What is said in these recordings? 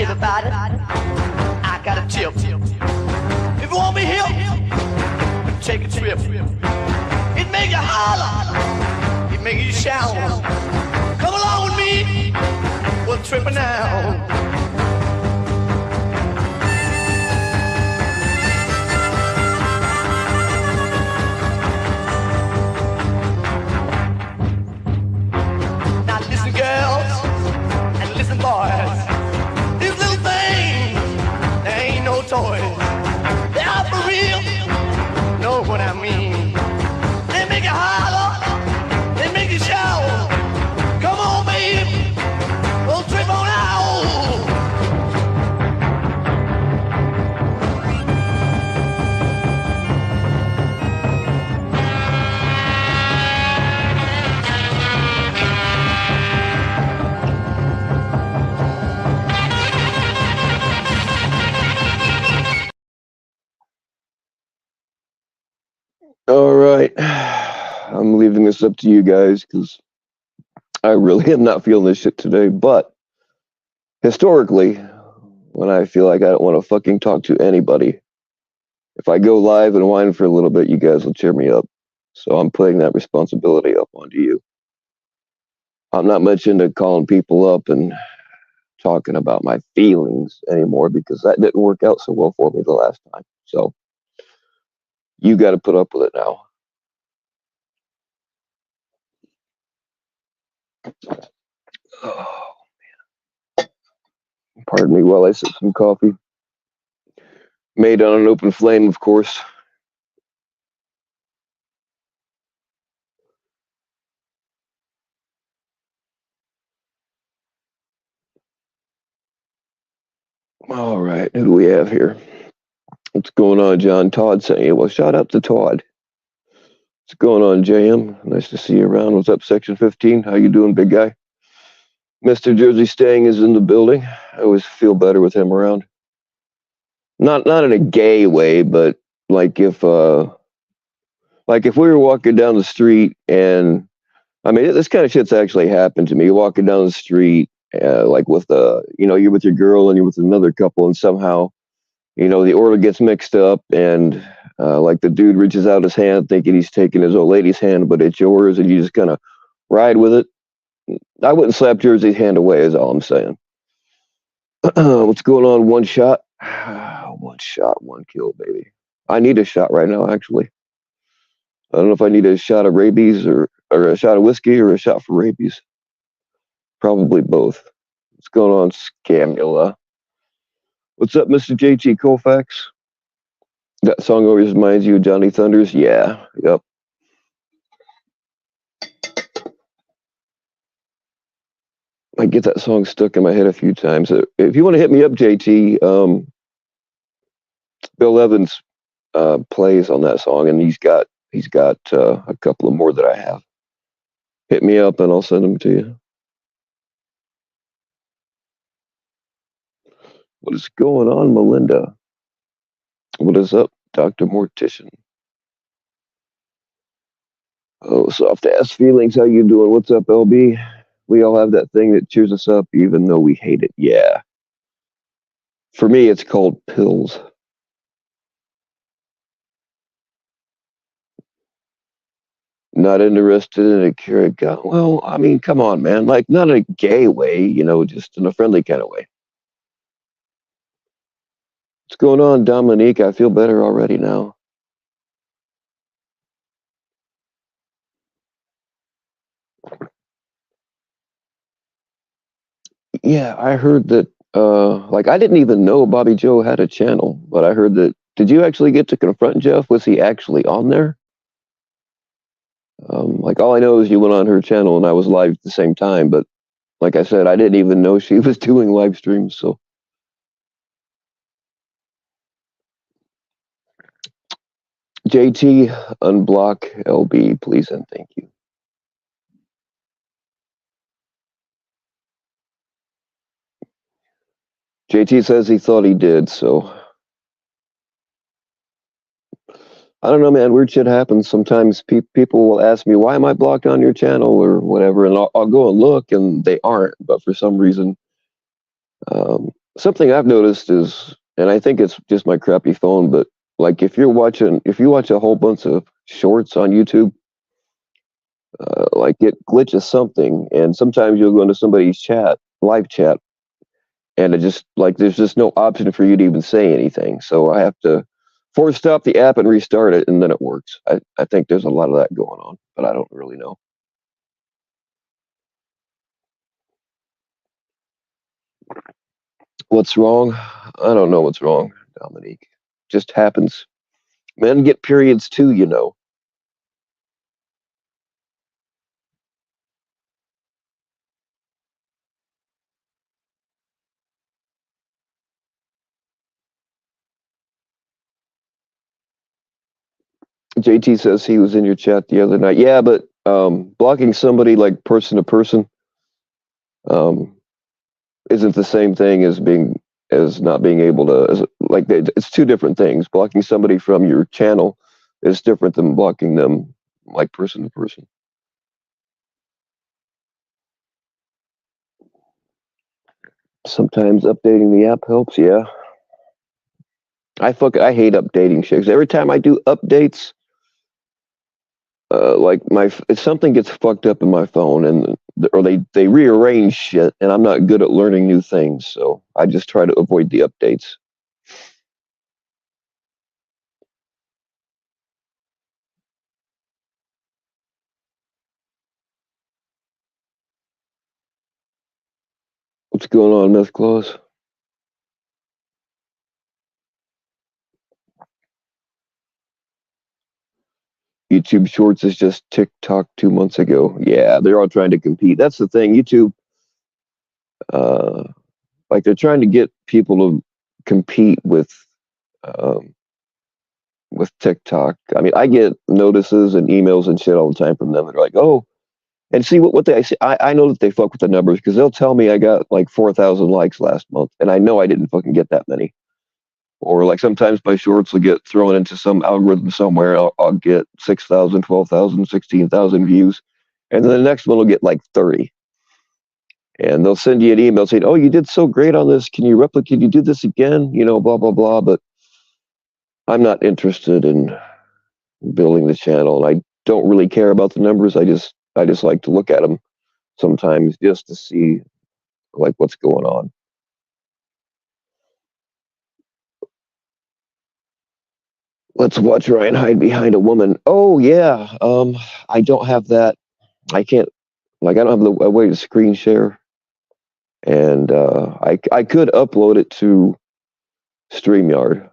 everybody, I got a tip. If you want me here, take a trip. It make you holler, it make you shout. Come along with me, we're tripping now. Now listen, girls, and listen, boys. These little things, they ain't no toys. They are for real, know what I mean. They make you holler, they make you shout. Come on, baby, we'll trip on out. All right, I'm leaving this up to you guys because I really am not feeling this shit today. But historically, when I feel like I don't want to fucking talk to anybody, if I go live and whine for a little bit, you guys will cheer me up. So I'm putting that responsibility up onto you. I'm not much into calling people up and talking about my feelings anymore because that didn't work out so well for me the last time. So you got to put up with it now. Oh, man. Pardon me while I sip some coffee. Made on an open flame, of course. All right, who do we have here? What's going on, John? Todd saying, well, shout out to Todd. What's going on, JM? Nice to see you around. What's up, Section 15? How you doing, big guy? Mr. Jersey Stang is in the building. I always feel better with him around. Not in a gay way, but like if we were walking down the street and I mean this kind of shit's actually happened to me. You're walking down the street like with you're with your girl and you're with another couple and somehow the order gets mixed up and like the dude reaches out his hand thinking he's taking his old lady's hand, but it's yours and you just kind of ride with it. I wouldn't slap Jersey's hand away is all I'm saying. What's going on? One shot? One shot, one kill, baby. I need a shot right now, actually. I don't know if I need a shot of rabies or a shot of whiskey or a shot for rabies. Probably both. What's going on, Scamula? What's up, Mr. JT Colfax? That song always reminds you of Johnny Thunders? Yeah, yep. I get that song stuck in my head a few times. If you want to hit me up, JT, Bill Evans plays on that song, and he's got a couple of more that I have. Hit me up, and I'll send them to you. What is going on, Melinda? What is up, Dr. Mortician? Oh, soft ass feelings. How you doing? What's up, LB? We all have that thing that cheers us up, even though we hate it. Yeah. For me, it's called pills. Not interested in a carrot gun. Well, I mean, come on, man. Like, not in a gay way, just in a friendly kind of way. What's going on, Dominique? I feel better already now. Yeah, I heard that, I didn't even know Bobby Joe had a channel, but I heard that, did you actually get to confront Jeff? Was he actually on there? All I know is you went on her channel and I was live at the same time, but like I said, I didn't even know she was doing live streams, so. JT, unblock LB, please and thank you. JT says he thought he did, so. I don't know, man. Weird shit happens. Sometimes people will ask me, why am I blocked on your channel or whatever? And I'll go and look and they aren't. But for some reason, something I've noticed is, and I think it's just my crappy phone, but like if you watch a whole bunch of shorts on YouTube, like it glitches something, and sometimes you'll go into somebody's live chat, and it just like there's just no option for you to even say anything. So I have to force stop the app and restart it, and then it works. I think there's a lot of that going on, but I don't really know what's wrong. I don't know what's wrong, Dominique. Just happens. Men get periods too, you know. JT says he was in your chat the other night. Yeah, but blocking somebody like person to person um, isn't the same thing as being as not being able to it's two different things. Blocking somebody from your channel is different than blocking them like person to person. Sometimes updating the app helps. Yeah, I hate updating shit. 'Cause every time I do updates, like if something gets fucked up in my phone and or they rearrange shit, and I'm not good at learning new things, so I just try to avoid the updates. What's going on, Myth Claus? YouTube Shorts is just TikTok 2 months ago. Yeah, they're all trying to compete. That's the thing. YouTube, uh, like they're trying to get people to compete um, with TikTok. I mean, I get notices and emails and shit all the time from them. They're like, "Oh," and see what they. I know that they fuck with the numbers because they'll tell me I got like 4,000 likes last month, and I know I didn't fucking get that many. Or like sometimes my shorts will get thrown into some algorithm somewhere. I'll get 6,000, 12,000, 16,000 views, and then the next one will get like 30. And they'll send you an email saying, "Oh, you did so great on this. Can you replicate? Can you do this again?" You know, blah blah blah. But I'm not interested in building the channel, and I don't really care about the numbers. I just like to look at them sometimes just to see like what's going on. Let's watch Ryan hide behind a woman. Oh yeah, I don't have that. I can't. Like I don't have a way to screen share, and I could upload it to StreamYard.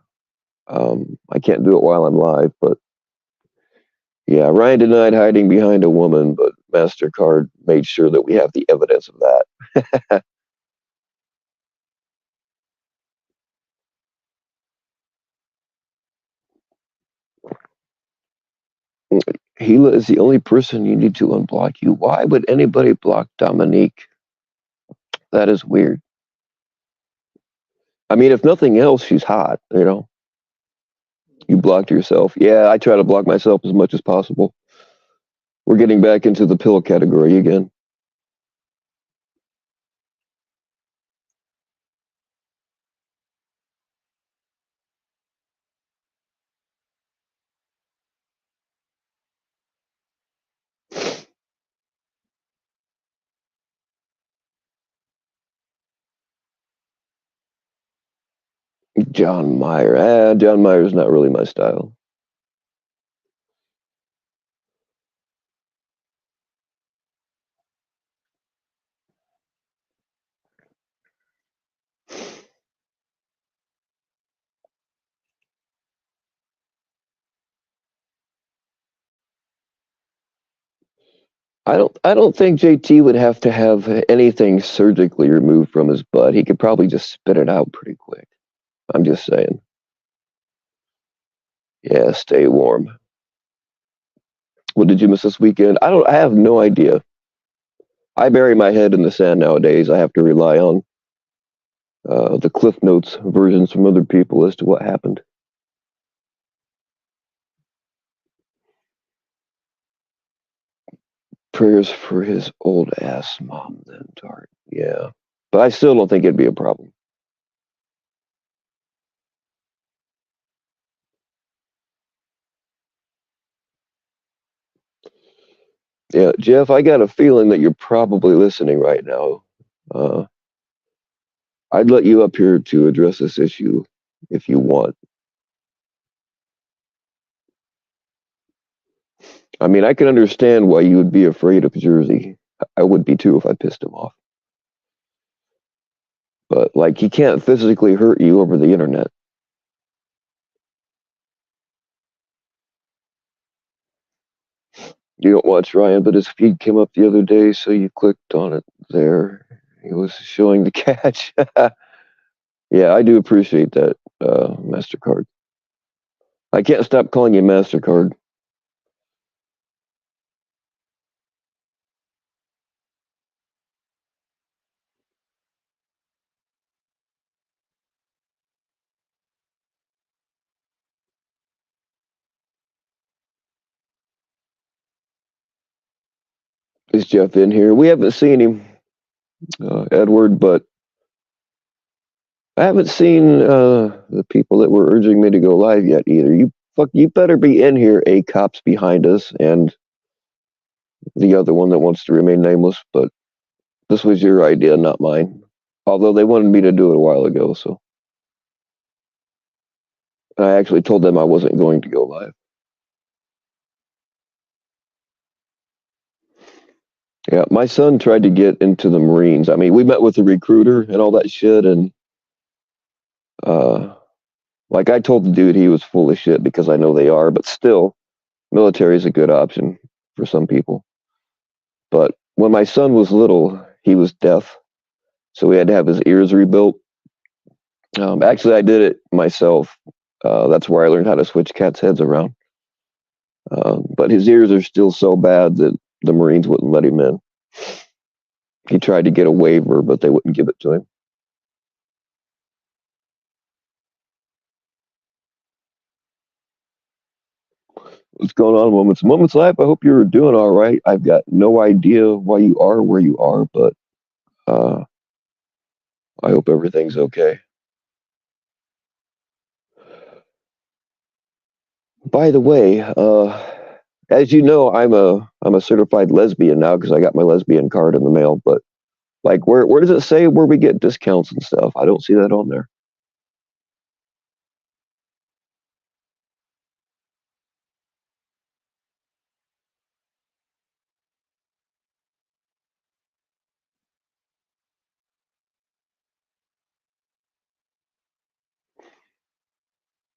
I can't do it while I'm live, but yeah, Ryan denied hiding behind a woman, but MasterCard made sure that we have the evidence of that. Gila is the only person you need to unblock you. Why would anybody block Dominique? That is weird. I mean, if nothing else, she's hot, you know? You blocked yourself. Yeah, I try to block myself as much as possible. We're getting back into the pill category again. John Mayer. John Mayer's not really my style. I don't think JT would have to have anything surgically removed from his butt. He could probably just spit it out pretty quick. I'm just saying. Yeah, stay warm. What did you miss this weekend? I have no idea. I bury my head in the sand nowadays. I have to rely on the Cliff Notes versions from other people as to what happened. Prayers for his old ass mom then, Tart. Yeah. But I still don't think it'd be a problem. Yeah, Jeff, I got a feeling that you're probably listening right now. Uh, I'd let you up here to address this issue if you want. I mean, I can understand why you would be afraid of Jersey. I would be too if I pissed him off. But, like, he can't physically hurt you over the internet. You don't watch Ryan, but his feed came up the other day, so you clicked on it there. He was showing the catch. Yeah, I do appreciate that, MasterCard. I can't stop calling you MasterCard. Is Jeff in here? We haven't seen him, Edward, but I haven't seen the people that were urging me to go live yet either. You better be in here. A cop's behind us, and the other one that wants to remain nameless. But this was your idea, not mine. Although they wanted me to do it a while ago, so I actually told them I wasn't going to go live. Yeah, my son tried to get into the Marines. I mean, we met with a recruiter and all that shit, and uh, like I told the dude he was full of shit because I know they are, but still, military is a good option for some people. But when my son was little, he was deaf, so we had to have his ears rebuilt. Actually, I did it myself. That's where I learned how to switch cats' heads around. But his ears are still so bad that the Marines wouldn't let him in. He tried to get a waiver, but they wouldn't give it to him. What's going on, Moments Life? I hope you're doing all right. I've got no idea why you are where you are, but uh, I hope everything's okay. By the way, as you know, I'm a certified lesbian now because I got my lesbian card in the mail. But like, where does it say where we get discounts and stuff? I don't see that on there.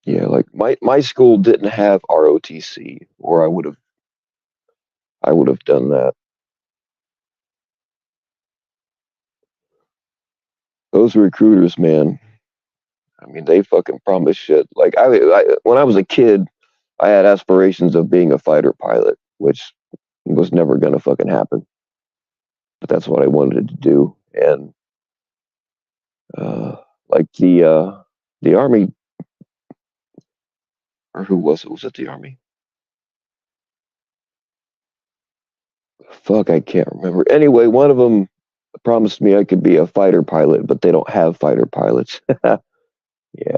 Yeah, like my school didn't have ROTC, or I would have done that. Those recruiters, man. I mean, they fucking promise shit. Like when I was a kid, I had aspirations of being a fighter pilot, which was never gonna fucking happen. But that's what I wanted to do, and uh, like the army, or who was it? Was it the army? Fuck, I can't remember. Anyway, one of them promised me I could be a fighter pilot, but they don't have fighter pilots. Yeah.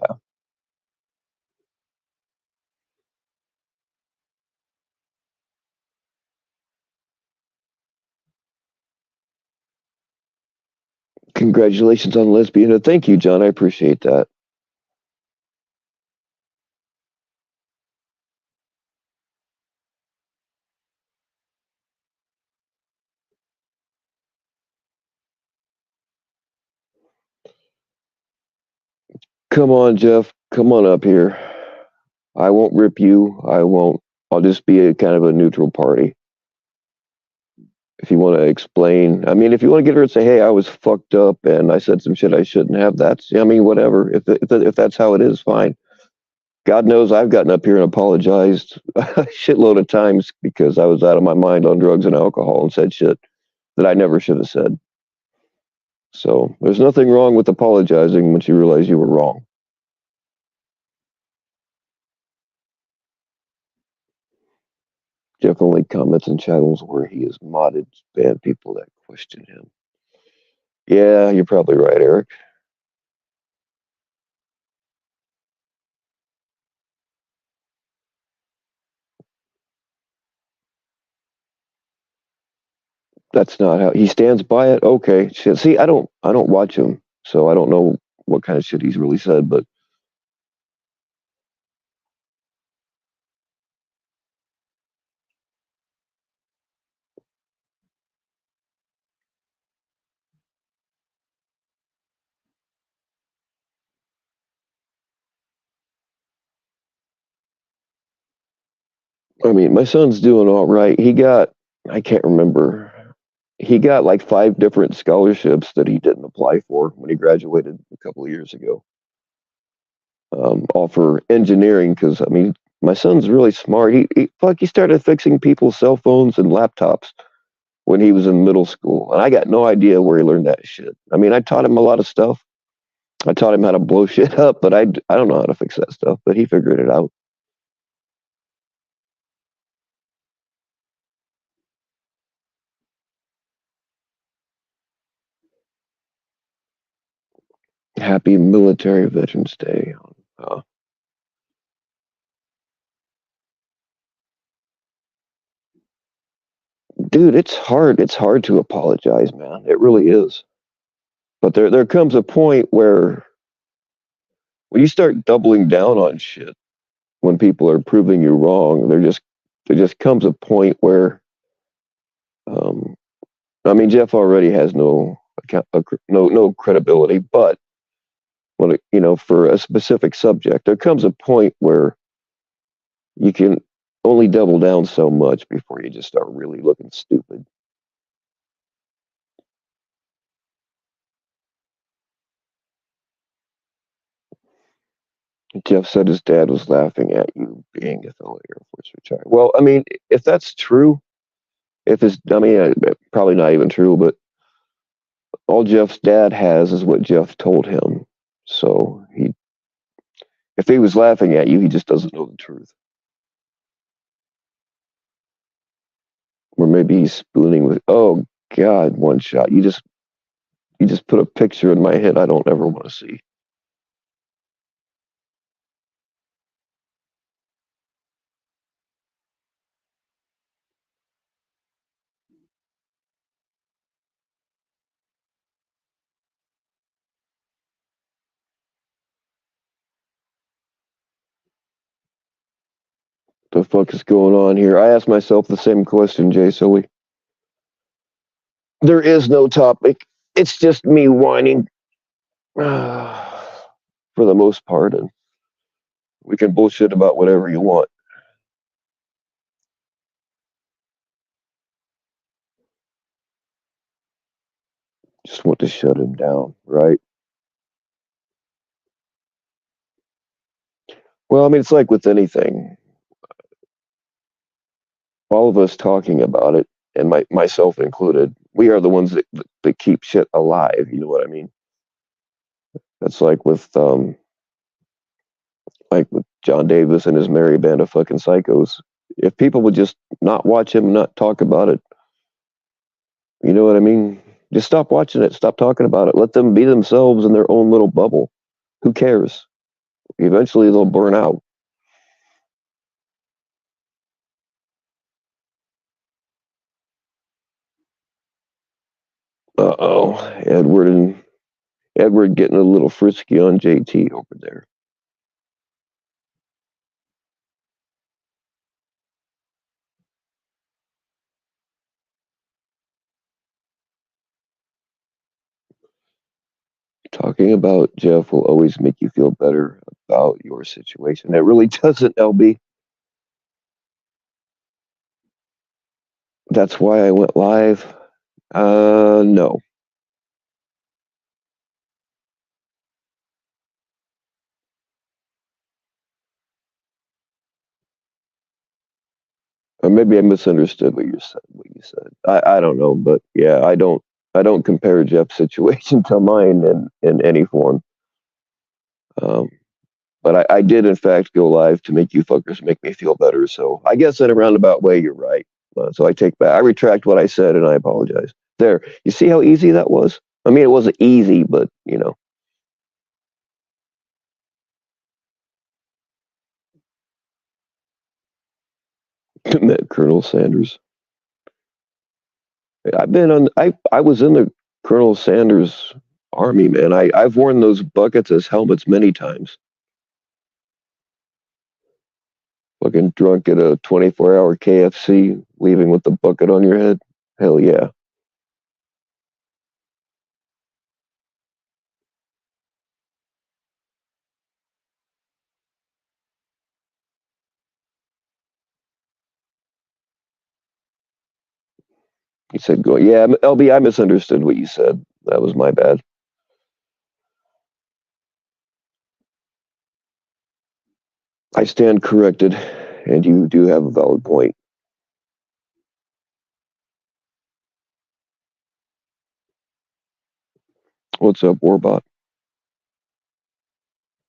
Congratulations on lesbian. Thank you, John. I appreciate that. Come on, Jeff. Come on up here. I won't rip you. I won't. I'll just be a kind of a neutral party. If you want to explain, I mean, if you want to get her and say, "Hey, I was fucked up and I said some shit I shouldn't have," that's, I mean, whatever. If that's how it is, fine. God knows I've gotten up here and apologized a shitload of times because I was out of my mind on drugs and alcohol and said shit that I never should have said. So there's nothing wrong with apologizing once you realize you were wrong. Jeff only comments in channels where he is modded, ban people that question him. Yeah, you're probably right, Eric. That's not how he stands by it. Okay, shit. See, I don't watch him, so I don't know what kind of shit he's really said. But I mean, my son's doing all right. I can't remember. He got like 5 different scholarships that he didn't apply for when he graduated a couple of years ago. All for engineering, because I mean, my son's really smart. He started fixing people's cell phones and laptops when he was in middle school, and I got no idea where he learned that shit. I mean, I taught him a lot of stuff. I taught him how to blow shit up, but I don't know how to fix that stuff. But he figured it out. Happy Military Veterans Day. Uh, Dude, it's hard. It's hard to apologize, man. It really is. But there comes a point where when you start doubling down on shit, when people are proving you wrong, there just comes a point where, um, I mean, Jeff already has no credibility. But for a specific subject, there comes a point where you can only double down so much before you just start really looking stupid. Jeff said his dad was laughing at you being a fellow Air Force retired. Well, I mean, if that's true, I mean, probably not even true, but all Jeff's dad has is what Jeff told him. So if he was laughing at you, he just doesn't know the truth. Or maybe he's spooning with, oh God, one shot. You just put a picture in my head I don't ever want to see. The fuck is going on here? I asked myself the same question, Jay Silly. There is no topic. It's just me whining. For the most part, and we can bullshit about whatever you want. Just want to shut him down, right? Well, I mean, it's like with anything. All of us talking about it, and myself included, we are the ones that keep shit alive. You know what I mean? That's like with John Davis and his merry band of fucking psychos. If people would just not watch him, not talk about it, you know what I mean? Just stop watching it, stop talking about it. Let them be themselves in their own little bubble. Who cares? Eventually, they'll burn out. Uh-oh, Edward getting a little frisky on JT over there. Talking about Jeff will always make you feel better about your situation. It really doesn't, LB. That's why I went live. No. Or maybe I misunderstood what you said. I don't know, but yeah, I don't compare Jeff's situation to mine in any form. Um, but I did in fact go live to make you fuckers make me feel better. So I guess in a roundabout way, you're right. So I retract what I said and I apologize. There, you see how easy that was? I mean, it wasn't easy, but met Colonel Sanders. I was in the Colonel Sanders army, man. I've worn those buckets as helmets many times. Fucking drunk at a 24-hour KFC, leaving with the bucket on your head. Hell yeah. He said, "Go." Yeah, LB. I misunderstood what you said. That was my bad. I stand corrected, and you do have a valid point. What's up, Warbot?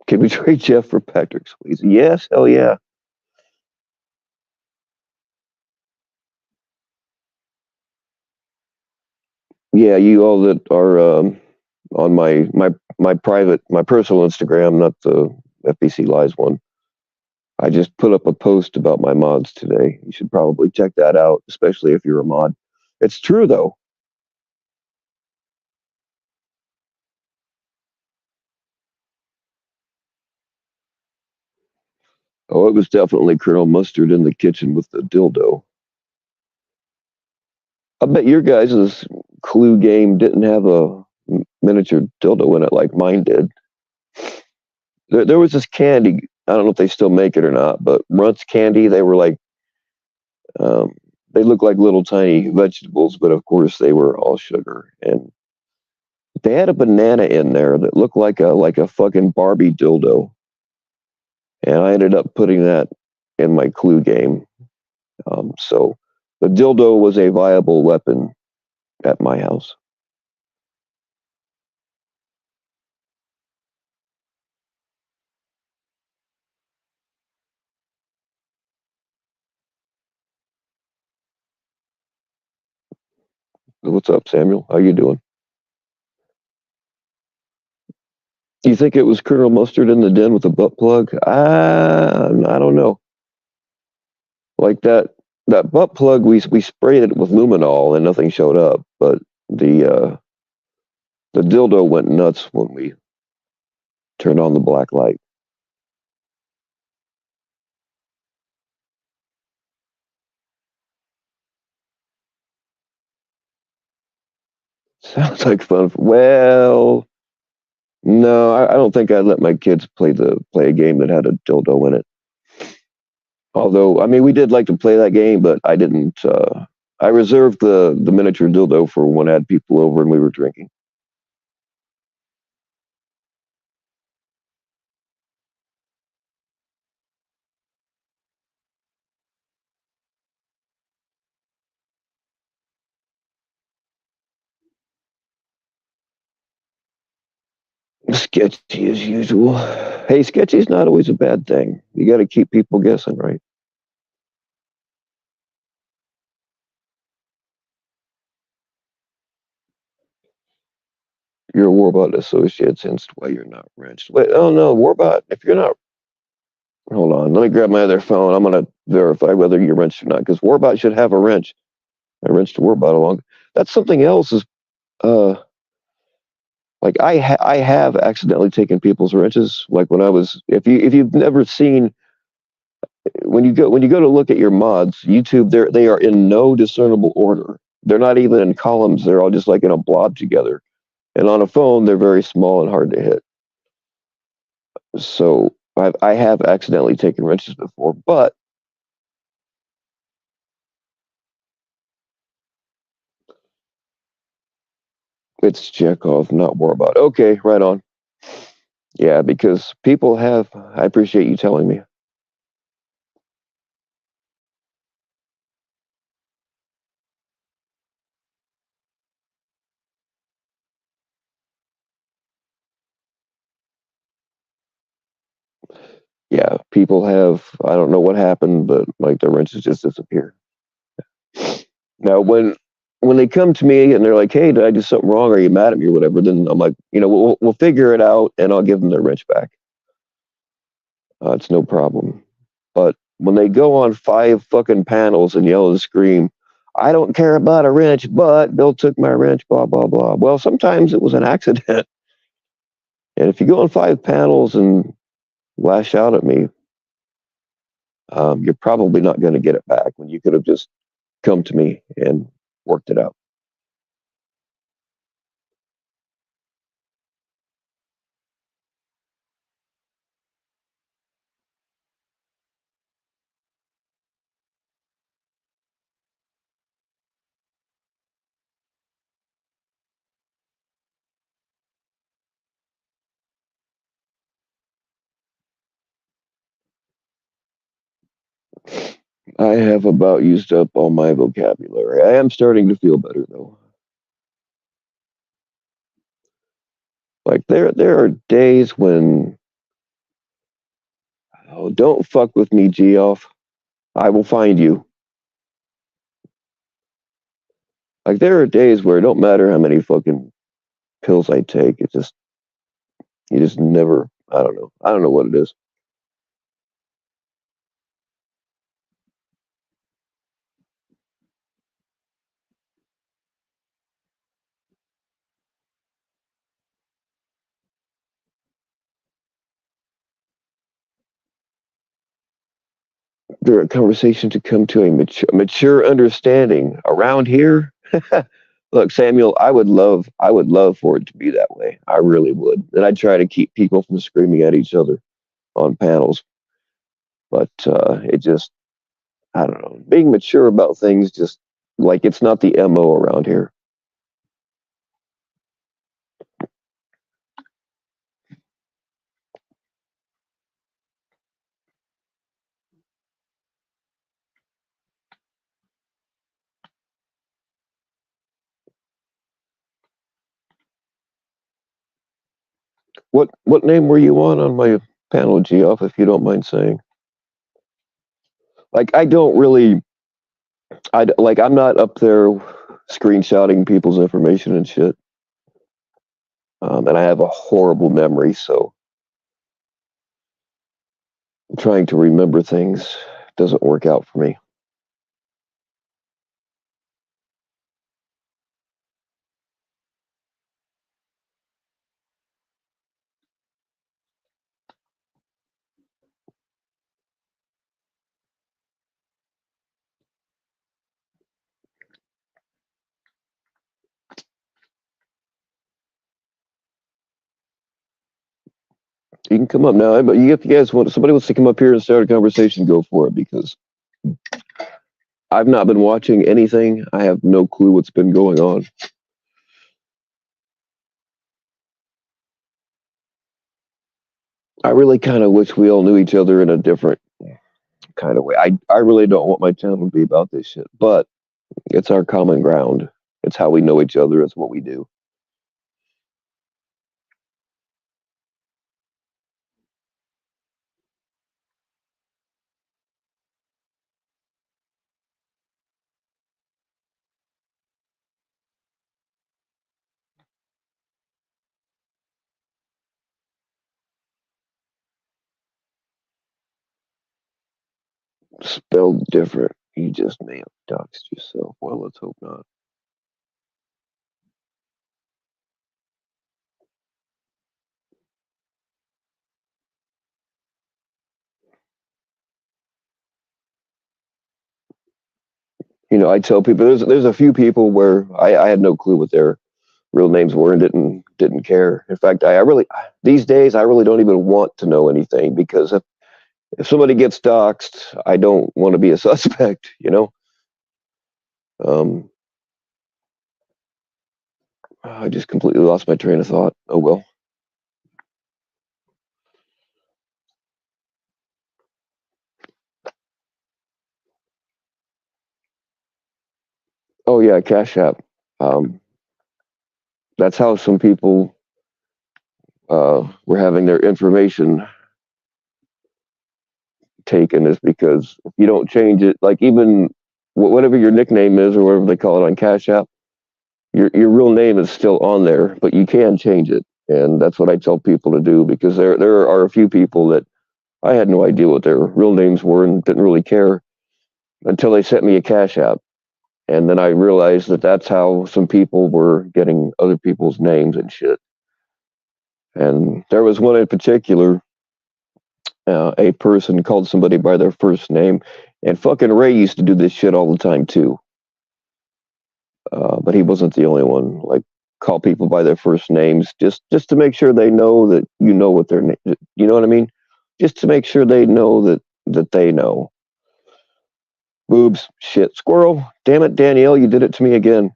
Can we trade Jeff for Patrick Swayze? Yes, hell yeah. Yeah, you all that are on my personal Instagram, not the FBC Lies one. I just put up a post about my mods today. You should probably check that out, especially if you're a mod. It's true though. Oh, it was definitely Colonel Mustard in the kitchen with the dildo. I bet your guys' Clue game didn't have a miniature dildo in it like mine did. There was this candy. I don't know if they still make it or not, but Runts candy. They were like, um, they looked like little tiny vegetables, but of course they were all sugar. And they had a banana in there that looked like a fucking Barbie dildo. And I ended up putting that in my Clue game. So the dildo was a viable weapon at my house. What's up, Samuel? How you doing? You think it was Colonel Mustard in the den with a butt plug? I don't know. Like that butt plug, we sprayed it with luminol and nothing showed up. But the dildo went nuts when we turned on the black light. Sounds like fun. Well, no, I don't think I'd let my kids play a game that had a dildo in it. Although, I mean, we did like to play that game, but I didn't. I reserved the miniature dildo for when I had people over and we were drinking. Sketchy as usual. Hey, sketchy's not always a bad thing. You got to keep people guessing, right? You're a Warbot associate, hence why you're not wrenched. Wait, oh no, Warbot, if you're not, hold on, let me grab my other phone. I'm going to verify whether you're wrenched or not, because Warbot should have a wrench. I wrenched a Warbot along. That's something else is, uh, like I have accidentally taken people's wrenches. Like when I was, if you've never seen, when you go to look at your mods, YouTube, they are in no discernible order. They're not even in columns. They're all just like in a blob together. And on a phone, they're very small and hard to hit. So I have accidentally taken wrenches before, but it's Chekhov, not Warbot. Okay, right on. Yeah, because people have. I appreciate you telling me. Yeah, people have. I don't know what happened, but like their wrenches just disappear. Now, when they come to me and they're like, "Hey, did I do something wrong? Are you mad at me or whatever?" Then I'm like, we'll figure it out, and I'll give them their wrench back. It's no problem. But when they go on 5 fucking panels and yell and scream, I don't care about a wrench, but Bill took my wrench, blah, blah, blah. Well, sometimes it was an accident. And if you go on 5 panels and lash out at me, you're probably not going to get it back when you could have just come to me and worked it out. I have about used up all my vocabulary. I am starting to feel better though. Like there are days when, oh, don't fuck with me, Geoff. I will find you. Like there are days where it don't matter how many fucking pills I take. It just you just never. I don't know. I don't know what it is. There a conversation to come to a mature understanding around here. Look, Samuel, I would love for it to be that way. I really would, and I'd try to keep people from screaming at each other on panels. But it just, I don't know, being mature about things just like it's not the MO around here. What name were you on my panel, Geoff, if you don't mind saying? Like I don't really, I'm not up there screenshotting people's information and shit. And I have a horrible memory, so trying to remember things doesn't work out for me. You can come up now, but if you guys want, somebody wants to come up here and start a conversation, go for it because I've not been watching anything. I have no clue what's been going on. I really kind of wish we all knew each other in a different kind of way. I really don't want my channel to be about this shit, but it's our common ground. It's how we know each other. It's what we do. Spelled different. You just may have doxed yourself. Well, let's hope not. I tell people there's a few people where I had no clue what their real names were and didn't care. In fact, I really these days I really don't even want to know anything because if somebody gets doxed, I don't want to be a suspect. Um, I just completely lost my train of thought. Oh well. Oh yeah, Cash App. Um, that's how some people were having their information taken, is because if you don't change it, like even whatever your nickname is or whatever they call it on Cash App, your real name is still on there, but you can change it, and that's what I tell people to do because there are a few people that I had no idea what their real names were and didn't really care until they sent me a Cash App. And then I realized that that's how some people were getting other people's names and shit. And there was one in particular, a person called somebody by their first name, and fucking Ray used to do this shit all the time too. But he wasn't the only one. Like, call people by their first names just to make sure they know that you know what their name. You know what I mean? Just to make sure they know that they know. Boobs, shit, squirrel. Damn it, Danielle, you did it to me again.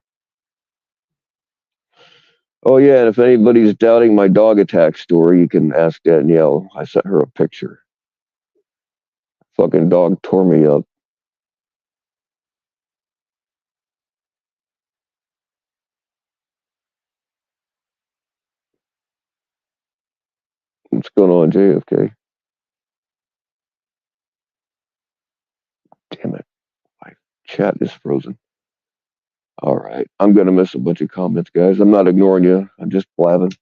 Oh yeah, and if anybody's doubting my dog attack story, you can ask Danielle. I sent her a picture. Fucking dog tore me up. What's going on, JFK? Damn it, my chat is frozen. All right, I'm gonna miss a bunch of comments, guys. I'm not ignoring you. I'm just blabbing.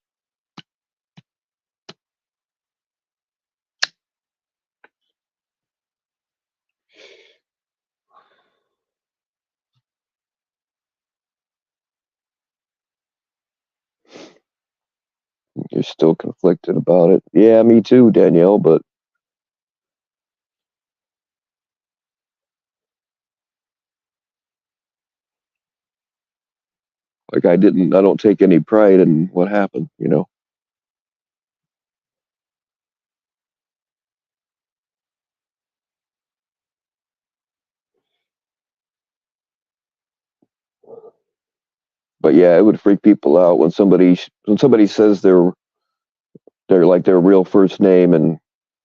You're still conflicted about it. Yeah, me too, Danielle. But like, I don't take any pride in what happened. You know. But yeah, it would freak people out when somebody says their like their real first name and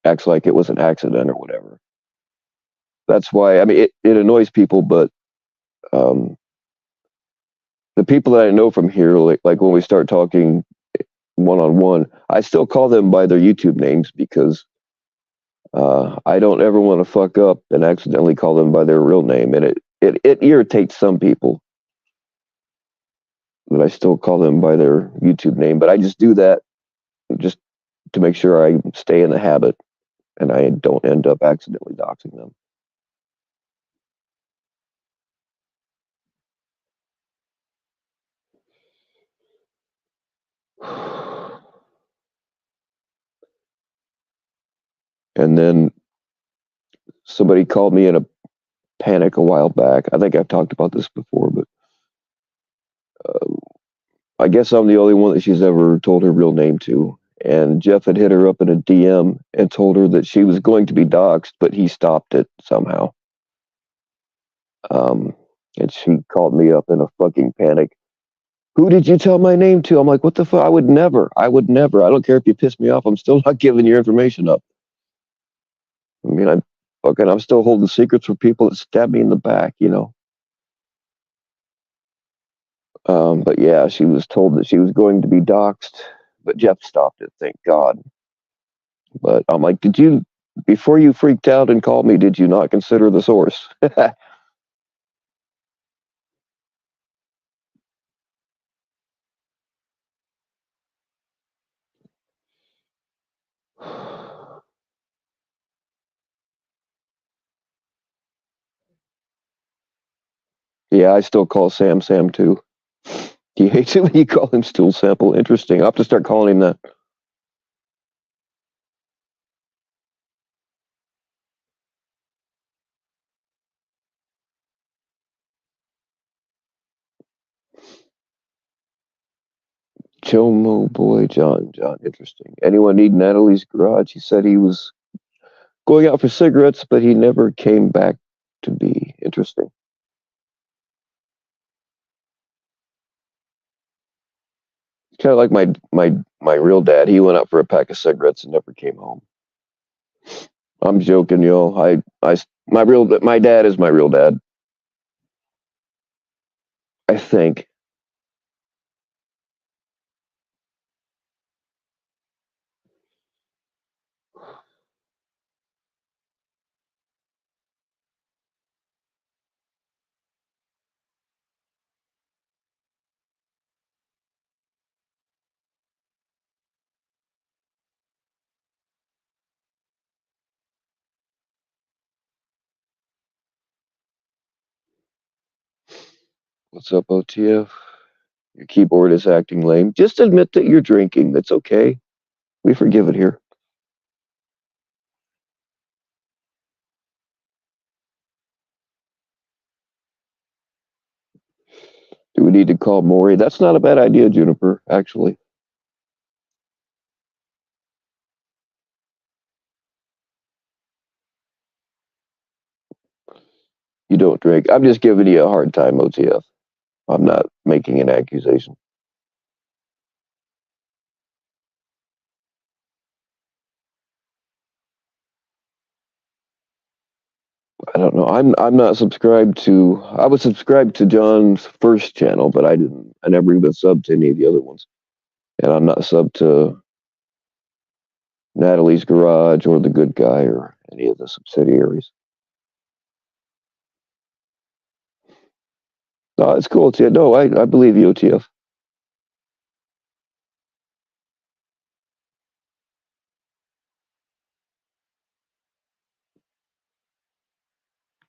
acts like it was an accident or whatever. That's why, I mean, it annoys people, but um, the people that I know from here, like when we start talking one on one, I still call them by their YouTube names because I don't ever want to fuck up and accidentally call them by their real name, and it irritates some people that I still call them by their YouTube name, but I just do that just to make sure I stay in the habit and I don't end up accidentally doxing them. And then somebody called me in a panic a while back. I think I've talked about this before, but uh, I guess I'm the only one that she's ever told her real name to. And Jeff had hit her up in a DM and told her that she was going to be doxxed, but he stopped it somehow. Um, and she called me up in a fucking panic. Who did you tell my name to? I'm like, what the fuck? I would never. I would never. I don't care if you piss me off. I'm still not giving your information up. I mean, I'm still holding secrets for people that stab me in the back, you know. But yeah, she was told that she was going to be doxxed, but Jeff stopped it, thank God. But I'm like, before you freaked out and called me, did you not consider the source? Yeah, I still call Sam Sam too. He hates it when you call him stool sample. Interesting. I'll have to start calling him that. Chomo boy, John. John, interesting. Anyone need Natalie's garage? He said he was going out for cigarettes, but he never came back to be. Interesting. Kind of like my real dad. He went out for a pack of cigarettes and never came home. I'm joking, yo. My dad is my real dad. I think. What's up, OTF? Your keyboard is acting lame. Just admit that you're drinking. That's okay. We forgive it here. Do we need to call Maury? That's not a bad idea, Juniper, actually. You don't drink. I'm just giving you a hard time, OTF. I'm not making an accusation. I don't know. I'm not subscribed to. I was subscribed to John's first channel, but I didn't. I never even subbed to any of the other ones, and I'm not subbed to Natalie's Garage or The Good Guy or any of the subsidiaries. No, it's cool. OTF. No, I believe you, OTF.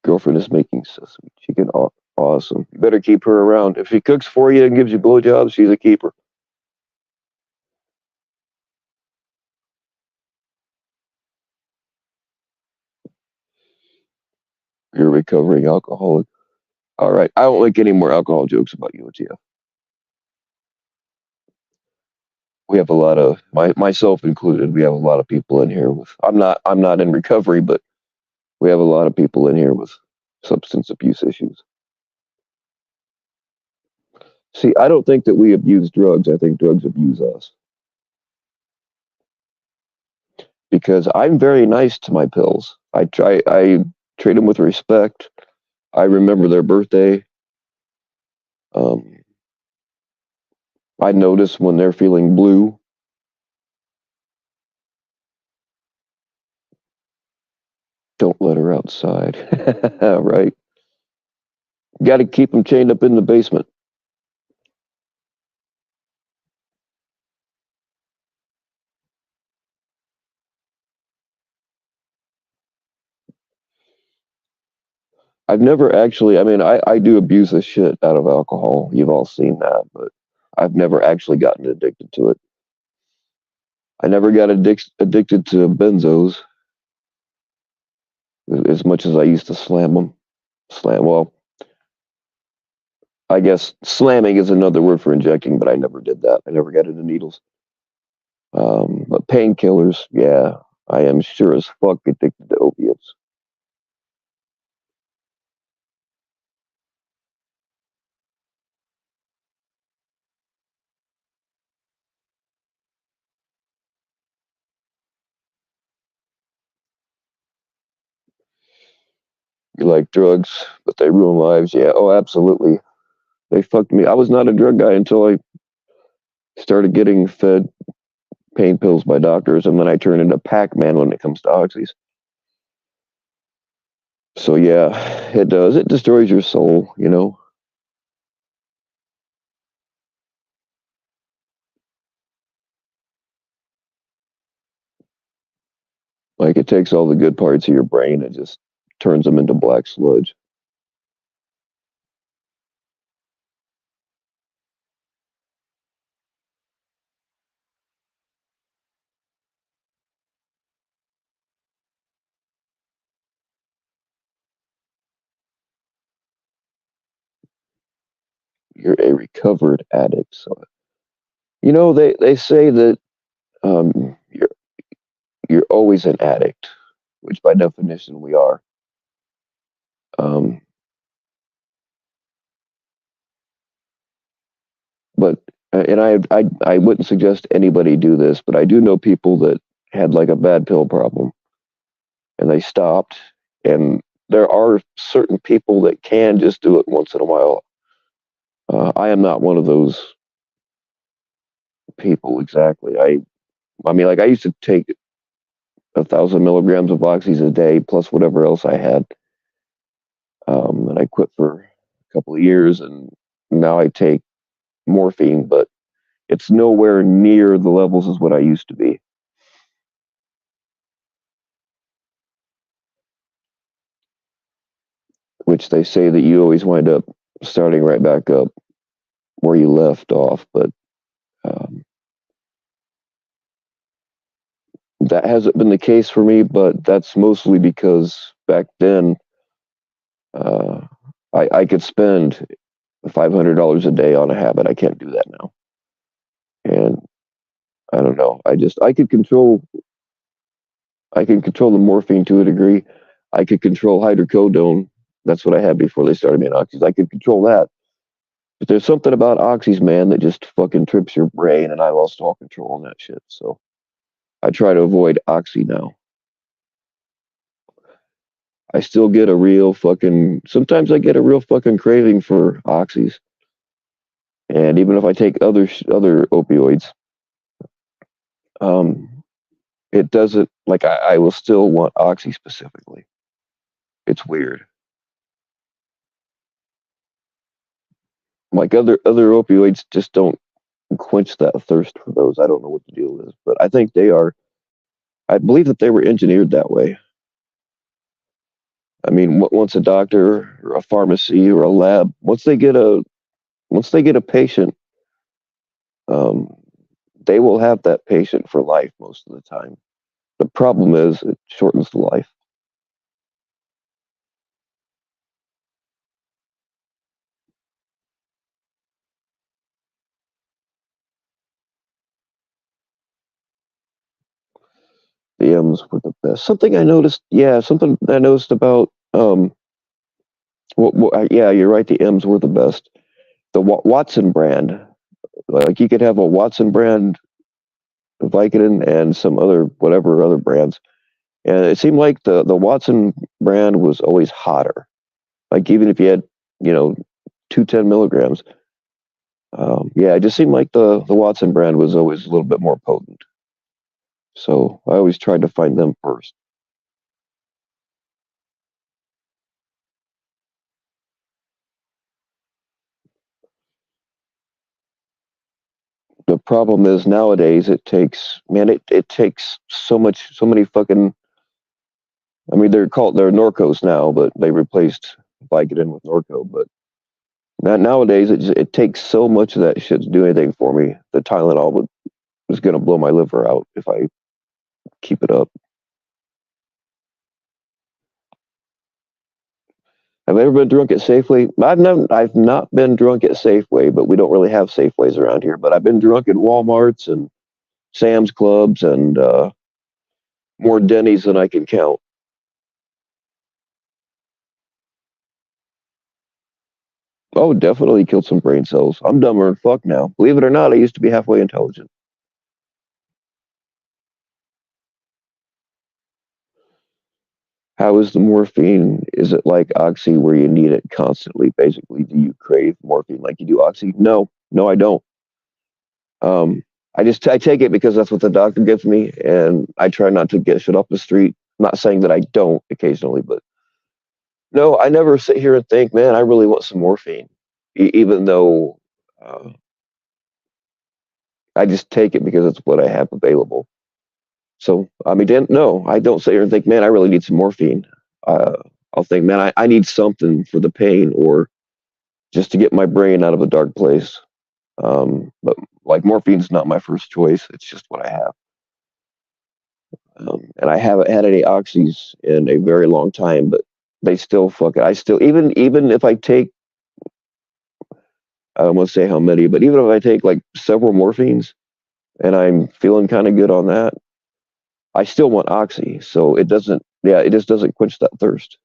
Girlfriend is making sesame chicken. Awesome. You better keep her around. If she cooks for you and gives you blowjobs, she's a keeper. You're a recovering alcoholic. All right. I won't make any more alcohol jokes about you, OTF. We have a lot of myself included. We have a lot of people in here with. I'm not in recovery, but we have a lot of people in here with substance abuse issues. See, I don't think that we abuse drugs. I think drugs abuse us. Because I'm very nice to my pills. I treat them with respect. I remember their birthday. Um, I notice when they're feeling blue. Don't let her outside. Right? Got to keep them chained up in the basement. I've never actually, I mean, I do abuse the shit out of alcohol. You've all seen that, but I've never actually gotten addicted to it. I never got addicted to benzos as much as I used to slam them. Well, I guess slamming is another word for injecting, but I never did that. I never got into needles. But painkillers, yeah, I am sure as fuck addicted to opiates. You like drugs, but they ruin lives. Yeah, oh, absolutely. They fucked me. I was not a drug guy until I started getting fed pain pills by doctors, and then I turned into Pac-Man when it comes to oxys. So yeah, it does. It destroys your soul, you know. Like it takes all the good parts of your brain and just turns them into black sludge. You're a recovered addict. So you know they say that you're always an addict, which by definition we are. Um, but and I wouldn't suggest anybody do this, but I do know people that had like a bad pill problem and they stopped. And there are certain people that can just do it once in a while. I am not one of those people exactly. I mean, like I used to take 1,000 milligrams of oxys a day plus whatever else I had, and I quit for a couple of years, and now I take morphine, but it's nowhere near the levels as what I used to be. Which they say that you always wind up starting right back up where you left off, but um, that hasn't been the case for me. But that's mostly because back then uh, I could spend $500 a day on a habit. I can't do that now, and I don't know. I can control the morphine to a degree. I could control hydrocodone. That's what I had before they started me on oxys. I could control that. But there's something about oxys, man, that just fucking trips your brain, and I lost all control on that shit. So I try to avoid oxy now. I still get a real fucking. Sometimes I get a real fucking craving for oxys, and even if I take other opioids, um, it doesn't like I will still want oxy specifically. It's weird. Like other opioids just don't quench that thirst for those. I don't know what the deal is, but I think they are. I believe that they were engineered that way. I mean, once a doctor or a pharmacy or a lab, once they get a patient, um, they will have that patient for life most of the time. The problem is it shortens the life. The M's were the best. Something I noticed about yeah, you're right. The M's were the best. The Watson brand, like you could have a Watson brand Vicodin and some other whatever other brands, and it seemed like the Watson brand was always hotter. Like even if you had, you know, 210 milligrams, yeah, it just seemed like the Watson brand was always a little bit more potent. So I always tried to find them first. The problem is nowadays it takes so many fucking. I mean, they're Norcos now, but they replaced Vicodin with Norco. But nowadays it takes so much of that shit to do anything for me. The Tylenol was gonna blow my liver out if I keep it up. Have I ever been drunk at Safeway? I've not been drunk at Safeway, but we don't really have Safeways around here. But I've been drunk at Walmarts and Sam's Clubs and more Denny's than I can count. Oh, definitely killed some brain cells. I'm dumber than fuck now. Believe it or not, I used to be halfway intelligent. How is the morphine? Is it like oxy where you need it constantly? Basically, do you crave morphine like you do oxy? No, no, I don't. I take it because that's what the doctor gives me, and I try not to get shit off the street. I'm not saying that I don't occasionally, but no, I never sit here and think, man, I really want some morphine, even though I just take it because it's what I have available. So I mean, no, I don't sit here and think, man, I really need some morphine. Uh, I'll think, man, I need something for the pain or just to get my brain out of a dark place. But like morphine's not my first choice. It's just what I have. And I haven't had any oxys in a very long time, but they still fuck it. I still even if I take I don't want to say how many, but even if I take like several morphines and I'm feeling kind of good on that, I still want oxy. So it doesn't yeah, it just doesn't quench that thirst.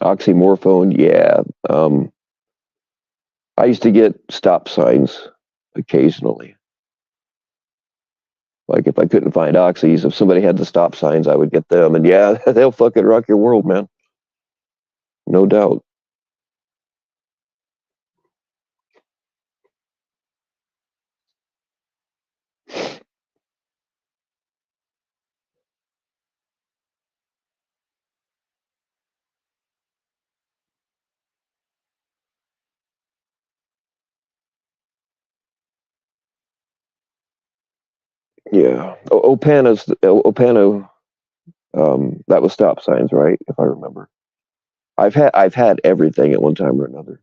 Oxymorphone, yeah. I used to get stop signs occasionally. Like if I couldn't find oxys, if somebody had the stop signs, I would get them. And yeah, they'll fucking rock your world, man. No doubt. Yeah. Opano. That was stop signs, right? If I remember. I've had everything at one time or another.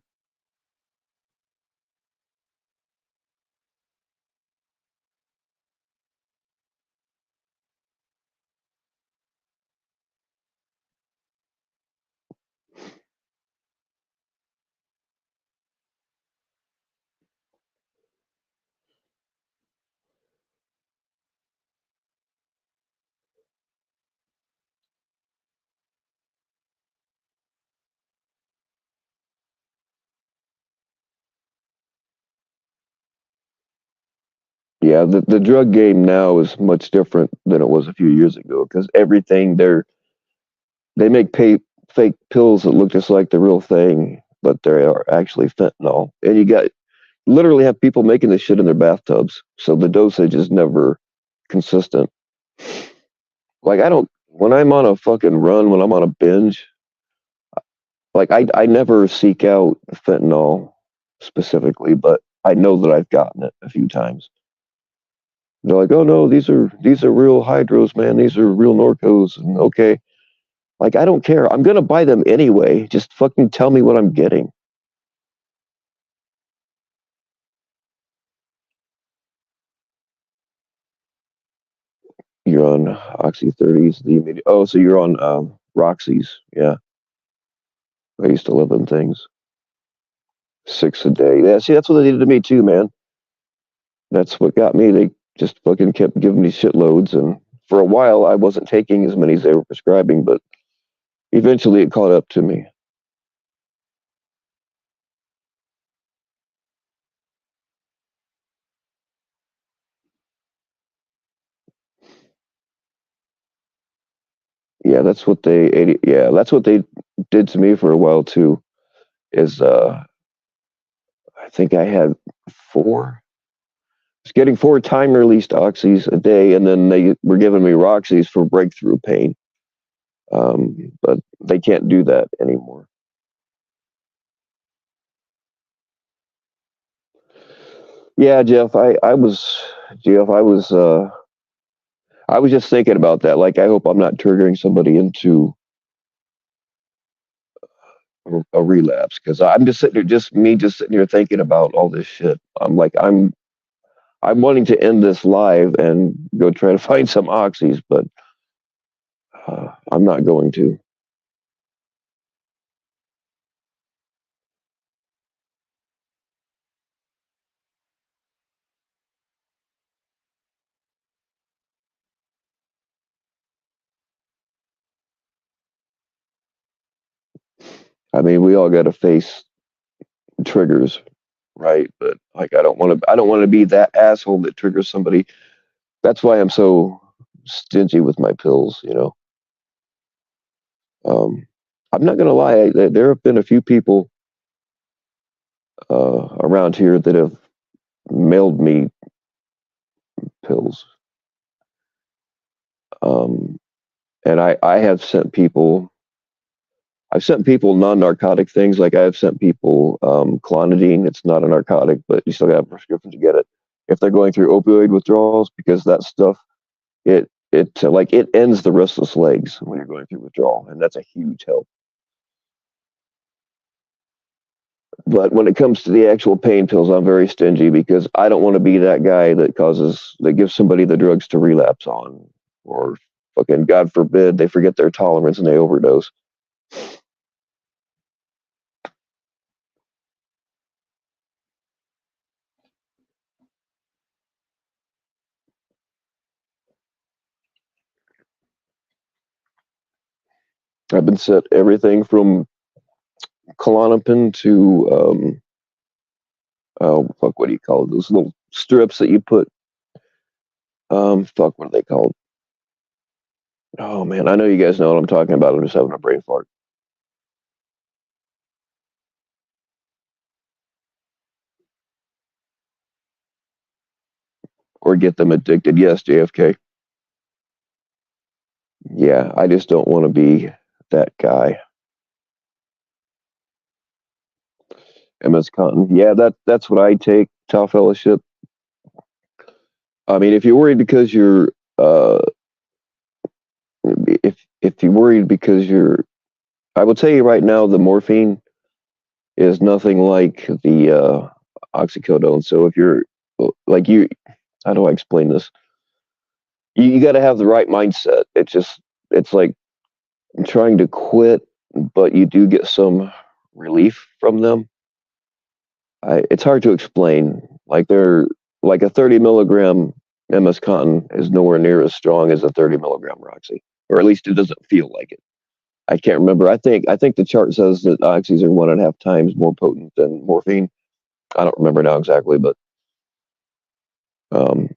Yeah, the drug game now is much different than it was a few years ago because everything they make fake pills that look just like the real thing, but they are actually fentanyl. And you got literally have people making this shit in their bathtubs, so the dosage is never consistent. Like I don't when I'm on a fucking run, when I'm on a binge, like I never seek out fentanyl specifically, but I know that I've gotten it a few times. They're like, "Oh no, these are real hydros, man. These are real Norcos." And okay, like I don't care. I'm gonna buy them anyway. Just fucking tell me what I'm getting. You're on Oxy 30s. Oh, so you're on Roxy's. Yeah, I used to live in things. 6 a day. Yeah, see, that's what they did to me too, man. That's what got me. They just fucking kept giving me shitloads, and for a while I wasn't taking as many as they were prescribing, but eventually it caught up to me. Yeah, that's what they did to me for a while too. Is I think I had four. I was getting four time released oxys a day, and then they were giving me Roxys for breakthrough pain. But they can't do that anymore. Yeah, Jeff, I was just thinking about that. Like, I hope I'm not triggering somebody into a relapse because I'm just sitting there, just sitting here thinking about all this shit. I'm wanting to end this live and go try to find some oxys, but I'm not going to. I mean, we all got to face triggers, right? But like, I don't want to be that asshole that triggers somebody. That's why I'm so stingy with my pills. Um, I'm not gonna lie. There have been a few people around here that have mailed me pills, um, and I have sent people. I've sent people non-narcotic things. Like I've sent people clonidine. It's not a narcotic, but you still got a prescription to get it if they're going through opioid withdrawals because that stuff it ends the restless legs when you're going through withdrawal, and that's a huge help. But when it comes to the actual pain pills, I'm very stingy because I don't want to be that guy that gives somebody the drugs to relapse on, or fucking God forbid they forget their tolerance and they overdose. I've been set everything from Klonopin to oh fuck, what do you call it? Those little strips that you put. Fuck, what are they called? Oh man, I know you guys know what I'm talking about. I'm just having a brain fart. Or get them addicted. Yes, JFK. Yeah, I just don't want to be that guy. MS Cotton. Yeah, that's what I take. Tau fellowship. I mean, if you're worried because you're if you're worried because you're, I will tell you right now, the morphine is nothing like the oxycodone. So if you're like you, how do I explain this? You got to have the right mindset. It's like trying to quit, but you do get some relief from them. It's hard to explain. Like they're like a 30 milligram MS Contin is nowhere near as strong as a 30 milligram Roxy, or at least it doesn't feel like it. I can't remember. I think the chart says that oxys are 1.5 times more potent than morphine. I don't remember now exactly, but um,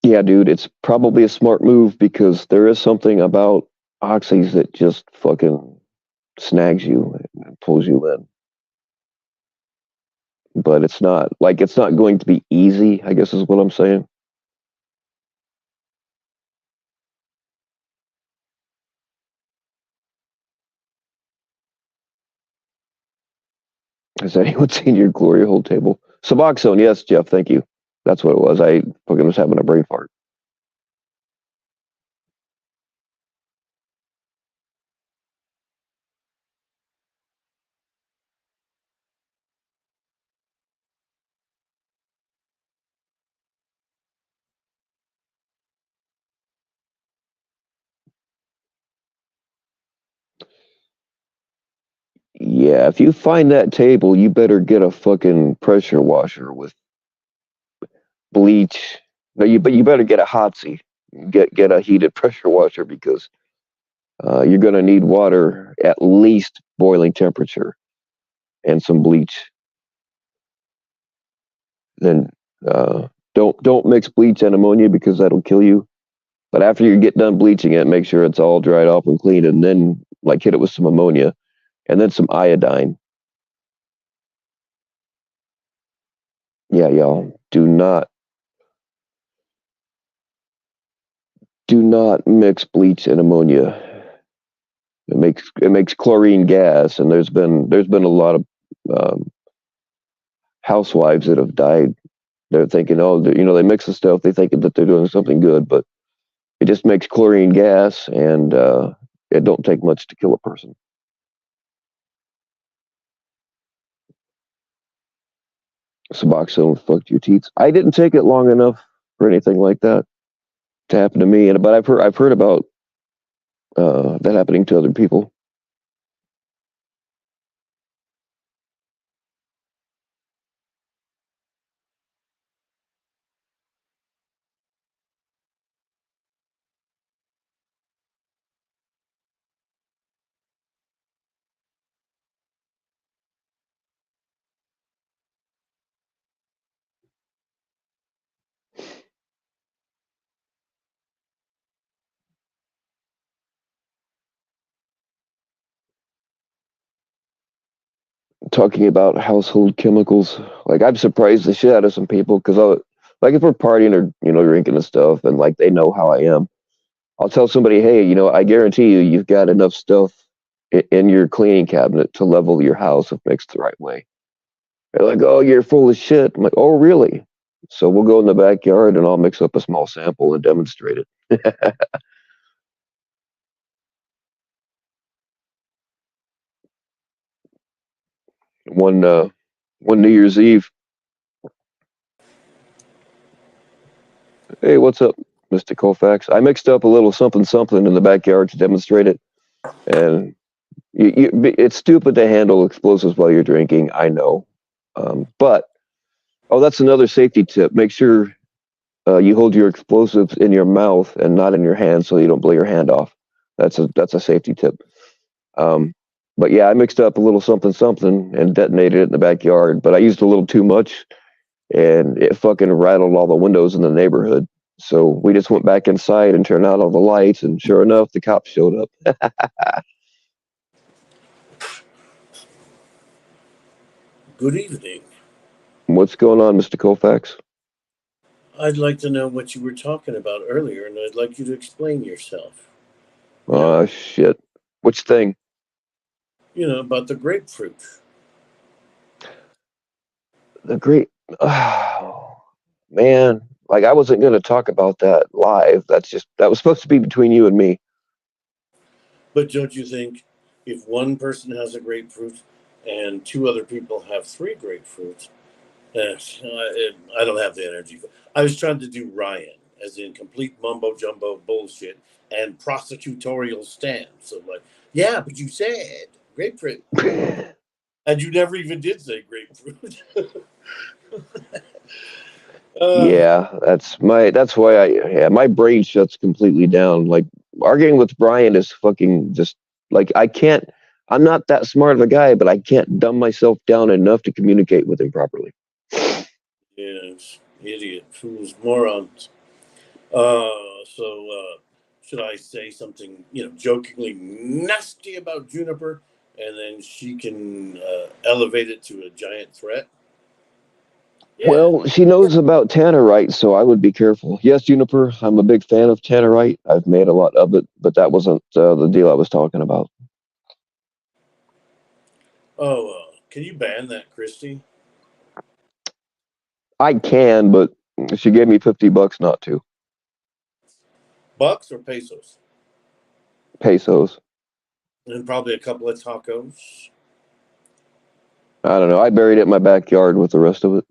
yeah, dude, it's probably a smart move because there is something about oxys that just fucking snags you and pulls you in. But it's not going to be easy, I guess is what I'm saying. Has anyone seen your glory hole table? Suboxone, yes, Jeff, thank you. That's what it was. I fucking was having a brain fart. Yeah, if you find that table, you better get a fucking pressure washer with bleach. No, but you better get a hotsy. Get a heated pressure washer because you're gonna need water at least boiling temperature and some bleach. Then don't mix bleach and ammonia because that'll kill you. But after you get done bleaching it, make sure it's all dried off and clean, and then like hit it with some ammonia and then some iodine. Yeah, y'all, do not mix bleach and ammonia. It makes chlorine gas, and there's been a lot of um, housewives that have died. They're thinking, oh, they mix the stuff. They think that they're doing something good, but it just makes chlorine gas, and it don't take much to kill a person. Suboxone fucked your teeth. I didn't take it long enough for anything like that to happen to me, and but I've heard about that happening to other people. Talking about household chemicals, like I've surprised the shit out of some people because like if we're partying or drinking and stuff, and like they know how I am, I'll tell somebody, hey, I guarantee you've got enough stuff in your cleaning cabinet to level your house if mixed the right way. They're like, oh, you're full of shit. I'm like, oh, really? So we'll go in the backyard and I'll mix up a small sample and demonstrate it. one one New Year's Eve, hey, what's up, Mr. Colfax? I mixed up a little something something in the backyard to demonstrate it, and it's stupid to handle explosives while you're drinking. I know, but oh, that's another safety tip. Make sure you hold your explosives in your mouth and not in your hand, so you don't blow your hand off. That's a safety tip. Um, but yeah, I mixed up a little something something and detonated it in the backyard. But I used a little too much, and it fucking rattled all the windows in the neighborhood. So we just went back inside and turned out all the lights, and sure enough, the cops showed up. Good evening. What's going on, Mr. Colfax? I'd like to know what you were talking about earlier, and I'd like you to explain yourself. You know, Oh shit! Which thing? about the grapefruit. The great. Oh man. Like, I wasn't going to talk about that live. That was supposed to be between you and me. But don't you think if one person has a grapefruit and two other people have three grapefruits, I don't have the energy. I was trying to do Ryan, as in complete mumbo jumbo bullshit and prosecutorial stance. So, like, yeah, but you said grapefruit. And you never even did say grapefruit. Yeah, that's why my brain shuts completely down. Like, arguing with Brian is fucking just like, I'm not that smart of a guy, but I can't dumb myself down enough to communicate with him properly. Yes, idiot, fools, morons. Should I say something, jokingly nasty about Juniper, and then she can elevate it to a giant threat? Yeah. Well, she knows about tannerite, so I would be careful. Yes, Juniper, I'm a big fan of tannerite. I've made a lot of it, but that wasn't the deal I was talking about. Oh, can you ban that, Christy? I can, but she gave me $50 not to. Bucks or pesos? Pesos. And probably a couple of tacos. I don't know. I buried it in my backyard with the rest of it.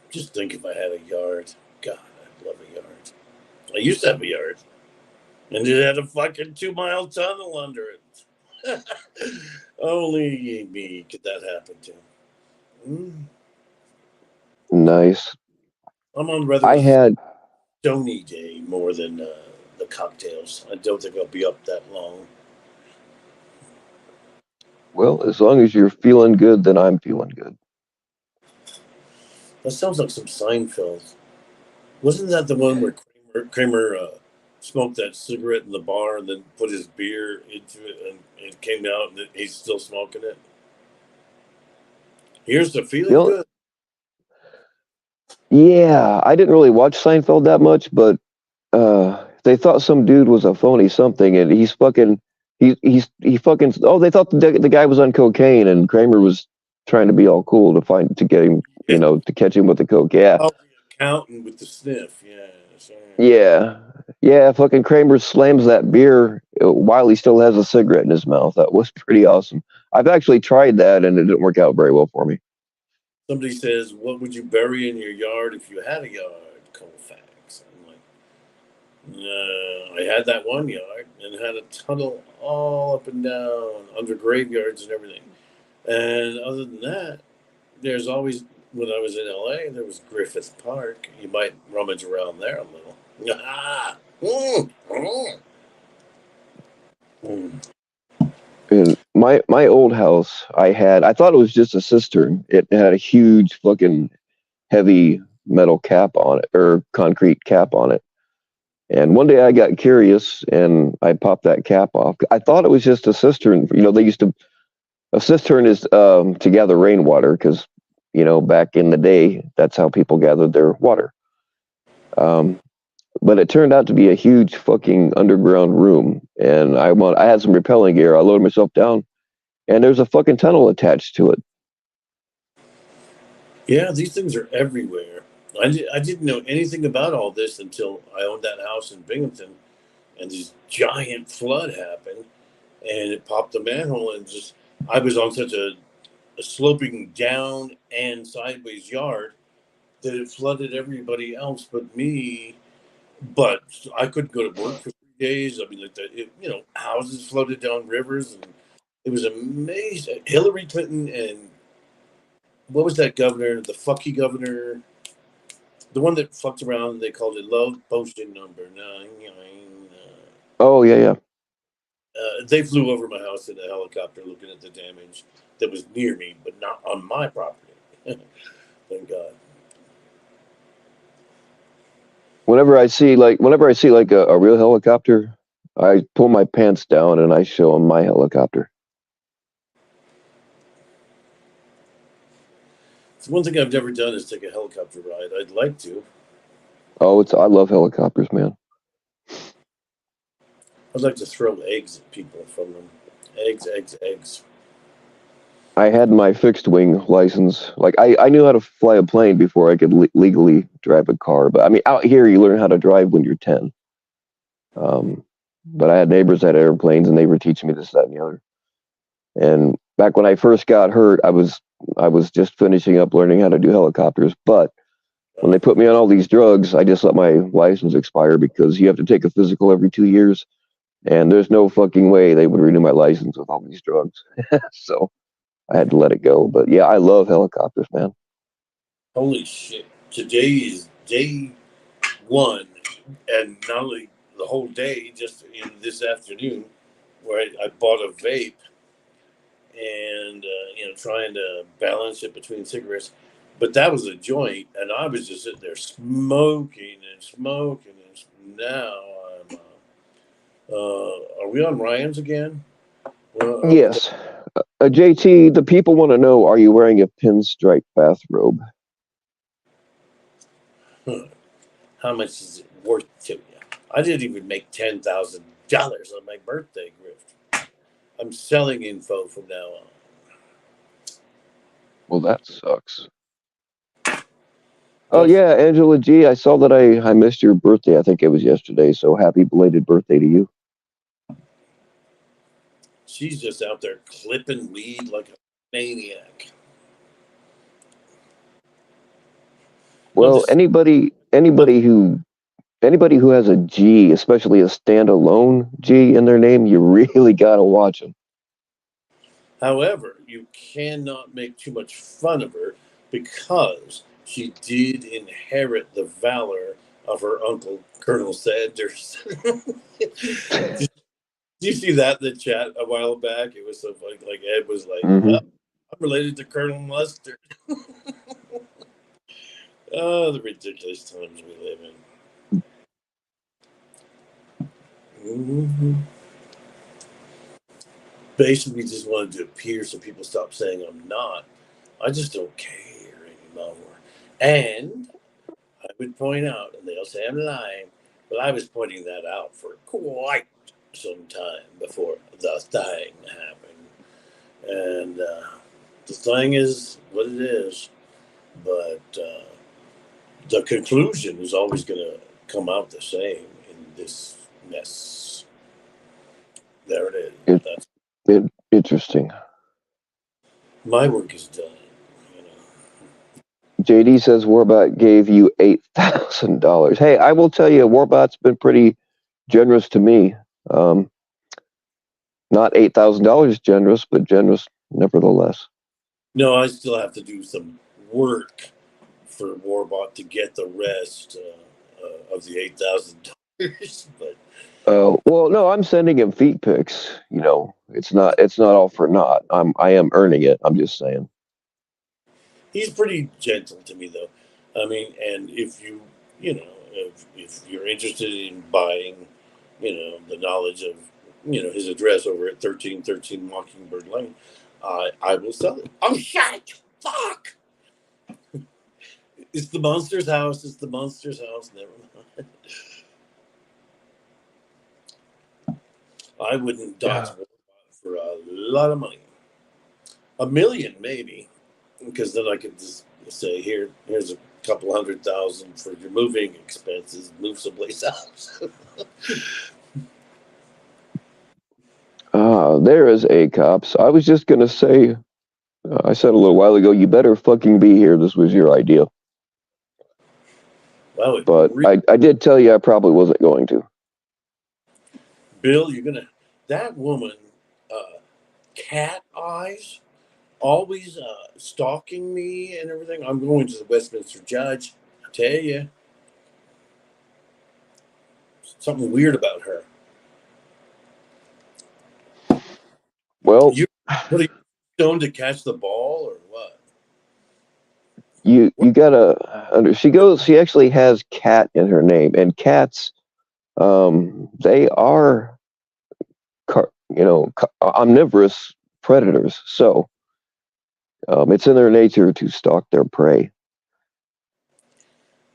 Just think if I had a yard. God, I love a yard. I used to have a yard. And it had a fucking 2-mile tunnel under it. Only me could that happen to. Nice. I'm on rather I had stony day more than the cocktails. I don't think I'll be up that long. Well, as long as you're feeling good, then I'm feeling good. That sounds like some Seinfeld. Wasn't that the one where Kramer smoked that cigarette in the bar and then put his beer into it and it came out and he's still smoking it? Here's the feeling good. Yeah, I didn't really watch Seinfeld that much, but they thought some dude was a phony something, and he's fucking he fucking they thought the guy was on cocaine, and Kramer was trying to be all cool to get him, to catch him with the coke. Yeah, Oh, the accountant with the sniff. Yes. yeah. Fucking Kramer slams that beer while he still has a cigarette in his mouth. That was pretty awesome. I've actually tried that, and it didn't work out very well for me. Somebody says, "What would you bury in your yard if you had a yard?" Colfax. I'm like, I had that one yard and had a tunnel all up and down under graveyards and everything. And other than that, there's always, when I was in LA, there was Griffith Park. You might rummage around there a little. In my old house, I thought it was just a cistern. It had a huge fucking heavy metal cap on it, or concrete cap on it. And one day I got curious and I popped that cap off. I thought it was just a cistern. A cistern is to gather rainwater because, back in the day, that's how people gathered their water. But it turned out to be a huge fucking underground room. And I had some rappelling gear. I loaded myself down and there's a fucking tunnel attached to it. Yeah, these things are everywhere. I didn't know anything about all this until I owned that house in Binghamton, and this giant flood happened, and it popped the manhole, and just I was on such a sloping down and sideways yard that it flooded everybody else but me. But I couldn't go to work for 3 days. I mean, houses floated down rivers, and it was amazing. Hillary Clinton and what was that governor? The fucky governor, the one that fucked around. They called it Love Potion Number 99. Oh, yeah. They flew over my house in a helicopter, looking at the damage that was near me, but not on my property. Thank God. Whenever I see like a real helicopter, I pull my pants down and I show them my helicopter. It's one thing I've never done is take a helicopter ride. I'd like to. Oh, I love helicopters, man. I'd like to throw eggs at people from them. Eggs. I had my fixed wing license. Like I knew how to fly a plane before I could legally drive a car. But I mean, out here you learn how to drive when you're 10. But I had neighbors that had airplanes, and they were teaching me this, that, and the other. And back when I first got hurt, I was just finishing up learning how to do helicopters. But when they put me on all these drugs, I just let my license expire because you have to take a physical every 2 years, and there's no fucking way they would renew my license with all these drugs. So I had to let it go. But yeah, I love helicopters, man. Holy shit! Today is day one, and not only the whole day, just in this afternoon, where I bought a vape and trying to balance it between cigarettes. But that was a joint, and I was just sitting there smoking and smoking, and now I'm. Are we on Ryan's again? Yes. JT, the people want to know, are you wearing a pinstripe bathrobe? How much is it worth to you? I didn't even make $10,000 on my birthday grift. I'm selling info from now on. Well, that sucks. Oh yeah, Angela G, I saw that I missed your birthday. I think it was yesterday. So happy belated birthday to you. She's just out there clipping weed like a maniac. Well, anybody who has a G, especially a standalone G in their name, you really gotta watch them. However, you cannot make too much fun of her because she did inherit the valor of her uncle, Colonel Sanders. Did you see that in the chat a while back? It was so funny. Like Ed was like, Mm-hmm. oh, I'm related to Colonel Mustard. Oh, the ridiculous times we live in. Mm-hmm. Basically, just wanted to appear so people stop saying I'm not. I just don't care anymore. And I would point out, and they'll say I'm lying, but I was pointing that out for quite some time before the thing happened. And the thing is what it is, but the conclusion is always going to come out the same in this mess. There it is. That's Interesting. my work is done. JD says Warbot gave you $8,000. Hey, I will tell you, Warbot's been pretty generous to me. Not $8,000 generous, but generous nevertheless. No, I still have to do some work for Warbot to get the rest of the $8,000. But well, no, I'm sending him feet pics. You know, it's not all for naught. I am earning it. I'm just saying. he's pretty gentle to me, though. I mean, and if if you're interested in buying, the knowledge of, his address over at 1313 Mockingbird Lane, I will sell it. Oh shit! Fuck! It's the monster's house. It's the monster's house. Never mind. I wouldn't dox for a lot of money. $1 million, maybe, because then I could just say, here's a couple $100,000 for your moving expenses. Move someplace else. There is a cops. I was just gonna say, I said a little while ago, you better fucking be here. This was your idea. Wow, but I did tell you I probably wasn't going to. Bill, that woman, cat eyes, always stalking me and everything. I'm going to the Westminster judge. I tell you, something weird about her. Well, what are you stoned to catch the ball or what? You gotta she actually has cat in her name, and cats, they are omnivorous predators, so it's in their nature to stalk their prey.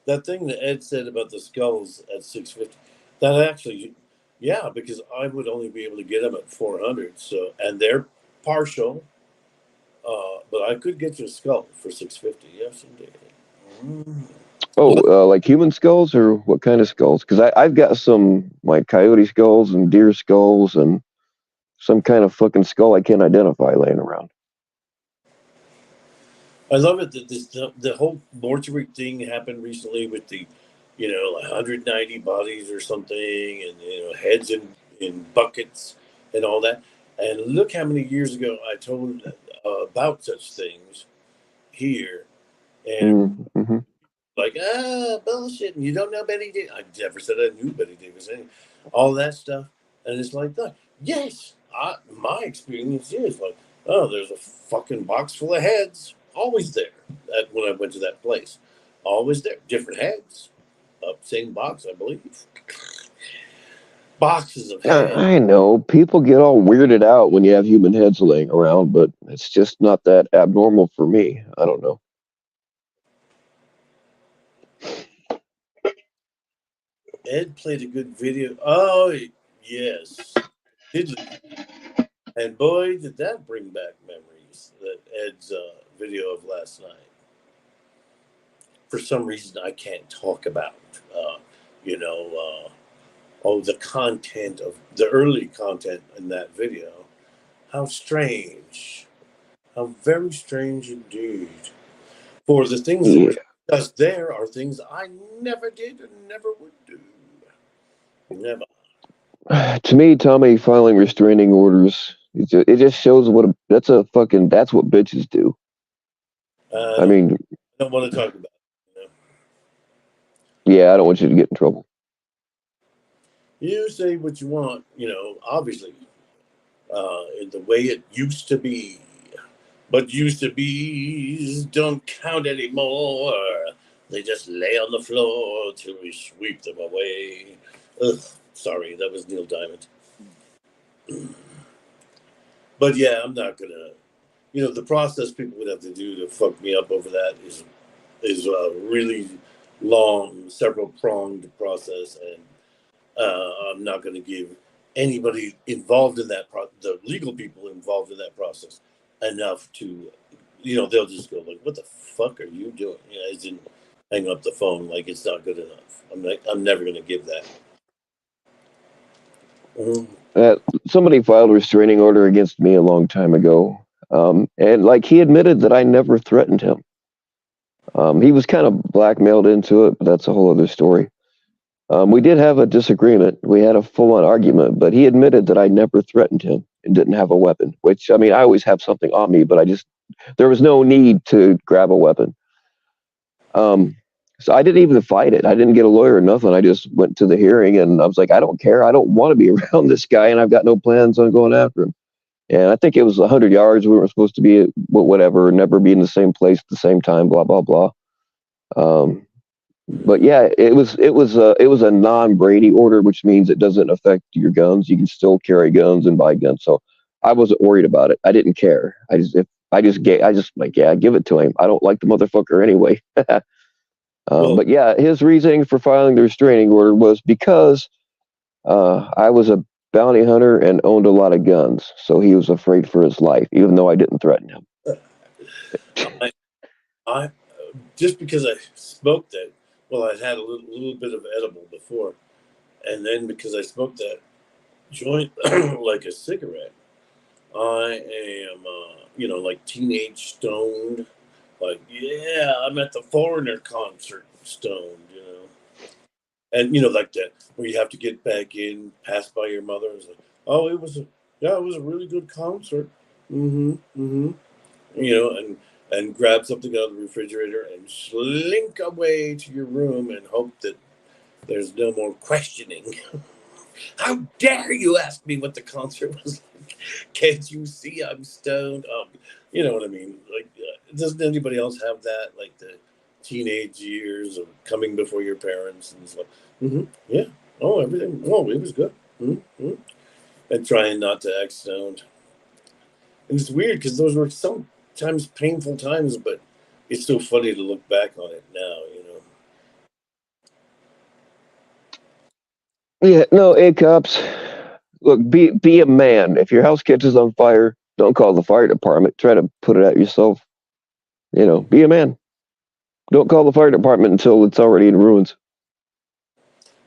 That thing that Ed said about the skulls at 650, that actually, yeah, because I would only be able to get them at 400. So, and they're partial. But I could get you a skull for $6.50. Yes, indeed. Mm. Oh, like human skulls or what kind of skulls? Because I've got some like coyote skulls and deer skulls and some kind of fucking skull I can't identify laying around. I love it that the whole mortuary thing happened recently with the, 190 bodies or something, and heads in buckets and all that. And look how many years ago I told about such things here, and Mm-hmm. like bullshit, and you don't know Betty Davis. I never said I knew Betty Davis. All that stuff, and it's like that. Yes, my experience is like, oh, there's a fucking box full of heads, always there. When I went to that place, always there, different heads, same box, I believe. Boxes of heads. I know people get all weirded out when you have human heads laying around, but it's just not that abnormal for me. I don't know. Ed played a good video. Oh yes, did and boy, did that bring back memories. That Ed's video of last night. For some reason, I can't talk about. You know, the content of the early content in that video. How strange! How very strange indeed. For the things that Yeah. were discussed there are things I never did and never would do. Never. To me, Tommy filing restraining orders, it just shows that's what bitches do. I I don't, mean, don't want to talk about it. yeah, I don't want you to get in trouble. You say what you want, obviously, in the way it used to be. But used to be's don't count anymore. They just lay on the floor till we sweep them away. Ugh, sorry, that was Neil Diamond. But yeah, I'm not gonna. The process people would have to do to fuck me up over that is a really long, several pronged process, and I'm not going to give anybody involved in that the legal people involved in that process enough to, they'll just go like, "What the fuck are you doing?" As in hang up the phone like it's not good enough. I'm never going to give that. Somebody filed a restraining order against me a long time ago, and like he admitted that I never threatened him. He was kind of blackmailed into it, but that's a whole other story. We did have a disagreement. We had a full-on argument, but he admitted that I never threatened him and didn't have a weapon. Which, I mean, I always have something on me, but there was no need to grab a weapon. So I didn't even fight it. I didn't get a lawyer or nothing. I just went to the hearing, and I was like, I don't care. I don't want to be around this guy, and I've got no plans on going after him. And I think it was 100 yards. We weren't supposed to be, whatever, never be in the same place at the same time. Blah blah blah. But yeah, it was a non-Brady order, which means it doesn't affect your guns. You can still carry guns and buy guns. So I wasn't worried about it. I didn't care. I just like, yeah, give it to him. I don't like the motherfucker anyway. But yeah, his reasoning for filing the restraining order was because I was a bounty hunter and owned a lot of guns, so he was afraid for his life, even though I didn't threaten him. I just because I smoked that. Well, I'd had a little bit of edible before, and then because I smoked that joint like a cigarette, I am, like teenage stoned. Like, yeah, I'm at the Foreigner concert stoned, And, like that, where you have to get back in, pass by your mother. It's like, oh, it was a really good concert. Mm-hmm, mm-hmm. And grab something out of the refrigerator and slink away to your room and hope that there's no more questioning. How dare you ask me what the concert was like? Can't you see I'm stoned? You know what I mean? Like, doesn't anybody else have that? Like the teenage years of coming before your parents and stuff. Yeah. Oh, everything. Oh, it was good. Mm-hmm. And trying not to act stoned. And it's weird because those were sometimes painful times, but it's so funny to look back on it now, Yeah, no, hey cops, look, be a man. If your house catches on fire, Don't call the fire department. Try to put it out yourself. Be a man. Don't call the fire department until it's already in ruins.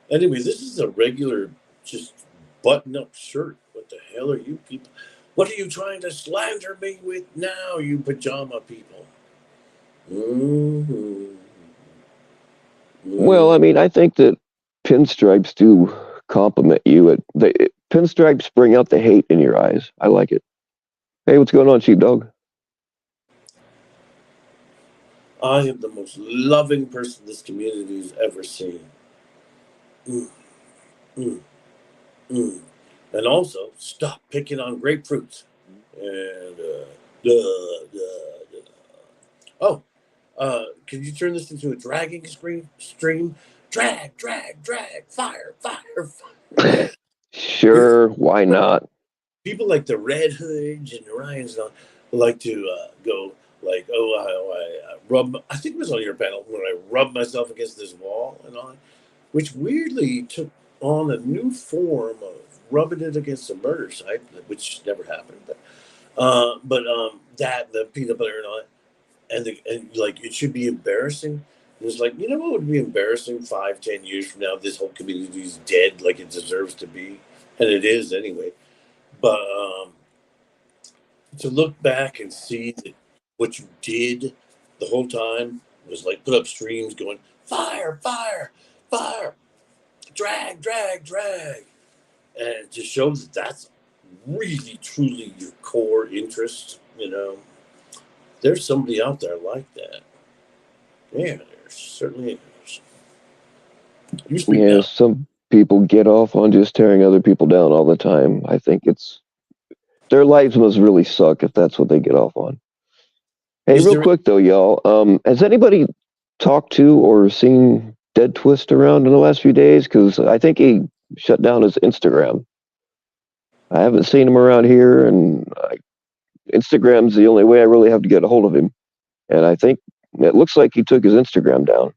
Anyway, this is a regular, just button-up shirt. What the hell are you people? What are you trying to slander me with now, you pajama people? Mm-hmm. Well, I mean, I think that pinstripes do compliment you. Pinstripes bring out the hate in your eyes. I like it. Hey, what's going on, sheepdog? I am the most loving person this community has ever seen. Mm, mm, mm. And also, stop picking on grapefruits. And, oh, can you turn this into a dragging stream? Drag, fire, fire, fire. Sure, why not? People like the Red Hoods and the Ryans like to go like, I rub. I think it was on your panel when I rubbed myself against this wall and all, which weirdly took on a new form of rubbing it against a murder site, which never happened. But that the peanut butter and all that, and like it should be embarrassing. It was like, what would be embarrassing 5-10 years from now? This whole community is dead, like it deserves to be, and it is anyway. But to look back and see that what you did the whole time was like put up streams going fire, fire, fire, drag, and to show that that's really truly your core interest. There's somebody out there like that. Yeah, there certainly is. You speak now. Some people get off on just tearing other people down all the time. I think their lives must really suck if that's what they get off on. Hey, real quick though, y'all. Has anybody talked to or seen Dead Twist around in the last few days? Because I think he shut down his Instagram. I haven't seen him around here, and Instagram's the only way I really have to get a hold of him. And I think it looks like he took his Instagram down.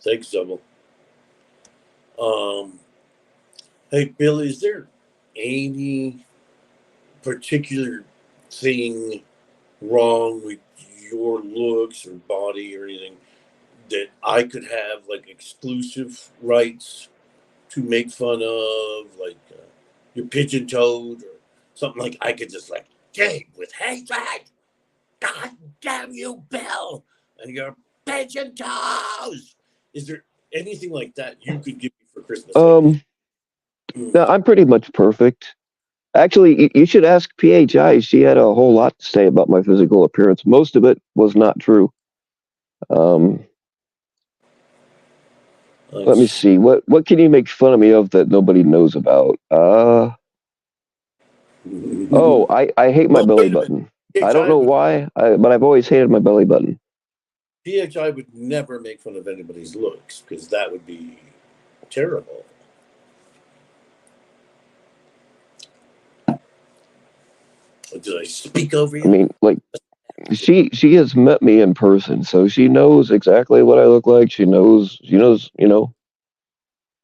Thanks, Double. Hey, Bill, is there any particular thing wrong with your looks or body or anything that I could have like exclusive rights to make fun of, like you're pigeon-toed or something? Like I could just like dig with hatred. God damn you, Bill, and your pigeon toes. Is there anything like that you could give me for Christmas? No, I'm pretty much perfect. Actually, you should ask PHI. She had a whole lot to say about my physical appearance. Most of it was not true. Let me see. What can you make fun of me of that nobody knows about? I hate my belly button. I don't know why, but I've always hated my belly button. PHI would never make fun of anybody's looks because that would be terrible. Did I speak over you? I mean, like, she has met me in person, so she knows exactly what I look like. She knows.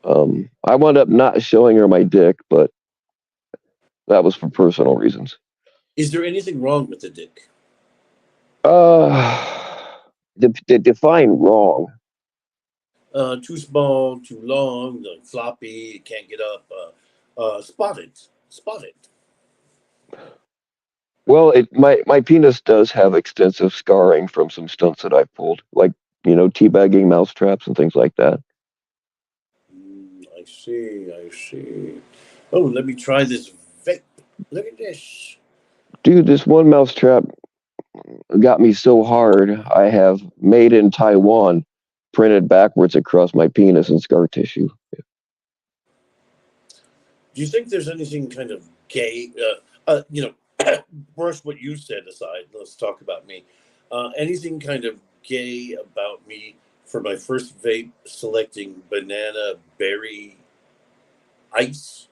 I wound up not showing her my dick, but that was for personal reasons. Is there anything wrong with the dick? Define wrong. Too small, too long, floppy, can't get up, spotted. Well, my penis does have extensive scarring from some stunts that I've pulled, like teabagging mouse traps and things like that. I see. Oh, let me try this vape. Look at this. Dude, this one mouse trap got me so hard, I have "Made in Taiwan" printed backwards across my penis and scar tissue. Do you think there's anything kind of gay, brush what you said aside, let's talk about me. Anything kind of gay about me for my first vape selecting banana berry ice?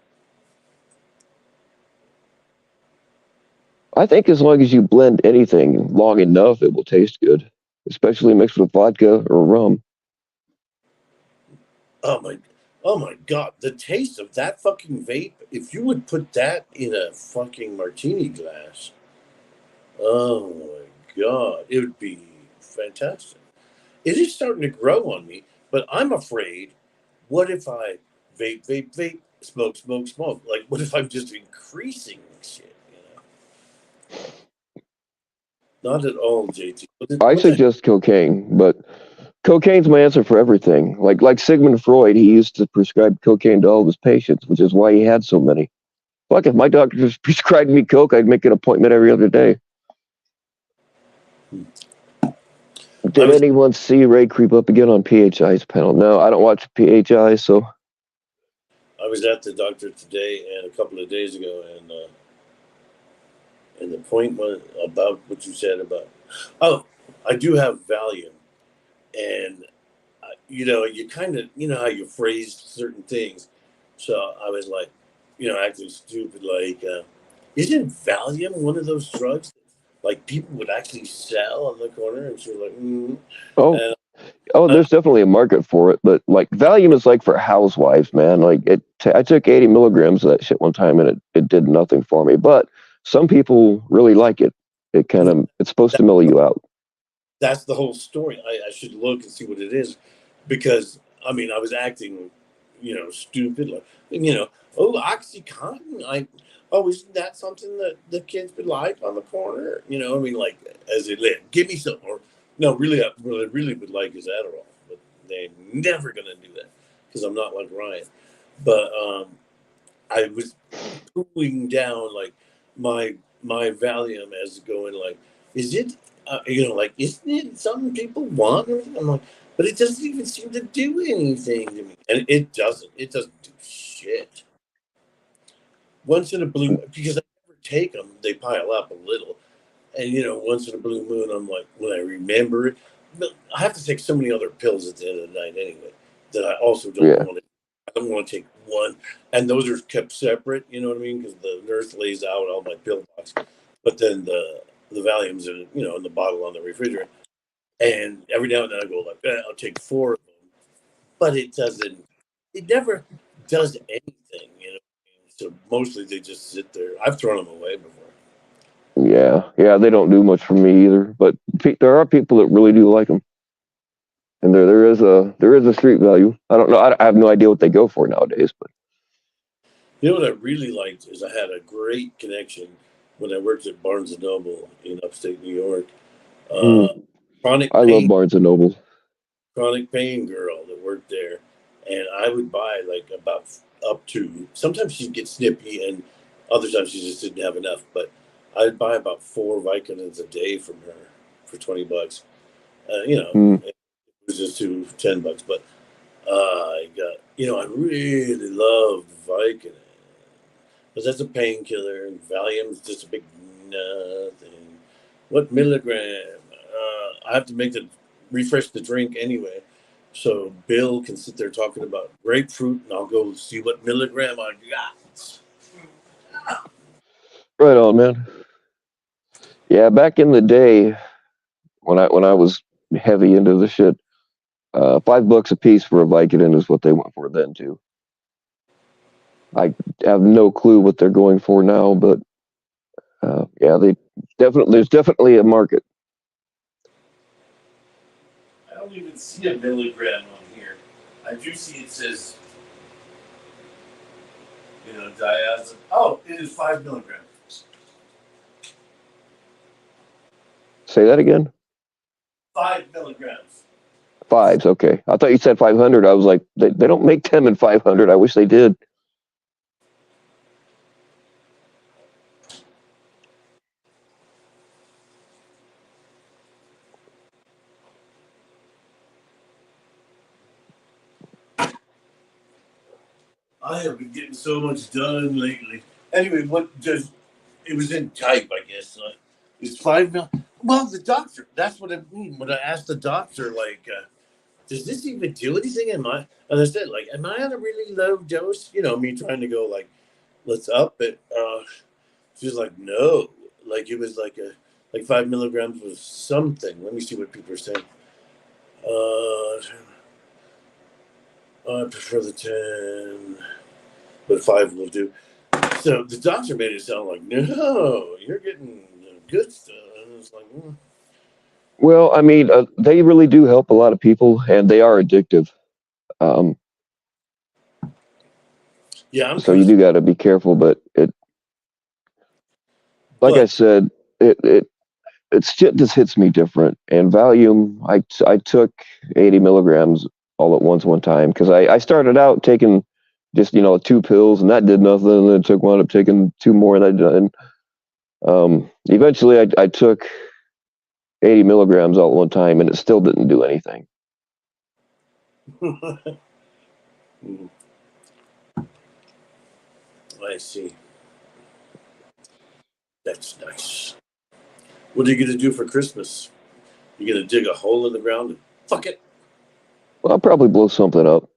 I think as long as you blend anything long enough, it will taste good, especially mixed with vodka or rum. Oh my! Oh my God, the taste of that fucking vape, if you would put that in a fucking martini glass, oh my God, it would be fantastic. It is starting to grow on me, but I'm afraid, what if I vape, smoke? Like, what if I'm just increasing shit, Not at all, JT. I What the suggest cocaine, but cocaine's my answer for everything. Like Sigmund Freud, he used to prescribe cocaine to all of his patients, which is why he had so many. Fuck, if my doctor just prescribed me coke, I'd make an appointment every other day. I Did was anyone see Ray creep up again on PHI's panel? No, I don't watch PHI, so I was at the doctor today and a couple of days ago, and the point was about what you said about, oh, I do have Valium, and you kind of, how you phrase certain things. So I was like, acting stupid, like, isn't Valium one of those drugs that, like, people would actually sell on the corner? And she was like, oh, and oh, I, there's definitely a market for it, but like Valium is like for housewives, man. Like I took 80 milligrams of that shit one time, and it did nothing for me. But some people really like it. It's supposed to mellow you out. that's the whole story. I should look and see what it is, because I mean, I was acting, stupid, like, oh, OxyContin. Isn't that something that the kids would like on the corner? I mean, like, as it lit, give me some, or no, really, what I really would like is Adderall, but they're never gonna do that because I'm not like Ryan. But I was cooling down like my Valium as going like, is it like, isn't it something people want? I'm like, but it doesn't even seem to do anything to me, and it doesn't do shit. Once in a blue, because I never take them, they pile up a little, and once in a blue moon, I'm like, when I remember it, but I have to take so many other pills at the end of the night anyway that I also don't Yeah, want to. I don't want to take one, and those are kept separate. You know what I mean? Because the nurse lays out all my pill box, but then the Valiums in in the bottle on the refrigerator, and every now and then I go like, I'll take four of them, but it doesn't. It never does anything. So mostly they just sit there. I've thrown them away before. yeah. They don't do much for me either. But there are people that really do like them, and there is a street value. I don't know. I have no idea what they go for nowadays, but You know what I really liked is I had a great connection when I worked at Barnes and Noble in upstate New York. Uh, mm, chronic I love pain, Barnes and Noble. chronic pain girl that worked there, and I would buy like about up to. Sometimes she'd get snippy, and other times she just didn't have enough. But I'd buy about 4 Vicodins a day from her for $20. Mm, It was just $10, but I got I really loved Vicodin. Because that's a painkiller, and Valium's just a big nothing. What milligram? I have to refresh the drink anyway. So Bill can sit there talking about grapefruit, and I'll go see what milligram I got. right on, man. Yeah, back in the day when I was heavy into the shit, $5 a piece for a Vicodin is what they went for then too. I have no clue what they're going for now, but yeah, there's definitely a market. I don't even see a milligram on here. I do see it says, diaz. Oh, it is 5 milligrams. Say that again. 5 milligrams. Fives, okay. I thought you said 500. I was like, they don't make them in 500. I wish they did. I have been getting so much done lately. Anyway, it was in type, I guess. It's 5 mil. Well, the doctor. That's what I mean. When I asked the doctor, like, does this even do anything? And I said, like, am I on a really low dose? Me trying to go like, let's up it. She's like, no. Like it was like 5 milligrams was something. Let me see what people are saying. Uh, I prefer the 10, but 5 will do. So the doctor made it sound like, no, you're getting good stuff. And it's like, Well, I mean, they really do help a lot of people, and they are addictive. Um, yeah, I'm so you cruising. do got to be careful. But like I But said, it shit just hits me different. And Valium, I took 80 milligrams all at once one time because I started out taking just 2 pills and that did nothing. And then took wound up taking 2 more and I done. Eventually I took 80 milligrams all at one time and it still didn't do anything. I see. That's nice. What are you going to do for Christmas? You're going to dig a hole in the ground and fuck it? Well, I'll probably blow something up.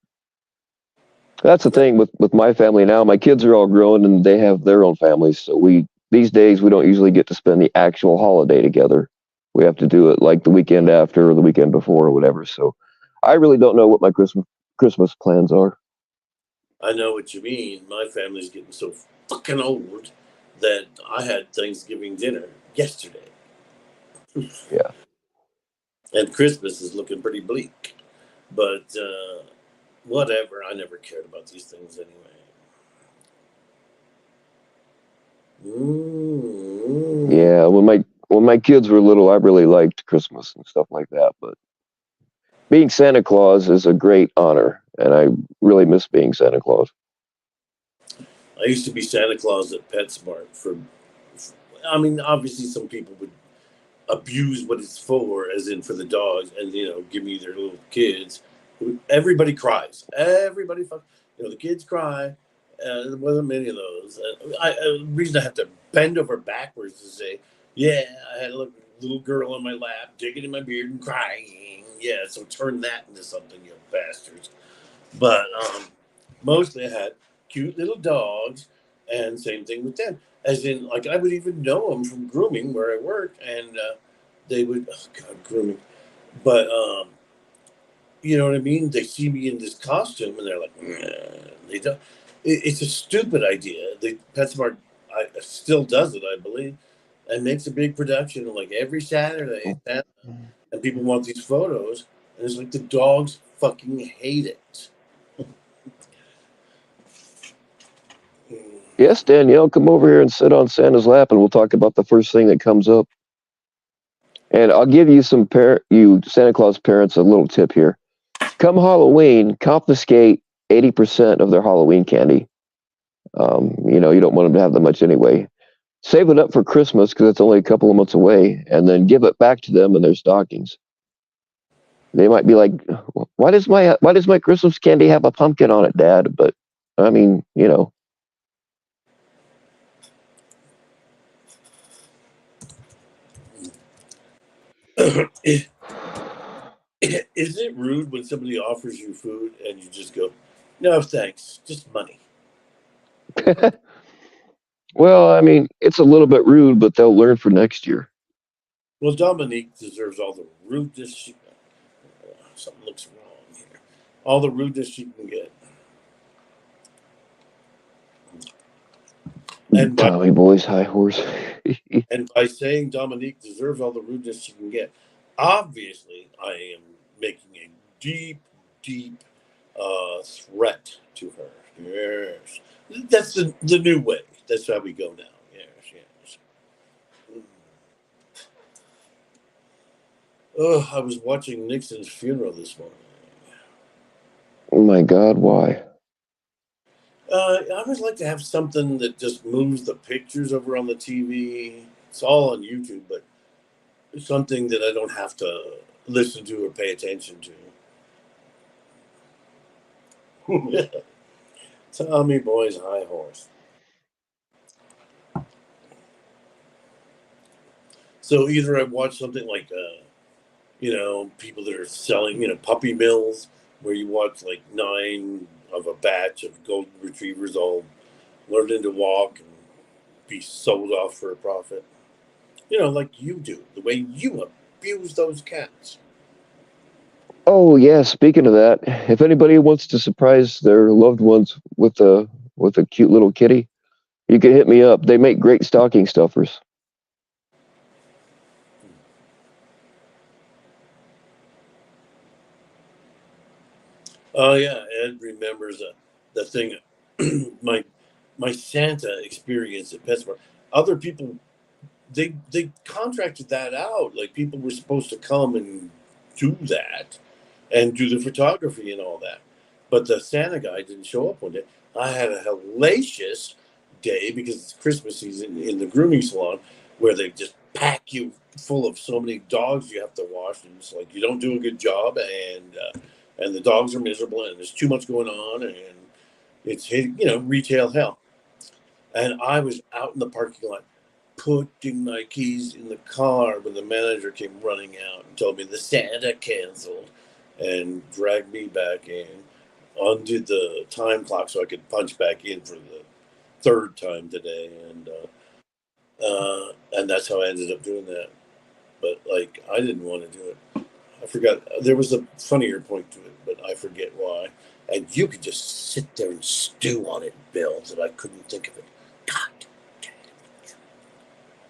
That's the thing with my family now. My kids are all grown and they have their own families. So these days we don't usually get to spend the actual holiday together. We have to do it like the weekend after or the weekend before or whatever. So I really don't know what my Christmas plans are. I know what you mean. My family's getting so fucking old that I had Thanksgiving dinner yesterday. Yeah. And Christmas is looking pretty bleak. But whatever. I never cared about these things anyway. Yeah, when my kids were little, I really liked Christmas and stuff like that, but being Santa Claus is a great honor, and I really miss being Santa Claus. I used to be Santa Claus at PetSmart I mean, obviously some people would abuse what it's for, as in for the dogs, and give me their little kids. Everybody cries. Everybody, the kids cry. There wasn't many of those. The reason I have to bend over backwards to say, yeah, I had a little girl on my lap, digging in my beard and crying. Yeah, so turn that into something, you bastards. But mostly I had cute little dogs, and same thing with them. As in, like, I would even know them from grooming where I worked, and they would, oh God, grooming. But you know what I mean? They see me in this costume, and they're like, nah. They don't. It's a stupid idea. The PetSmart still does it, I believe, and makes a big production like every Saturday, and people want these photos, and it's like the dogs fucking hate it. Yes, Danielle, come over here and sit on Santa's lap, and we'll talk about the first thing that comes up. And I'll give you you Santa Claus parents a little tip here. Come Halloween, confiscate 80% of their Halloween candy. You don't want them to have that much anyway. Save it up for Christmas because it's only a couple of months away, and then give it back to them in their stockings. They might be like, why does my Christmas candy have a pumpkin on it, Dad? But I mean, Is it rude when somebody offers you food and you just go, no, thanks, just money? Well, I mean, it's a little bit rude, but they'll learn for next year. Well, Dominique deserves all the rudeness something looks wrong here. All the rudeness she can get. And Tommy Boy's high horse. and by saying Dominique deserves all the rudeness she can get, obviously I am making a deep, deep threat to her. Yes. That's the new way. That's how we go now. Yes, yes. Oh, I was watching Nixon's funeral this morning. Oh my God, why? I always like to have something that just moves the pictures over on the TV. It's all on YouTube, but something that I don't have to listen to or pay attention to. Tommy Boy's high horse. So either I watch something like, people that are selling, puppy mills, where you watch like 9 of a batch of golden retrievers all learning to walk and be sold off for a profit. Like you do, the way you abuse those cats. Oh yeah, speaking of that, if anybody wants to surprise their loved ones with a cute little kitty, you can hit me up. They make great stocking stuffers. Oh yeah, Ed remembers the thing, my my Santa experience at PetSmart. Other people they contracted that out. Like people were supposed to come and do that, and do the photography and all that. But the Santa guy didn't show up one day. I had a hellacious day because it's Christmas season in the grooming salon, where they just pack you full of so many dogs you have to wash, and it's like you don't do a good job, and the dogs are miserable, and there's too much going on, and it's retail hell. And I was out in the parking lot putting my keys in the car when the manager came running out and told me the Santa canceled and dragged me back in, undid the time clock so I could punch back in for the third time today. And that's how I ended up doing that. But like, I didn't want to do it. I forgot. There was a funnier point to it, but I forget why. And you could just sit there and stew on it, Bill, that I couldn't think of it. God.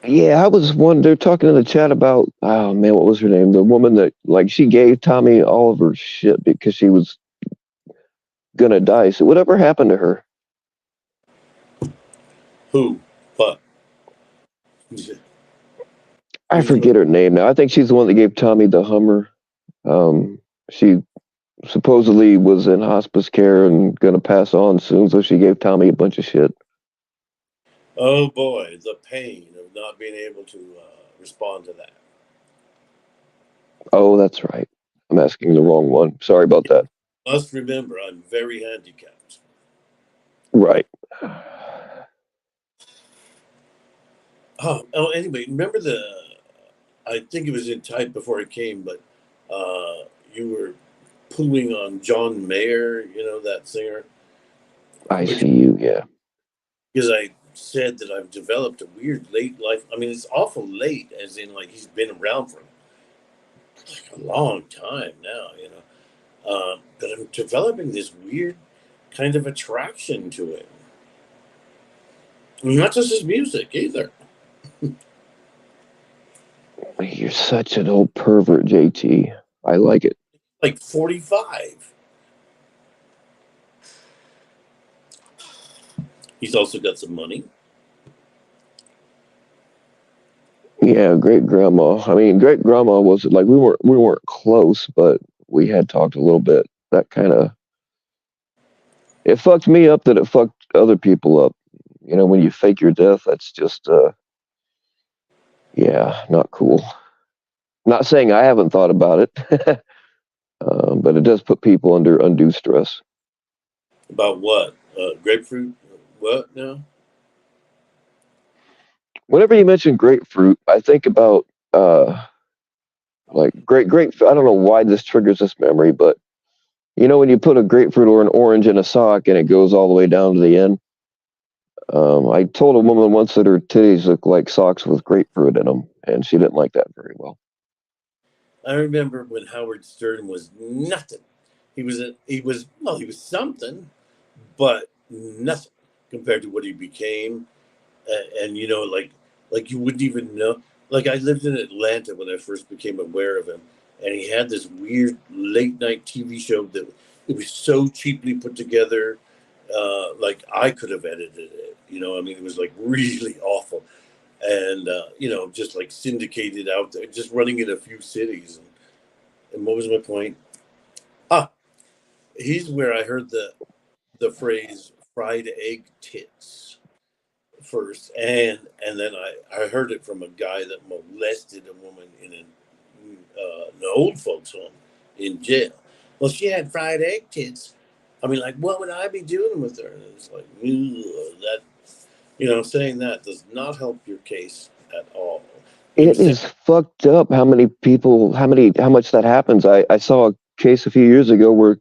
Yeah, I was one. They're talking in the chat about, oh man, what was her name? The woman that like she gave Tommy all of her shit because she was gonna die. So whatever happened to her? Who? What? I forget her name now. I think she's the one that gave Tommy the Hummer. She supposedly was in hospice care and gonna pass on soon, so she gave Tommy a bunch of shit. Oh boy, the pain of not being able to respond to that. Oh, that's right. I'm asking the wrong one. Sorry about that. Must remember, I'm very handicapped. Right. Anyway, remember I think it was in type before it came, but you were pulling on John Mayer, that singer. I see you, yeah. Because I said that I've developed a weird late life. I mean, it's awful late, as in like he's been around for like a long time now. But I'm developing this weird kind of attraction to it. Not just his music either. You're such an old pervert, JT. I like it. Like 45. He's also got some money. Yeah, great grandma. I mean, great grandma was like we weren't close, but we had talked a little bit. That kind of it fucked me up that it fucked other people up. You know, when you fake your death, that's just yeah, not cool. Not saying I haven't thought about it, but it does put people under undue stress. About what? Grapefruit? What now? Whenever you mention grapefruit, I think about like great. I don't know why this triggers this memory, but you know when you put a grapefruit or an orange in a sock and it goes all the way down to the end. I told a woman once that her titties looked like socks with grapefruit in them, and she didn't like that very well. I remember when Howard Stern was nothing. He was something, but nothing compared to what he became. And like you wouldn't even know. Like I lived in Atlanta when I first became aware of him, and he had this weird late night TV show that it was so cheaply put together. Like I could have edited it. I mean, it was like really awful, and just like syndicated out there, just running in a few cities. And what was my point? Ah, he's where I heard the phrase "fried egg tits" first, and then I heard it from a guy that molested a woman in an old folks home in jail. Well, she had fried egg tits. I mean, like, what would I be doing with her? And it's like that. Saying that does not help your case at all. It is fucked up how many people, how much that happens. I saw a case a few years ago where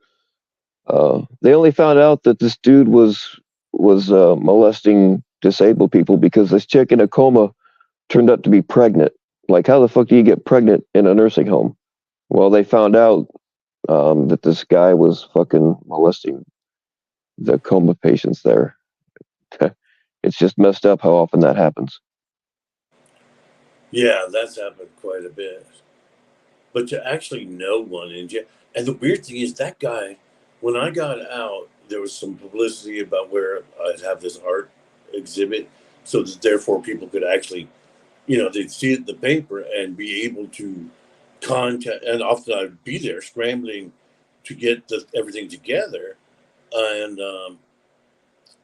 they only found out that this dude was molesting disabled people because this chick in a coma turned out to be pregnant. Like, how the fuck do you get pregnant in a nursing home? Well, they found out that this guy was fucking molesting the coma patients there. It's just messed up how often that happens. Yeah, that's happened quite a bit. But to actually know one in jail, and the weird thing is that guy, when I got out, there was some publicity about where I'd have this art exhibit, so that therefore people could actually, they'd see it in the paper and be able to contact. And often I'd be there scrambling to get everything together, and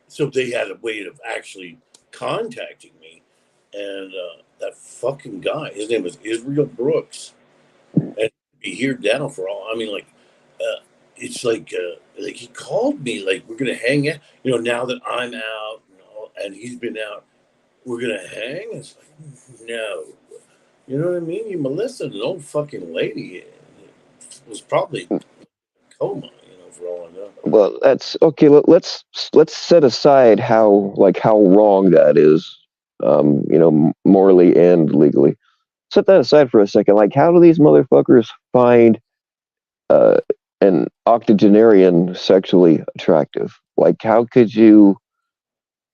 so they had a way of actually contacting me. And that fucking guy, his name was Israel Brooks, and be here down for all. I mean, it's like he called me, like we're gonna hang out. Now that I'm out, and he's been out, we're gonna hang. It's like, no, you know what I mean? You molested an old fucking lady. It was probably coma, for all I know. Well, that's okay. Let's set aside how wrong that is, morally and legally. Set that aside for a second. Like, how do these motherfuckers find uh, an octogenarian sexually attractive? Like, how could you?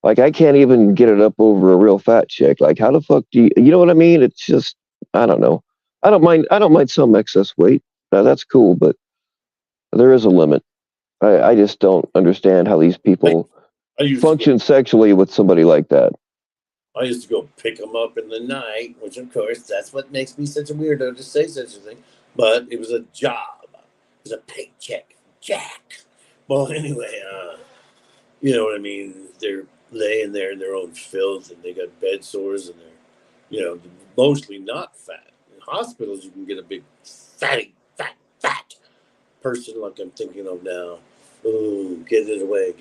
Like, I can't even get it up over a real fat chick. Like, how the fuck do you know what I mean? It's just, I don't know. I don't mind some excess weight. That's cool, but there is a limit. I just don't understand how these people I used function sexually with somebody like that. I used to go pick them up in the night, which of course that's what makes me such a weirdo to say such a thing. But it was a job. It was a paycheck, Jack. Well, anyway, you know what I mean? They're laying there in their own filth, and they got bed sores, and they're, mostly not fat. In hospitals, you can get a big fatty, fat person like I'm thinking of now. Ooh, get it away.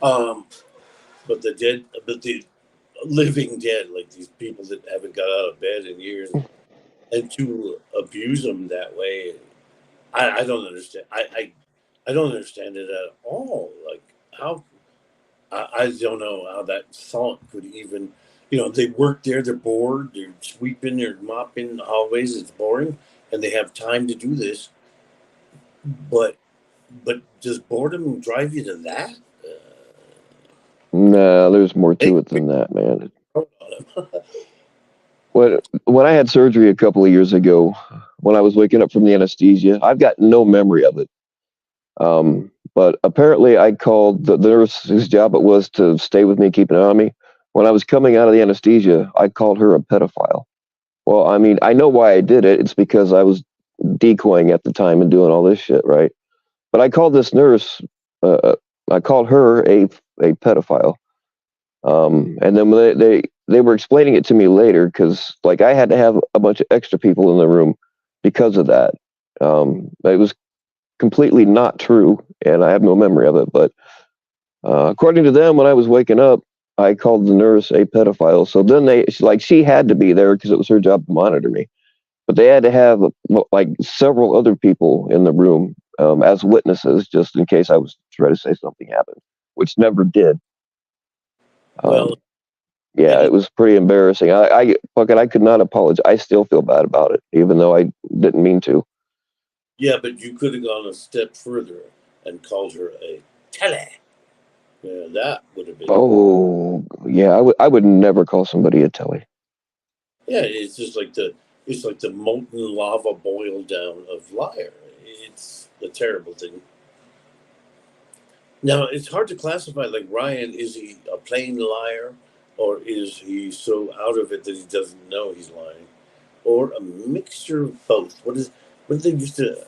But the living dead, like these people that haven't got out of bed in years, and to abuse them that way, I don't understand. I don't understand it at all. Like how I don't know how that thought could even, they work there, they're bored, they're sweeping, they're mopping the hallways, it's boring, and they have time to do this. But does boredom drive you to that? Nah, there's more to it than that, man. When I had surgery a couple of years ago, when I was waking up from the anesthesia, I've got no memory of it. But apparently I called the nurse whose job it was to stay with me, keep an eye on me. When I was coming out of the anesthesia, I called her a pedophile. Well, I mean, I know why I did it. It's because I was decoying at the time and doing all this shit, right? But I called this nurse, I called her a pedophile. And then when they were explaining it to me later, because like I had to have a bunch of extra people in the room because of that. It was completely not true, and I have no memory of it. But according to them, when I was waking up, I called the nurse a pedophile. So then she had to be there because it was her job to monitor me. But they had to have like several other people in the room as witnesses, just in case I was trying to say something happened, which never did. Well, yeah, it was pretty embarrassing. I could not apologize. I still feel bad about it, even though I didn't mean to. yeah, but you could have gone a step further and called her a tele. Yeah, that would have been. Oh, yeah, I would never call somebody a telly. Yeah, it's like the molten lava boil down of liar. It's a terrible thing. Now it's hard to classify. Like Ryan, is he a plain liar, or is he so out of it that he doesn't know he's lying, or a mixture of both? What they used to,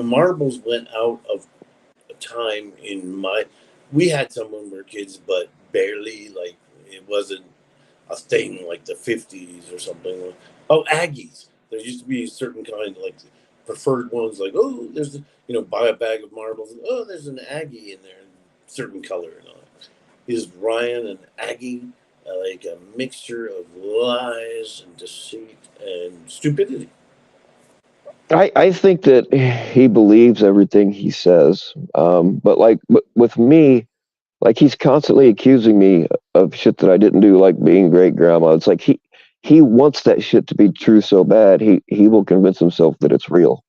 marbles went out of time in my. We had some when we were kids, but barely. Like it wasn't a thing like the 50s or something. Oh, Aggies. There used to be a certain kind, like preferred ones, like, oh, buy a bag of marbles. And, oh, there's an Aggie in there, certain color and all that. Is Ryan an Aggie, like a mixture of lies and deceit and stupidity? I think that he believes everything he says. But with me, like he's constantly accusing me of shit that I didn't do, like being great grandma. It's like he wants that shit to be true so bad he will convince himself that it's real.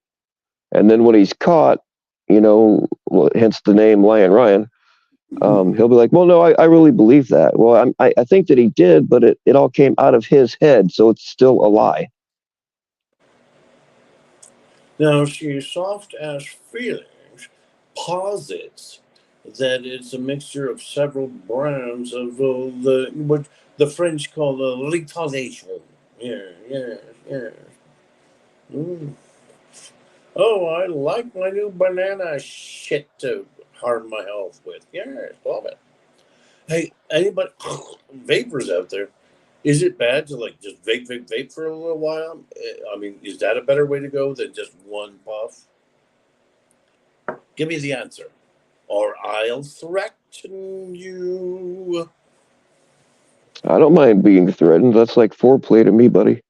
And then when he's caught, hence the name Lion Ryan, he'll be like, well, no, I really believe that. Well, I think that he did, but it all came out of his head, so it's still a lie. Now, she soft as feelings posits that it's a mixture of several brands of what the French call the retardation. Yeah. Mm. Oh, I like my new banana shit to harm my health with. Yes, love it. Hey, anybody vapors out there? Is it bad to like just vape for a little while? I mean, is that a better way to go than just one puff? Give me the answer, or I'll threaten you. I don't mind being threatened. That's like foreplay to me, buddy.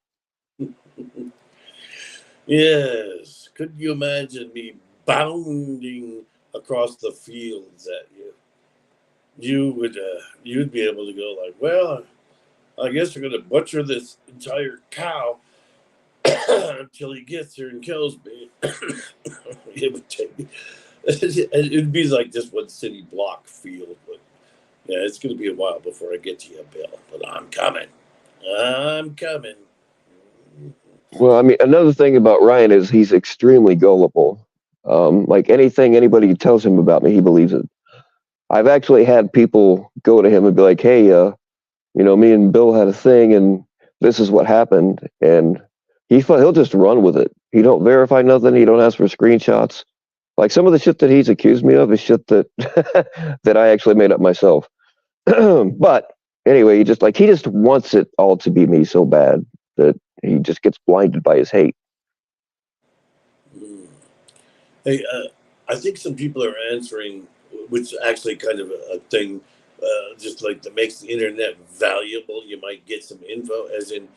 Yes. Could you imagine me bounding across the fields at you? You'd be able to go like, well, I guess we're gonna butcher this entire cow until he gets here and kills me. It would take me. It'd be like just one city block field, but yeah, it's gonna be a while before I get to you, Bill. But I'm coming. I'm coming. Well, I mean, another thing about Ryan is he's extremely gullible. Like anything anybody tells him about me, he believes it. I've actually had people go to him and be like, "Hey, me and Bill had a thing, and this is what happened," and he'll just run with it. He don't verify nothing. He don't ask for screenshots. Like some of the shit that he's accused me of is shit that that I actually made up myself. But anyway, he just wants it all to be me so bad that he just gets blinded by his hate. Mm. Hey, I think some people are answering, which is actually kind of a thing, just like that makes the internet valuable. You might get some info, as in,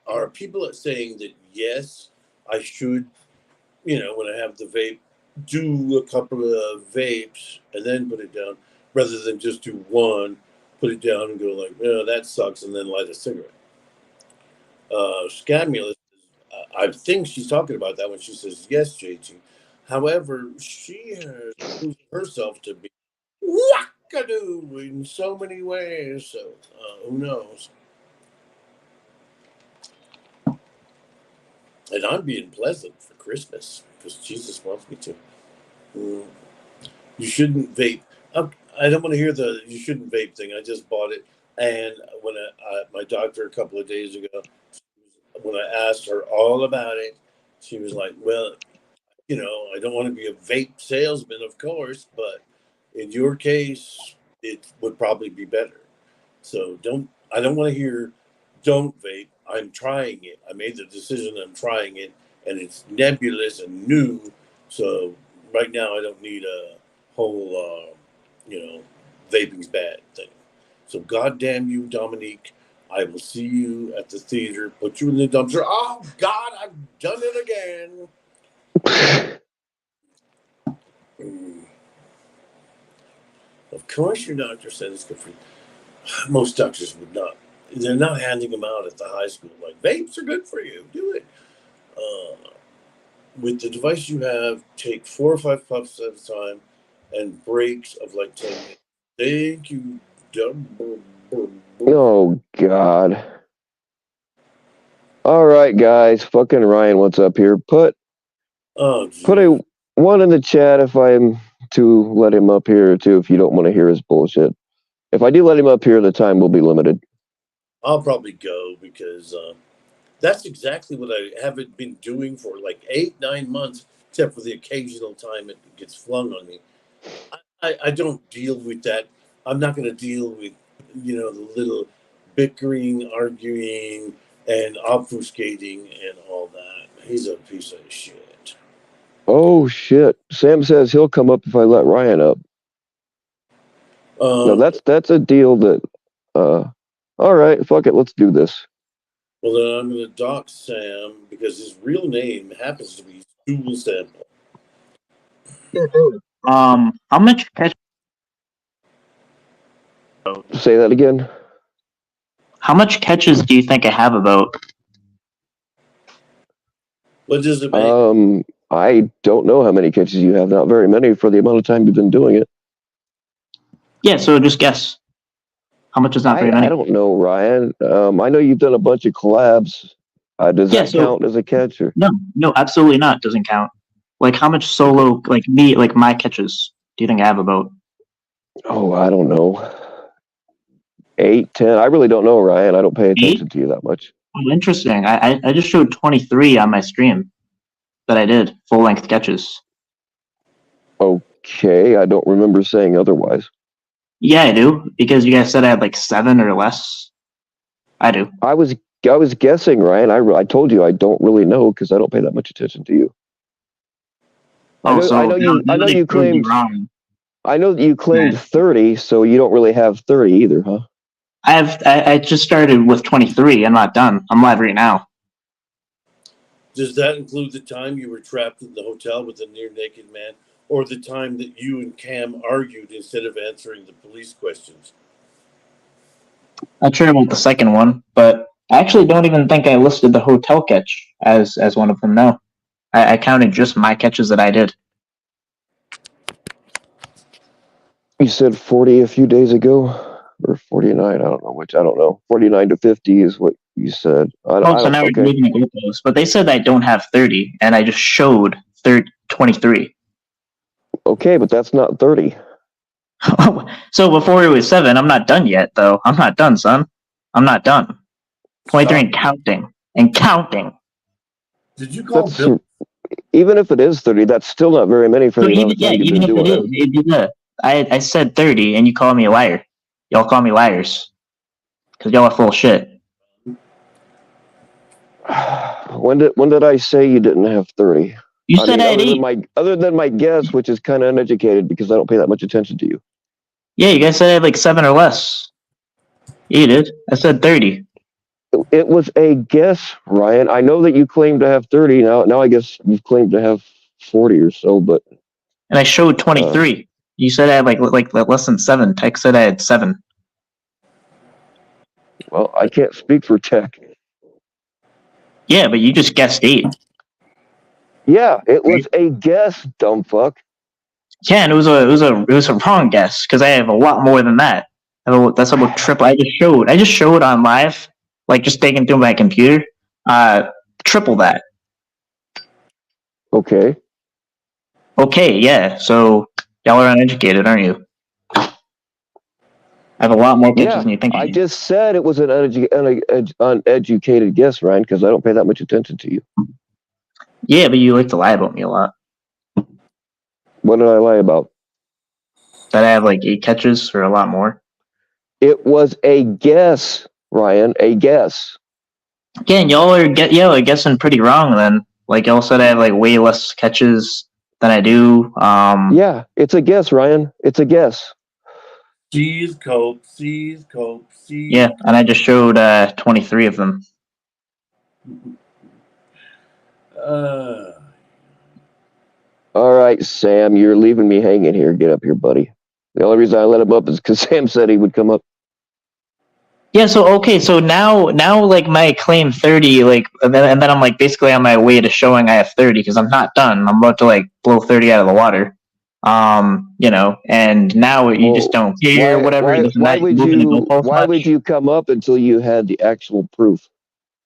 are people saying that yes, I should, when I have the vape, do a couple of vapes and then put it down, rather than just do one, put it down and go like, that sucks, and then light a cigarette. Scamulus, I think she's talking about that when she says yes, JT. However, she has proved herself to be wackadoo in so many ways. So who knows? And I'm being pleasant for Christmas because Jesus wants me to. Mm. You shouldn't vape. I don't want to hear the you shouldn't vape thing. I just bought it, and when my doctor a couple of days ago, when I asked her all about it, she was like, "Well, I don't want to be a vape salesman, of course, but in your case, it would probably be better. So I don't want to hear, don't vape. I'm trying it. I made the decision. I'm trying it, and it's nebulous and new. So right now, I don't need a whole, vaping's bad thing. So goddamn you, Dominique. I will see you at the theater. Put you in the dumpster. Oh God, I've done it again. Of course, your doctor said it's good for you. Most doctors would not. They're not handing them out at the high school like vapes are good for you. Do it. With the device you have, take 4 or 5 puffs at a time, and breaks of like 10 minutes. Thank you. Oh God. All right, guys. Fucking Ryan, what's up here? Put a one in the chat if I'm to let him up here too. If you don't want to hear his bullshit. If I do let him up here, the time will be limited. I'll probably go because that's exactly what I haven't been doing for like 8-9 months, except for the occasional time it gets flung on me. I don't deal with that. I'm not going to deal with the little bickering, arguing, and obfuscating and all that. He's a piece of shit. Oh shit! Sam says he'll come up if I let Ryan up. No, that's a deal that. All right, fuck it, let's do this. Well, then I'm going to dox Sam because his real name happens to be Stool Sample. How much catch? Say that again. How much catches do you think I have about? What does it make? I don't know how many catches you have. Not very many for the amount of time you've been doing it. Yeah, so just guess. How much is not very many? I don't know, Ryan. I know you've done a bunch of collabs. Does Yeah, that so count as a catch? Or? no, absolutely not. Doesn't count. Like how much solo, like my catches, do you think I have about? Oh, I don't know. 8, 10. I really don't know, Ryan. I don't pay 8? attention to you that much. Oh, interesting. I just showed 23 on my stream that I did full length catches. Okay, I don't remember saying otherwise. Yeah, I do because you guys said I had like 7 or less. I do. I was guessing, Ryan. I told you I don't really know because I don't pay that much attention to you. I know you claimed wrong. I know that you claimed 30, so you don't really have 30 either, huh? I just started with 23. I'm not done. I'm live right now. Does that include the time you were trapped in the hotel with a near naked man, or the time that you and Cam argued instead of answering the police questions? Not sure about the second one, but I actually don't even think I listed the hotel catch as one of them. No, I counted just my catches that I did. You said 40 a few days ago, or 49. I don't know which. I don't know. 49 to 50 is what you said. So now we're moving the goalposts. But they said I don't have 30, and I just showed 23. Okay, but that's not 30. So before it was 7, I'm not done yet, though. I'm not done, son. I'm not done. 23 and counting. And counting. Did you call Bill? Even if it is 30, that's still not very many for the amount of time you've been doing it. I said 30, and you call me a liar. Y'all call me liars. Because y'all are full of shit. When did I say you didn't have 30? You said I had 8. Other than my guess, which is kind of uneducated because I don't pay that much attention to you. Yeah, you guys said I had like 7 or less. Yeah, you did. I said 30. It was a guess, Ryan. I know that you claimed to have 30. Now I guess you've claimed to have 40 or so, but... And I showed 23. You said I had like less than 7. Tech said I had 7. Well, I can't speak for Tech. Yeah, but you just guessed 8. Yeah, it was a guess, dumb fuck. Yeah, and it was a wrong guess because I have a lot more than that. That's about triple. I just showed on live, like just taking through my computer, triple that. Okay. Okay, yeah. So y'all are uneducated, aren't you? I have a lot more catches than you think. I just said it was an uneducated guess, Ryan, because I don't pay that much attention to you. Yeah, but you like to lie about me a lot. What did I lie about? That I have like 8 catches or a lot more. It was a guess, Ryan. A guess. Again, y'all are guessing pretty wrong then. Like y'all said I have like way less catches than I do. Yeah, it's a guess, Ryan. It's a guess. Seize cope. Yeah, and I just showed 23 of them. All right, Sam, you're leaving me hanging here. Get up here, buddy. The only reason I let him up is because Sam said he would come up. Yeah, so now like my claim 30, like and then I'm like basically on my way to showing I have 30 because I'm not done. I'm about to like blow 30 out of the water. And now you just don't care, whatever. Why would you come up until you had the actual proof?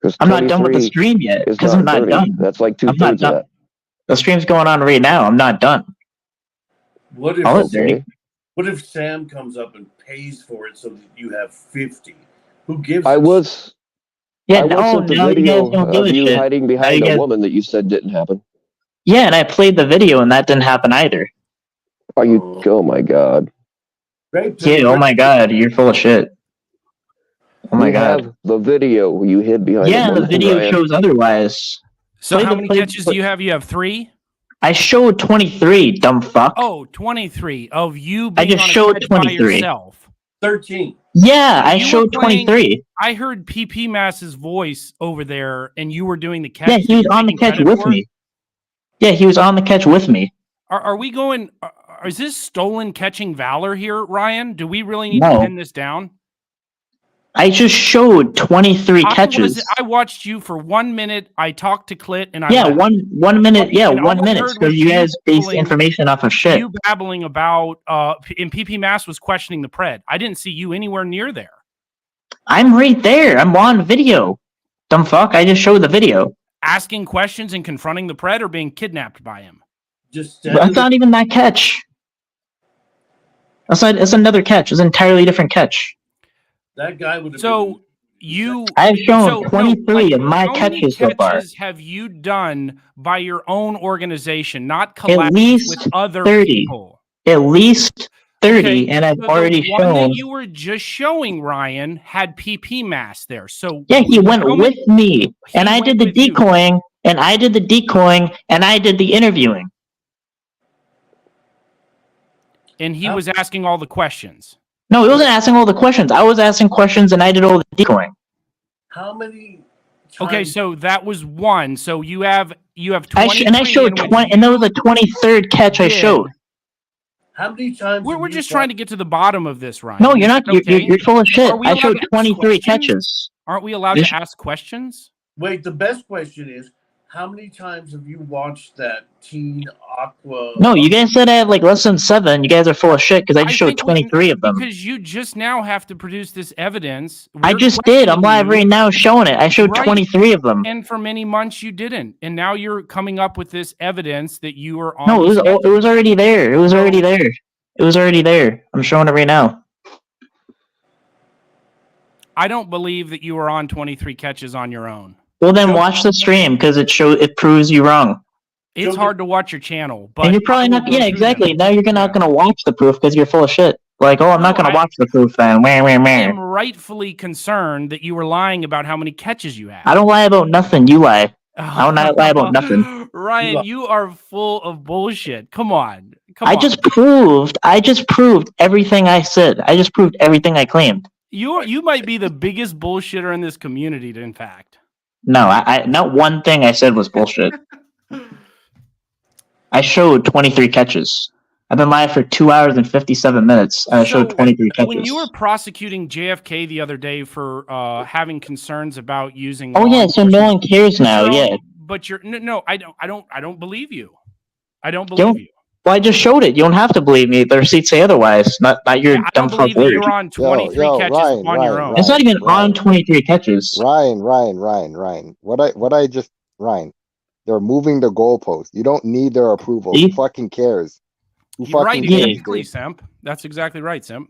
Because I'm not done with the stream yet because I'm not 30. done. That's like 2/3 of that. The stream's going on right now. I'm not done. What if Sam comes up and pays for it so that you have 50? Who gives? I was sent the video of you shit. hiding behind a woman that you said didn't happen. Yeah, and I played the video and that didn't happen either. Oh my god. Yeah, oh my god, you're full of shit. Oh my god. Have the video you hid behind a woman. Yeah, the video shows otherwise. So how many catches do you have? You have 3? I showed 23, dumb fuck. Oh, 23 of you being I just showed 23 by yourself. 13. Yeah, I showed 23. I heard PP Mass's voice over there, and you were doing the catch. Yeah, he was on the catch with me. Yeah, he was on the catch with me. Are we going? Is this stolen catching valor here, Ryan? Do we really need to pin this down? I just showed 23 catches. I watched you for 1 minute. I talked to Clit, and I Yeah, left. 1 minute. Yeah, And all 1 I minute. heard So was you guys base babbling- information off of shit. You babbling about and PP Mass was questioning the pred. I didn't see you anywhere near there. I'm right there. I'm on video. Dumb fuck. I just showed the video. Asking questions and confronting the pred or being kidnapped by him. Just That's not even that catch. That's another catch. It's an entirely different catch. that guy would have. So you, I've shown so, 23 of my how many catches so far. have you done by your own organization, not At collabing least with other 30. people? At least 30, Okay, and I've so already the one shown. that you were just showing, Ryan, had PP Mass there. So Yeah, he went how with many- me, and I went did the with you. decoying, and I did the decoying, and I did the interviewing. And he was asking all the questions. No, he wasn't asking all the questions. I was asking questions, and I did all the decoying. How many? Okay, so that was one. So you have 23. I showed in which 20, and that was the 23rd catch I did. showed. How many times? We're just trying to get to the bottom of this, Ryan. No, you're not. Okay. You're full of shit. Are we I allowed showed to ask 23 questions? catches. Aren't we allowed to ask questions? Wait, the best question is, how many times have you watched that Teen Aqua? No, you guys said I have like less than 7. You guys are full of shit because I just showed think 23 of them. Because you just now have to produce this evidence. I We're just did. I'm live questioning right now showing it. I showed Right. 23 of them. And for many months you didn't, and now you're coming up with this evidence that you were on. No, these it was already there. It was already there. It was already there. I'm showing it right now. I don't believe that you were on 23 catches on your own. Well, then watch the stream because it proves you wrong. It's hard to watch your channel, but And you're probably I will not. go Yeah, through exactly. them. Now you're not gonna watch the proof because you're full of shit. Like, oh, I'm not No, gonna I- watch the proof then. Meh, meh, I meh. am rightfully concerned that you were lying about how many catches you had. I don't lie about nothing. You lie. I don't lie about nothing. Ryan, you are full of bullshit. Come on. I just proved everything I said. I just proved everything I claimed. You might be the biggest bullshitter in this community, in fact. No, I not one thing I said was bullshit. I showed 23 catches. I've been live for 2 hours and 57 minutes, and I showed 23 catches. When you were prosecuting JFK the other day for having concerns about using, Oh yeah, so no one cares now. So- Yeah. But you're no, I don't believe you. I don't believe Don't- you. Well, I just showed it. You don't have to believe me. The receipts say otherwise. Not your I dumb don't fuck believe that word. you're on 23 Yo, catches Ryan, on your Ryan, own. It's not even Ryan. on 23 catches. Ryan. Ryan, they're moving the goalpost. You don't need their approval. See? Who fucking cares? Who You're right, fucking cares, exactly, dude? Simp. That's exactly right, Simp.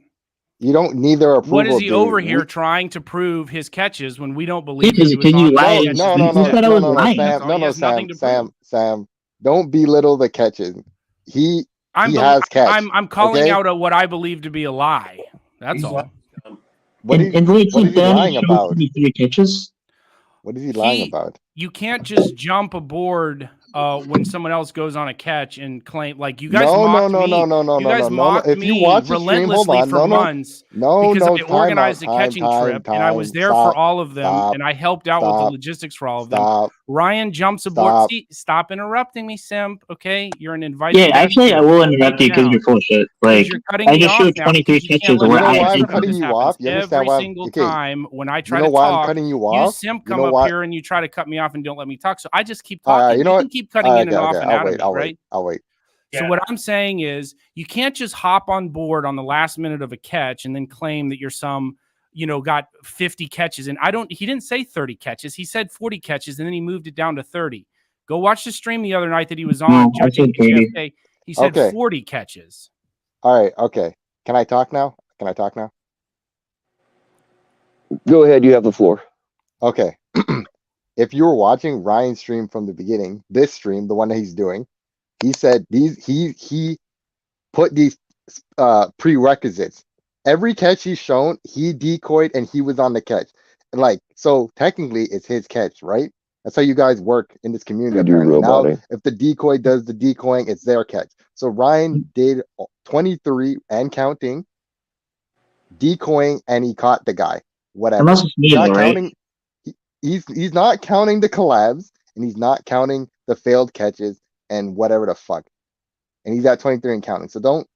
You don't need their approval. What is he dude. over here trying to prove his catches when we don't believe Because- he was because you on lied. catches? No, You said I was lying. Sam, That's all. He has nothing to prove. Sam. Don't belittle the catches. He I'm has catch. I'm calling okay? out what I believe to be a lie. That's He's all. like, What And is wait, what is he Dan lying showed about? 23 catches. What is he lying He- about? You can't just jump aboard when someone else goes on a catch and claim like you guys No, mocked no, me. no, no, no, You no, guys no, no. mocked If you me watch the stream, hold relentlessly on. for No, no, months no, because no. I Time organized out, a catching trip and I was there for all of them stop, and I helped out with the stop, logistics for all of them. Stop. Ryan jumps aboard. Stop. See, stop interrupting me, Simp. Okay, you're an invited. Yeah, guest actually, here. I will interrupt you because Now. you're full of shit. 'Cause Like, you're cutting I me just off showed now 23 because you can't catches let where You know me why I I'm answer. cutting This you happens off? You understand every why I'm single okay? time when I You try know to why I'm talk. cutting you You off? simp You come know up why? here and you try to cut me off and don't let me talk. So I just keep All talking. right, you know You what? can keep cutting All right, in and off and out of it, right? I'll wait. So Yeah. what I'm saying is you can't just hop on board on the last minute of a catch and then claim that you're some, got 50 catches. And he didn't say 30 catches. He said 40 catches and then he moved it down to 30. Go watch the stream the other night that he was on No, I judging said 30. JFK. He said Okay. 40 catches. All right, okay. Can I talk now? Go ahead. You have the floor. Okay. If you were watching Ryan's stream from the beginning, this stream, the one that he's doing, he said he put these prerequisites. Every catch he's shown, he decoyed and he was on the catch. Like, so technically it's his catch, right? That's how you guys work in this community. You do, Apparently. Now, Robot. if the decoy does the decoying, it's their catch. So Ryan did 23 and counting, decoying, and he caught the guy. Whatever. Unless it's me, He's not though, right? counting. He's not counting the collabs, and he's not counting the failed catches and whatever the fuck. And he's at 23 and counting. So don't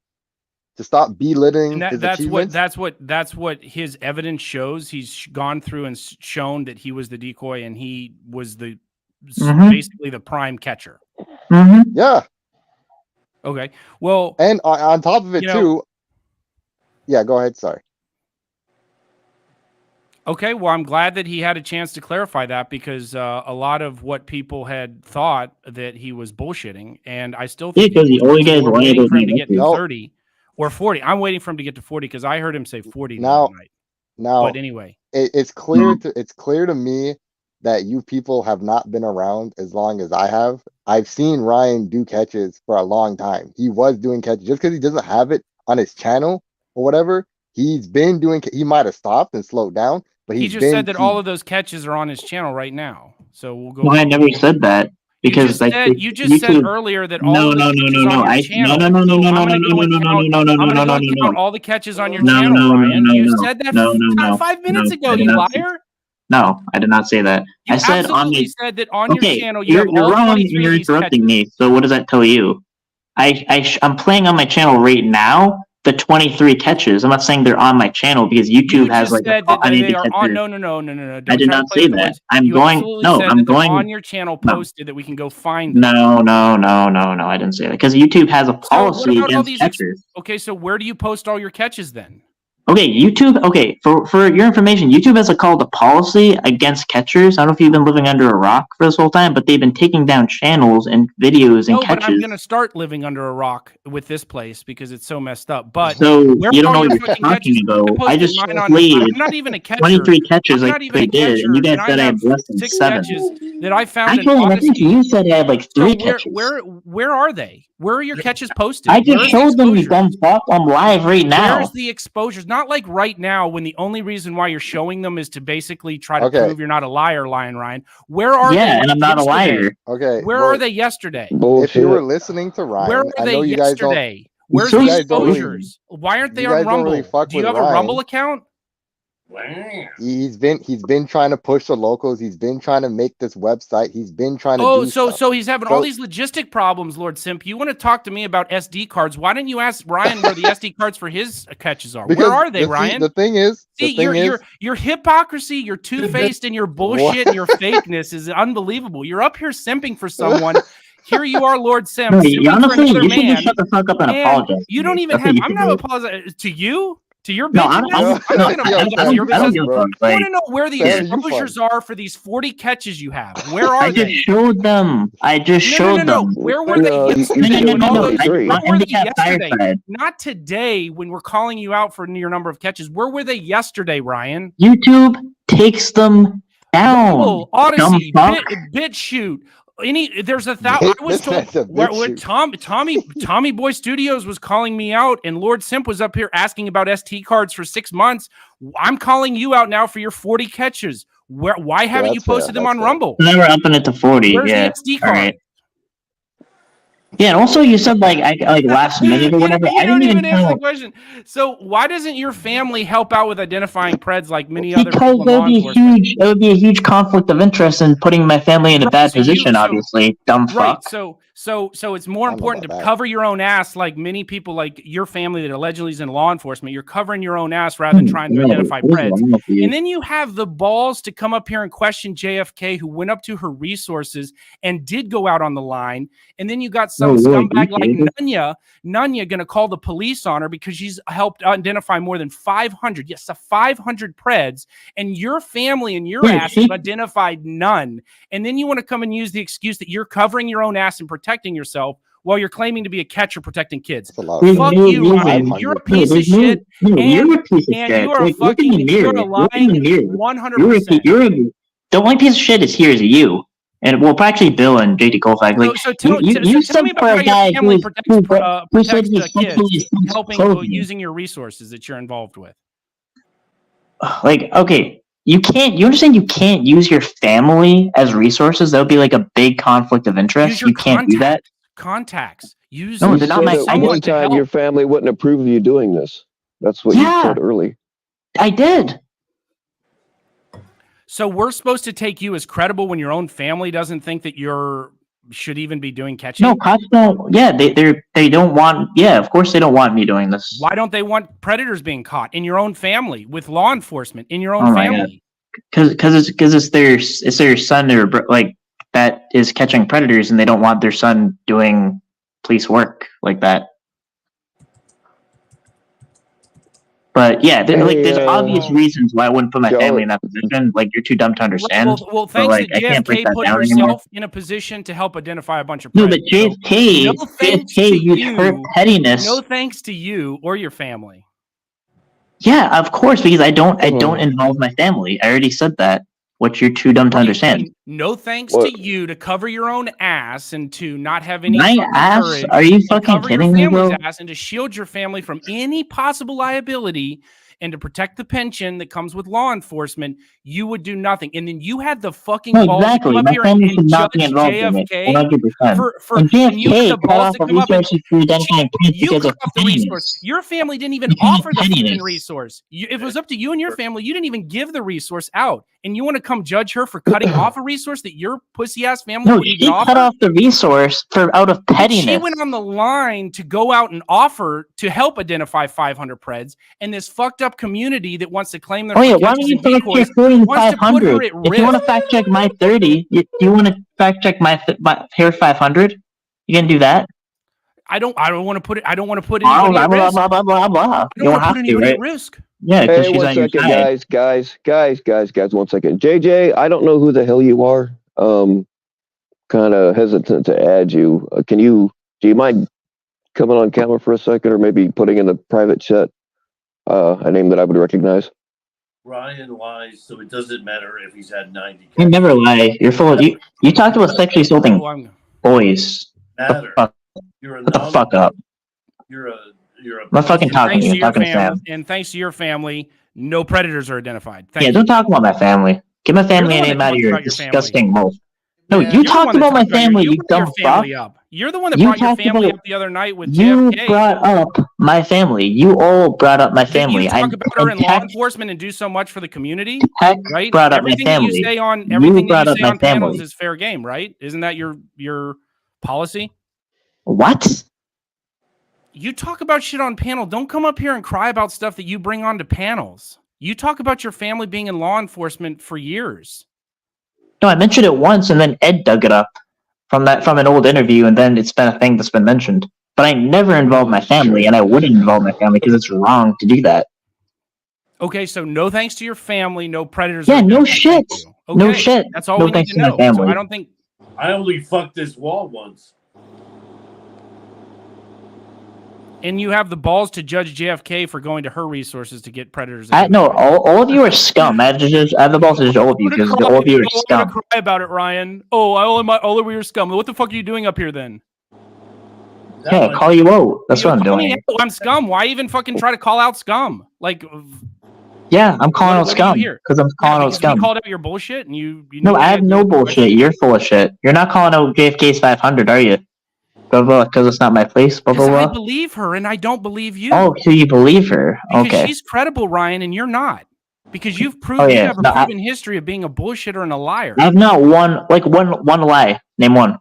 to stop belittling And his that's achievements. what his evidence shows. He's gone through and shown that he was the decoy and he was the basically the prime catcher. Yeah. Okay. Well, And on top of it you know, too. Yeah, go ahead. Sorry. okay, well, I'm glad that he had a chance to clarify that because a lot of what people had thought that he was bullshitting, and I still think because the only guys we're lying waiting about for him to being get to No. 30 or 40. I'm waiting for him to get to 40 because I heard him say 40 the Now, other night. now But anyway, it's clear to me that you people have not been around as long as I have. I've seen Ryan do catches for a long time. He was doing catches just because he doesn't have it on his channel or whatever. He's been doing. He might have stopped and slowed down, but he he's just been. said that all of those catches are on his channel right now. So we'll go. Well, I never said that because You just said earlier that all of the catches on your channel. I'm going to go and count all the catches on your channel, Ryan. You said that 5 minutes ago, you liar. No, I did not say that. You I said absolutely said that on your channel you you're have all wrong and 23 you're of these interrupting catches. me. So what does that tell you? I'm playing on my channel right now the 23 catches. I'm not saying they're on my channel because YouTube has like said that they are on. No. Don't I did not say that. I'm going. No, I'm going on your channel posted that we can go find. No. I didn't say that because YouTube has a policy against catchers. Okay, so where do you post all your catches then? Okay, YouTube. Okay, for your information, YouTube has called a policy against catchers. I don't know if you've been living under a rock for this whole time, but they've been taking down channels and videos and catches. But I'm gonna start living under a rock with this place because it's so messed up. But so you don't know what you're talking about. I just played I'm not even a catcher. 23 catches I'm I not even a did, and you guys said I had less than 6 7. catches that I found. Actually, I think you said I had like 3 catches. Where are they? Where are your catches posted? I just showed them, you dumb fuck. I'm live right now. Where's the exposures? Not like right now when the only reason why you're showing them is to basically try to prove you're not a liar, Ryan. Where are they? Yeah, and I'm not a liar. Okay. Where are they yesterday? If you were lilistening to Ryan, where were they yesterday? Where's the exposures? Why aren't they on Rumble? Do you have a Rumble account? He's been trying to push the locals. He's been trying to make this website. He's been trying to do stuff. So he's having all these logistic problems, Lord Simp. You want to talk to me about SD cards? Why didn't you ask Ryan where the SD cards for his catches are? Where are they, Ryan? The thing is, your hypocrisy, your two-faced, and your bullshit and your fakeness is unbelievable. You're up here simping for someone. Here you are, Lord Simp. Honestly, you should just shut the fuck up and apologize. You don't even have. I'm not apologizing to you. To your business? I want to know where the exposures are for these 40 catches you have. Where are they? I just showed them. them. Where were they yesterday? Not today when we're calling you out for your number of catches. Where were they yesterday, Ryan? YouTube takes them down. Google, Odyssey, BitChute. There's a thousand. I was told where Tommy Boy Studios was calling me out, and Lord Simp was up here asking about ST cards for 6 months. I'm calling you out now for your 40 catches. Why haven't you posted them on Rumble? Never upping it to 40. Where's the SD card? Right. Yeah, and also you said like last minute or whatever. I didn't even answer the question. So why doesn't your family help out with identifying Preds like many other people? Because it would be a huge conflict of interest in putting my family in a bad position. Obviously, dumb fuck. So it's more important to cover your own ass, like many people, like your family that allegedly is in law enforcement. You're covering your own ass rather than trying to identify Preds. And then you have the balls to come up here and question JFK, who went up to her resources and did go out on the line. And then you got some scumbag like Nunya going to call the police on her because she's helped identify more than 500. Yes, 500 Preds. And your family and your ass have identified none. And then you want to come and use the excuse that you're covering your own ass and protecting yourself while you're claiming to be a catcher protecting kids. Fuck you, Ryan. You're a piece of shit. You're a piece of shit. You are you're lying 100%. The only piece of shit is you. And well, actually, Bill and JT Colfax. Like, so tell me about how your family protects kids, helping using your resources that you're involved with. Like, okay, you understand you can't use your family as resources. That would be like a big conflict of interest. You can't do that. Contacts. No, they're not my family. One time your family wouldn't approve of you doing this. That's what you said early. I did. So we're supposed to take you as credible when your own family doesn't think that you're should even be doing catching? No, cops don't. Yeah, they don't want. Yeah, of course they don't want me doing this. Why don't they want predators being caught in your own family with law enforcement in your own Oh my God. family? Because it's their son or like that is catching predators, and they don't want their son doing police work like that. But yeah, there's obvious reasons why I wouldn't put my family in that position. Like, you're too dumb to understand. Well, But, thanks like, to I can't break JFK that put down anymore. herself in a position to help identify a bunch of No, but predators. JFK, No thanks to used her you. pettiness. No thanks to you or your family. Yeah, of course, because I don't involve my family. I already said that. Which you're too dumb to understand. And no thanks to you to cover your own ass and to not have any My ass? courage. Are you to fucking cover kidding your me, family's bro? ass and to shield your family from any possible liability and to protect the pension that comes with law enforcement, you would do nothing. And then you had the fucking balls to come up My here family and should not be judge involved in it. JFK 100%. and you had the JFK cut balls off to the come up and resources for identifying kids you because cut of off the resource. pettiness. Your family didn't even Because of offer the fucking pettiness. resource. If it was up to you and your family, you didn't even give the resource out. And you want to come judge her for cutting off a resource that your pussy ass family No, wouldn't even she offer? cut off the resource out of pettiness. She went on the line to go out and offer to help identify 500 preds, and this fucked up community that wants to claim them. Oh yeah, why don't you fact check 500? If you want to fact check my 30, you want to fact check my hair 500? You can do that. I don't want to put it. I don't want to put anybody at risk. Blah, blah, blah, blah. You don't want to put anybody at risk. Yeah, hey, 1 second, guys, 1 second. JJ, I don't know who the hell you are. Kind of hesitant to add you. Do you mind coming on camera for a second, or maybe putting in the private chat a name that I would recognize? Ryan lies, so it doesn't matter if he's had 90. You never lie. You're full of you talked about sexually assaulting boys. Matter. You're a Shut the fuck up. You're a. I'm not fucking talking to you. I'm talking to Sam. And thanks to your family, no predators are identified. Don't talk about my family. Get my family name out of your disgusting mouth. No, you talked about my family, you dumb fuck. You're the one that brought your family up the other night with You JFK. brought up my family. You all brought up my family. You talk about her in law enforcement and do so much for the community, right? Brought up my family. Everything that you say on panels is fair game, right? Isn't that your policy? What? You talk about shit on panel. Don't come up here and cry about stuff that you bring onto panels. You talk about your family being in law enforcement for years. No, I mentioned it once, and then Ed dug it up from an old interview, and then it's been a thing that's been mentioned. But I never involved my family, and I wouldn't involve my family because it's wrong to do that. Okay, so no thanks to your family, no predators. Yeah, no shit. Okay, no shit. That's all no we need to know. So I don't think. I only fucked this wall once. And you have the balls to judge JFK for going to her resources to get predators. No, all of you are scum. I have the balls to judge all of you because all of you are scum. I'm gonna cry about it, Ryan. Oh, all of you are scum. What the fuck are you doing up here then? Yeah, call you out. That's what I'm doing. I'm scum. Why even fucking try to call out scum? Like, yeah, I'm calling out scum because I'm calling out scum. You called out your bullshit, and you no, I have no bullshit. You're full of shit. You're not calling out JFK's 500, are you? Blah blah, because it's not my place. Blah blah blah. I believe her, and I don't believe you. Oh, so you believe her? Because okay. She's credible, Ryan, and you're not. Because you've proven you have a proven history of being a bullshitter and a liar. I have not one lie. Name one.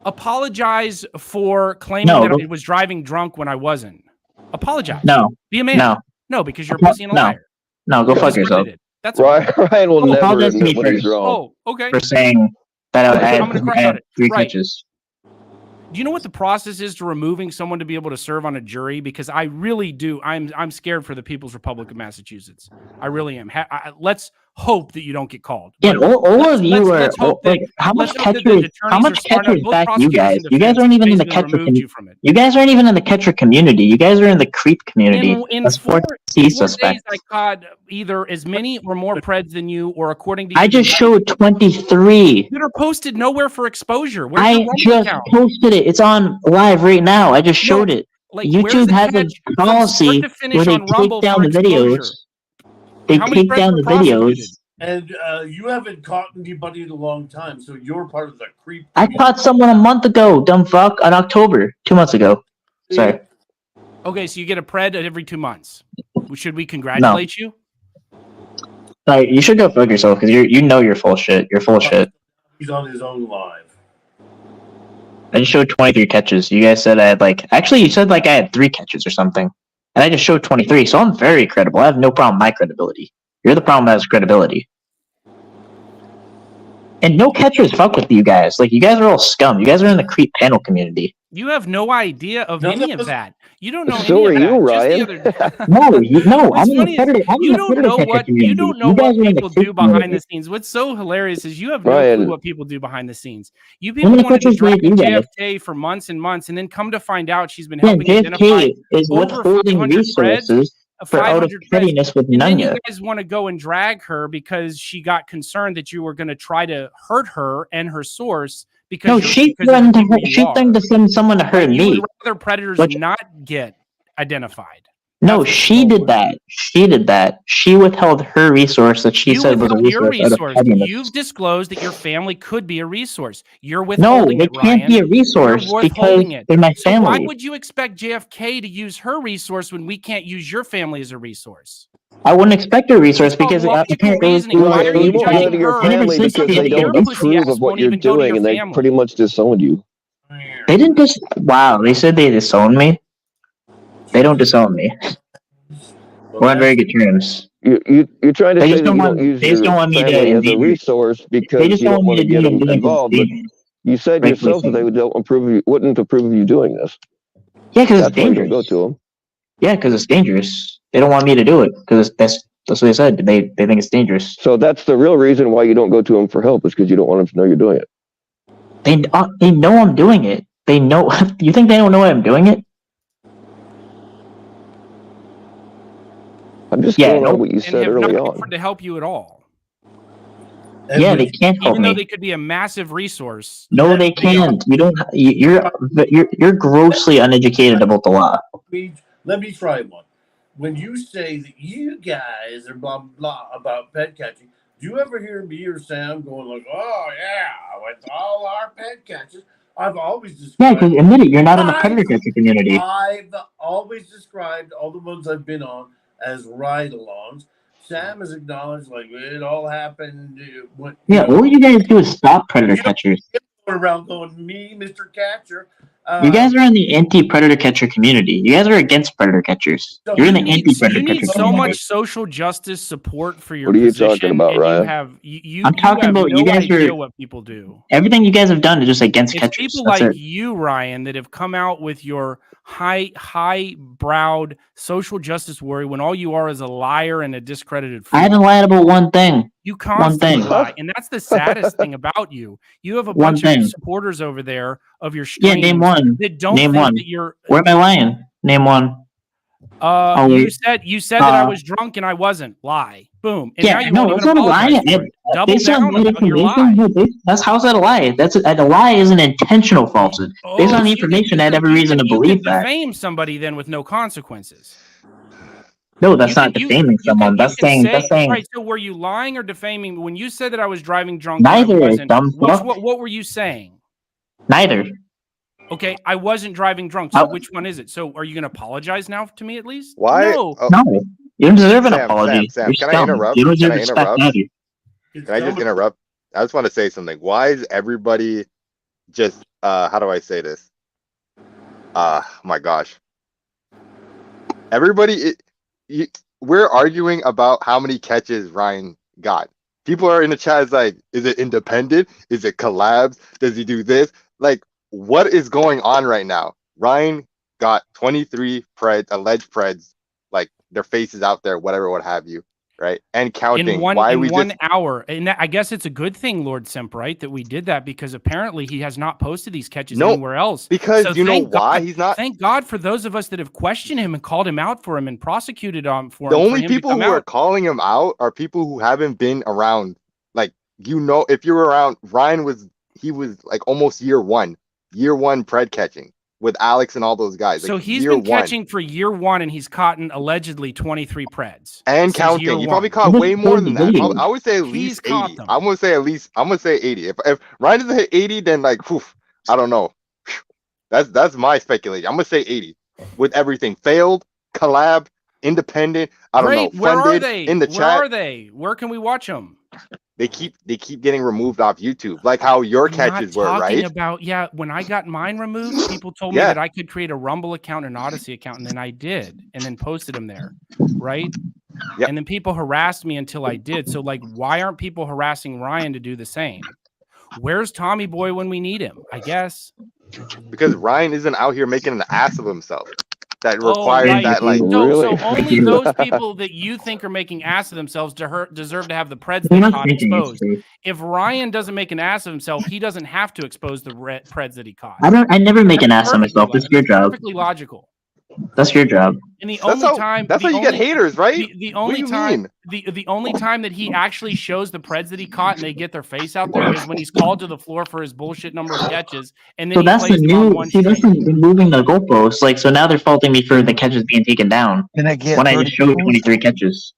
Apologize for claiming that I was driving drunk when I wasn't. Apologize. No. Be a man. No, because you're a pussy and a liar. No, go fuck yourself. That's Ryan will never admit when he's wrong. Oh, okay. For saying that I had 3 catches. Do you know what the process is to removing someone to be able to serve on a jury? Because I really do. I'm scared for the People's Republic of Massachusetts. I really am. Let's hope that you don't get called. Yeah, all of you are like, how much catchers back you guys? You guys aren't even in the catcher community. You guys aren't even in the catcher community. You guys are in the creep community. In 4 days, I caught either as many or more preds than you, or according to I just showed 23 that are posted nowhere for exposure. I just posted it. It's on live right now. I just showed it. Like, YouTube has a policy where they take down the videos. They take down the videos. And you haven't caught anybody in a long time, so you're part of the creep community. I caught someone a month ago, dumb fuck, in October, 2 months ago. Sorry. Okay, so you get a pred every 2 months. Should we congratulate you? You should go fuck yourself because you know you're full of shit. You're full of shit. He's on his own live. I just showed 23 catches. You guys said I had actually you said I had 3 catches or something. And I just showed 23, so I'm very credible. I have no problem with my credibility. You're the problem that has credibility. And no catchers fuck with you guys. You guys are all scum. You guys are in the creep panel community. You have no idea of None any of of us- that. You don't know So any are of that. you, Just the Ryan. other- No, What's I'm in the funny is predator. I'm in you the don't predator know catcher what community. you don't know You guys what are in the people creep do behind community. the scenes. What's so hilarious is you have no Ryan. clue what people do behind the scenes. You How many people wanted to catchers drag did you guys? JFK for months and months, and then come to find out she's been Yeah, helping identify JFK is over withholding 500 threads. resources for out of 500 threads. pettiness with And then you Nunya. guys want to go and drag her because she got concerned that you were going to try to hurt her and her source because No, you're- she because of the threatened people to, you she are. threatened to send someone to hurt But you me. would rather predators Which- not get identified. No, That's she the did goal. that. She did that. She withheld her resource that she You said was a withheld your resource out of resource. pettiness. You've disclosed that your family could be a resource. You're No, withholding they it, can't Ryan. be a resource You're because withholding it. they're my So why family. would you expect JFK to use her resource when we can't use your family as a resource? I wouldn't expect a resource It's called because logical apparently reasoning. Why are You you won't go judging to your her? family said because she they had don't your pussy approve ass of what won't you're even go to doing, your and they family. pretty much disowned you. they didn't just they said they disowned me. They don't disown me. Well, We're on very that's- good terms. You're trying to They say just that don't you want- don't use they just your don't want me to family as a endanger- resource They because just you don't don't want to get them involved. But you said Rightfully yourself that so. they wouldn't approve of you doing this. Yeah, because it's That's why you dangerous. don't go to them. Yeah, because it's dangerous. They don't want me to do it because that's what they said. They think it's dangerous. So that's the real reason why you don't go to them for help, is because you don't want them to know you're doing it. They know I'm doing it. They know. You think they don't know I'm doing it? I'm just Yeah, going no- on what you And said have early not on. offered to help you at all. Yeah, they can't help Even though me. they could be a massive resource. No, they can't. You don't. You're grossly uneducated about the law. Let me try one. When you say that you guys are blah blah about pet catching, do you ever hear me or Sam going like, "Oh yeah, with all our pet catches"? I've always Yeah, described. because admit it, you're not in the predator catcher community. I've always described all the ones I've been on as ride-alongs. Sam has acknowledged like it all happened. When, Yeah, all you guys do is stop predator You don't- catchers. around going, me, Mr. Catcher. You guys are in the anti-predator catcher community. You guys are against predator catchers. So You're in the you need- anti-predator You catcher need so community. much social justice support for your What are you position, talking about, and Ryan? you have you I'm talking have about no you guys idea are- what people do. Everything you guys have done is just against It's catchers. people That's like it. you, Ryan, that have come out with your high-browed social justice worry when all you are is a liar and a discredited fool. I haven't lied about one thing. You constantly thing. lie, and that's the saddest thing about you. You have a One bunch thing. of supporters over there of your Yeah, streams name one. that don't Name think one. that you're. Where am I lying? Name one. Oh, You wait. said that I Uh, was drunk and I wasn't. Lie. Boom. And Yeah, now you no, won't that's even not a lie. apologize for it. Double Based on down that about your information, lie. no, that's how's that a lie? That's a lie is an intentional falsehood. Based on the information, I had every reason to believe that. You can defame somebody then with no consequences. No, that's You not can- you- defaming you someone. can- That's you can saying say- right. So were you lying or defaming when you said that I was driving drunk? and I Neither, wasn't? dumb fuck. What were you saying? neither. Okay, I wasn't driving drunk. So Oh. which one is it? So are you going to apologize now to me at least? Why? No. Oh, No, you don't deserve an Sam, apology. Sam, You're can I scum. interrupt? You don't deserve Can I respect interrupt? either. Can I just interrupt? I just want to say something. Why is everybody just how do I say this? My gosh. Everybody we're arguing about how many catches Ryan got. People are in the chat is like, is it independent? Is it collabs? Does he do this? Like, what is going on right now? Ryan got 23 alleged preds, like their faces out there, whatever, what have you, right? And counting. In one Why in we one just hour, and I guess it's a good thing, Lord Simp, right, that we did that because apparently he has not posted these catches No, anywhere else. because So you know thank why God- he's not. Thank God for those of us that have questioned him and called him out for him and prosecuted for The him. for only him to people come who are out. calling him out are people who haven't been around. Like, if you were around, Ryan was like almost year one pred catching with Alex and all those guys. So like, he's year been one. catching for year one, and he's caught allegedly 23 preds And since year counting. He probably one. caught He way just more told than the that. video. I would say at He's least caught 80. them. I'm gonna say 80. If Ryan doesn't hit 80, then like, whew, I don't know. That's my speculation. I'm gonna say 80 with everything failed, collab, independent. I don't Great. know. Where are Funded they? in the Where chat. are they? Where can we watch them? they keep getting removed off YouTube, like how your I'm catches not were, talking right? about, yeah, when I got mine removed, people told me Yeah. that I could create a Rumble account and an Odyssey account, and then I did, and then posted them there, right? Yep. And then people harassed me until I did. So, like, why aren't people harassing Ryan to do the same? Where's Tommy Boy when we need him? I guess. Because Ryan isn't out here making an ass of himself. That Oh, requires right. that, like, So Really? only those people that you think are making ass of themselves deserve to have the Preds You're they not caught thinking it's exposed. true. If Ryan doesn't make an ass of himself, he doesn't have to expose the Preds that he caught. I never make an ass of Perfectly myself. That's your job. Perfectly logical. That's your job. And the that's only time how you get haters, right? the What only do you time mean? the only time that he actually shows the Preds that he caught and they get their face out there is when he's called to the floor for his bullshit number of catches, and then So he that's the plays them on new. one See, that's stream. the moving the goalposts. Like, so now they're faulting me for the catches being taken down Can I get when I 30 just showed points? 23 catches.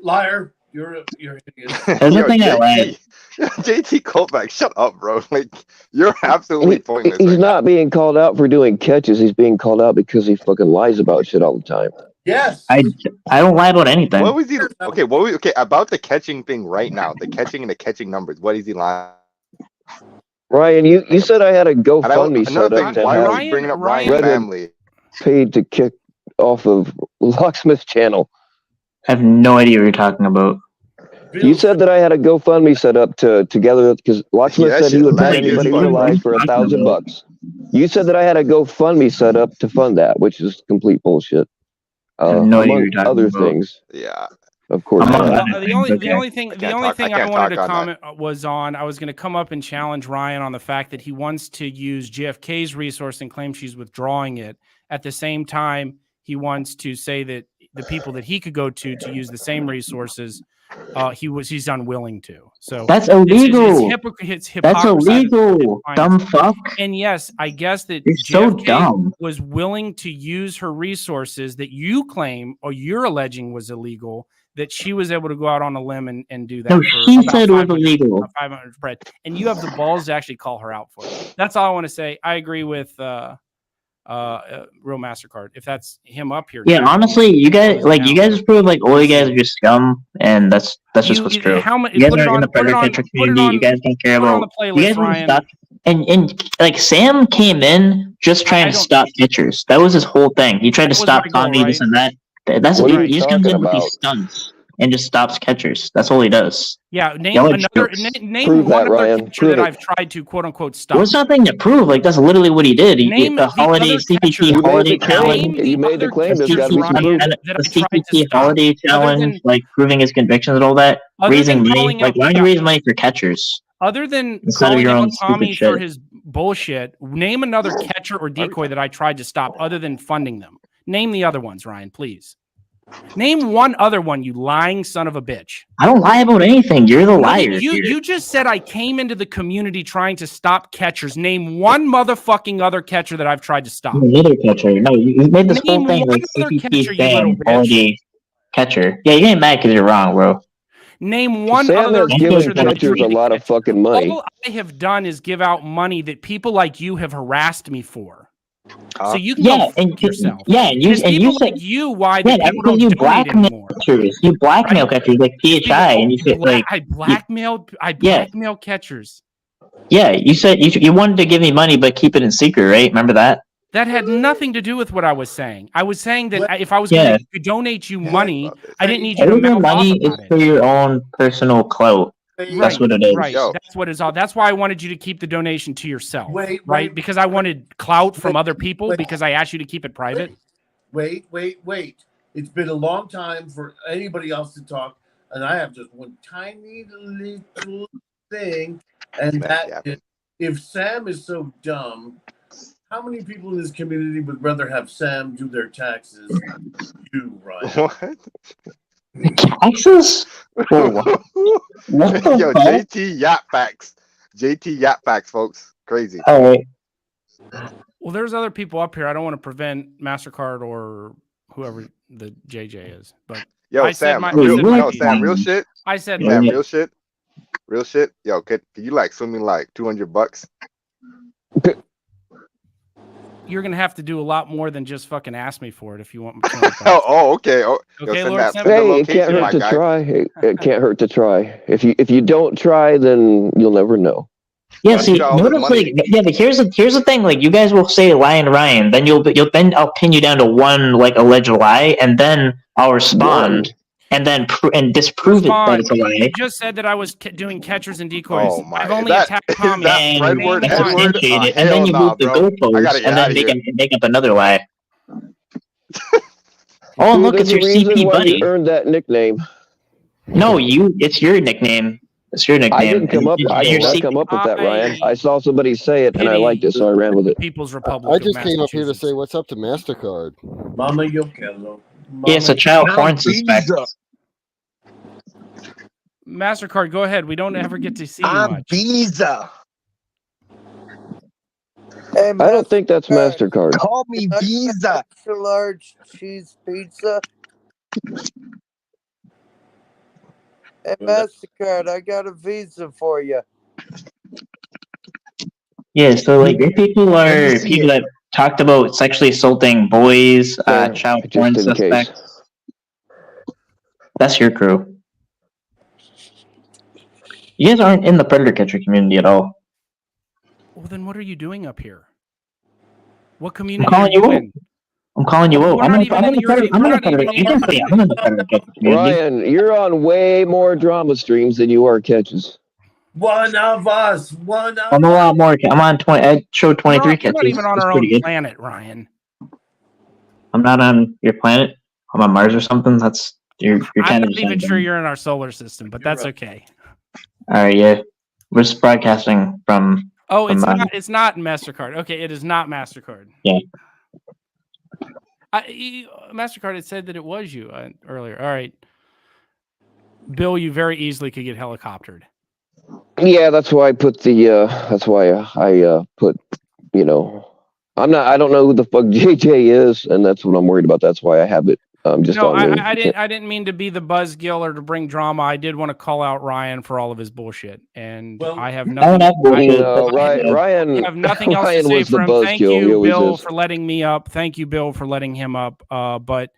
Liar. You're an idiot. That's the thing I like. JT Colback, shut up, bro. Like, you're absolutely pointless. He's right not being called out for doing catches. He's being called out because he fucking lies about shit all the time. Yes. I don't lie about anything. What was he? Okay, okay about the catching thing right now? The catching and the catching numbers. What is he lying? Ryan, you said I had a And GoFundMe set another up thing, to why have are you bringing up Ryan's Redwood family? paid to kick off of Locksmith's channel. I have no idea what you're talking about. You said that I had a GoFundMe set up together because Locksmith Yeah, said he shit would pay laggy as anybody fuck. who lies for $1,000. You said that I had a GoFundMe set up to fund that, which is complete bullshit. I have no idea what Among you're talking other about. things, Yeah. of course. Among not. other The things, only okay. thing I I can't wanted to talk on comment was on, I was going to come up and challenge Ryan on the fact that he wants to use JFK's resource and claim she's withdrawing it. At the same time, he wants to say that the people that he could go to use the same resources, he's unwilling to. So That's illegal. It's That's hypocrisy. illegal. Dumb fuck. And yes, I guess that You're so JFK dumb. was willing to use her resources that you claim or you're alleging was illegal, that she was able to go out on a limb and do that. No, for she about said it was 500 illegal. 500 spread. And you have the balls to actually call her out for it. That's all I want to say. I agree with Real MasterCard. If that's him up here. Yeah, too, honestly, you guys down. you guys prove like all you guys are just scum, and that's just what's true. How much? You guys Put it are in on. the Put it predator on. catcher Put it community. on. You guys don't care Put it on about. the You playlist, guys want to Ryan. stop. And like Sam came in just trying to don't- stop pitchers. That was his whole thing. He tried to That was stop my goal, Tommy, this right? and that. That's What are he you just comes talking in with these about? stunts and just stops catchers. That's all he does. Yeah, name Y'all are another. jokes. Name Prove one that, other Ryan. catcher Prove that it. I've tried to quote unquote stop. What's nothing to prove? Like that's literally what he did. He Name the the holiday other CPT catcher. You made holiday the claim. challenge. Name You made the other claim. There's got to be some catchers, proof. Ryan, that The I tried to CPT stop. holiday challenge, like proving his convictions and all that, Other raising than money. calling Like out- why don't you raise money for catchers? Other than Instead of calling your out own stupid Tommy for shit. his bullshit, name another catcher or decoy that I tried to stop other than funding them. Name the other ones, Ryan, please. Name one other one, you lying son of a bitch. I don't lie about anything. You're the No, liar. you just said I came into the community trying to stop catchers. Name one motherfucking other catcher that I've tried to stop. Another catcher. No, you made this Name whole thing one like other catcher, CPT you thing, little bitch. holiday catcher. Yeah, you ain't mad because you're wrong, bro. Name one Sam other has given catcher that I catchers a treated lot of catcher. fucking money. All I have done is give out money that people like you have harassed me for. So you can Yeah, go and fuck yourself. yeah, and It's you people said like you why yeah, that people because don't you donate blackmail anymore. catchers. You blackmail catchers like PHI, and you said like I blackmail catchers. yeah, you said you wanted to give me money but keep it in secret, right? Remember that? That had nothing to do with what I was saying. I was saying that if I was Yeah. going to donate you money, I didn't need you All to your mouth off money is about for it. your own personal clout. That's what it is. Right. Yo. That's what it's all. That's why I wanted you to keep the donation to yourself. Wait, right? wait, Because I wanted clout from wait, other people wait. because I asked you to keep it private. Wait. It's been a long time for anybody else to talk, and I have just one tiny little thing, and that is, if Sam is so dumb, how many people in this community would rather have Sam do their taxes than you, Ryan? What? Taxes? For what? What the Yo, fuck? JT Yap Facts. JT Yap Facts, folks. Crazy. All right. Well, there's other people up here. I don't want to prevent MasterCard or whoever the JJ is, but Yo, I said Sam. my- Sam, real shit. I said Sam, Yeah. real shit. Real shit. Yo, could you like swim me like $200? you're gonna have to do a lot more than just fucking ask me for it if you want. Okay. Oh, Okay, send Lord, that. send Send the Hey, it can't location, hurt my to guy. try. It can't hurt to try. If you don't try, then you'll never know. Yeah, Rush see, to all the notice money. like yeah, but here's the thing, like you guys will say Ryan, then then I'll pin you down to one like alleged lie, and then I'll respond, One. and then disprove it that Respond. it's a You lie. just said that I was doing catchers and decoys. Oh my! I've Is only that attacked is Tommy. that And Fredward Name one. Edward? substantiate it, and Hell then you nah, move the bro. I goalposts, gotta get and out then of here. make up another lie. Oh, See, look, it's there's a your reason CP why you buddy. earned that nickname. No, it's your nickname. It's your nickname. I didn't come up. And I your did not CP come up with that, Ryan. I saw somebody say it and I Pity liked it, so I ran with the it. People's Republic. I just of came up here to Massachusetts. say what's up to MasterCard. Mama, yo quiero. Yeah, it's a child porn suspect. MasterCard, go ahead. We don't ever get to see you I'm much. Visa. Hey, I don't think that's MasterCard. Call me Can I get an Visa. extra large cheese pizza? Hey, MasterCard, I got a Visa for you. Yeah, so like your people Let me are see people it. that talked about sexually assaulting boys, There, child just porn in case. suspects. That's your crew. You guys aren't in the predator catcher community at all. Well, then what are you doing up here? What I'm community are calling you you out. in? I'm calling you out. We're I'm not in even in the your- predator. we're not even in your- I'm in the predator catcher community. Ryan, you're on way more drama streams than you are catches. One of us. One of I'm a us. lot more. I'm on 20. I showed 23 We're catches. not even on That's our pretty own good. planet, Ryan. I'm not on your planet. I'm on Mars or something. That's you're I'm kind of not even sure you're in our solar system, but that's right. okay. All right, yeah. We're just broadcasting from. Oh, it's From, not. It's not MasterCard. Okay, it is not MasterCard. Yeah. MasterCard had said that it was you earlier. All right, Bill, you very easily could get helicoptered. Yeah, that's why I put the. That's why I put. You know, I don't know who the fuck JJ is, and that's what I'm worried about. That's why I have it. Just No, on there. I didn't mean to be the buzzkill or to bring drama. I did want to call out Ryan for all of his bullshit, and Well, I have I nothing. don't have bullshit. No, I Ryan. have nothing else Ryan to say was the for him. Thank buzzkill. He you, always Bill, is. for letting me up. Thank you, Bill, for letting him up. But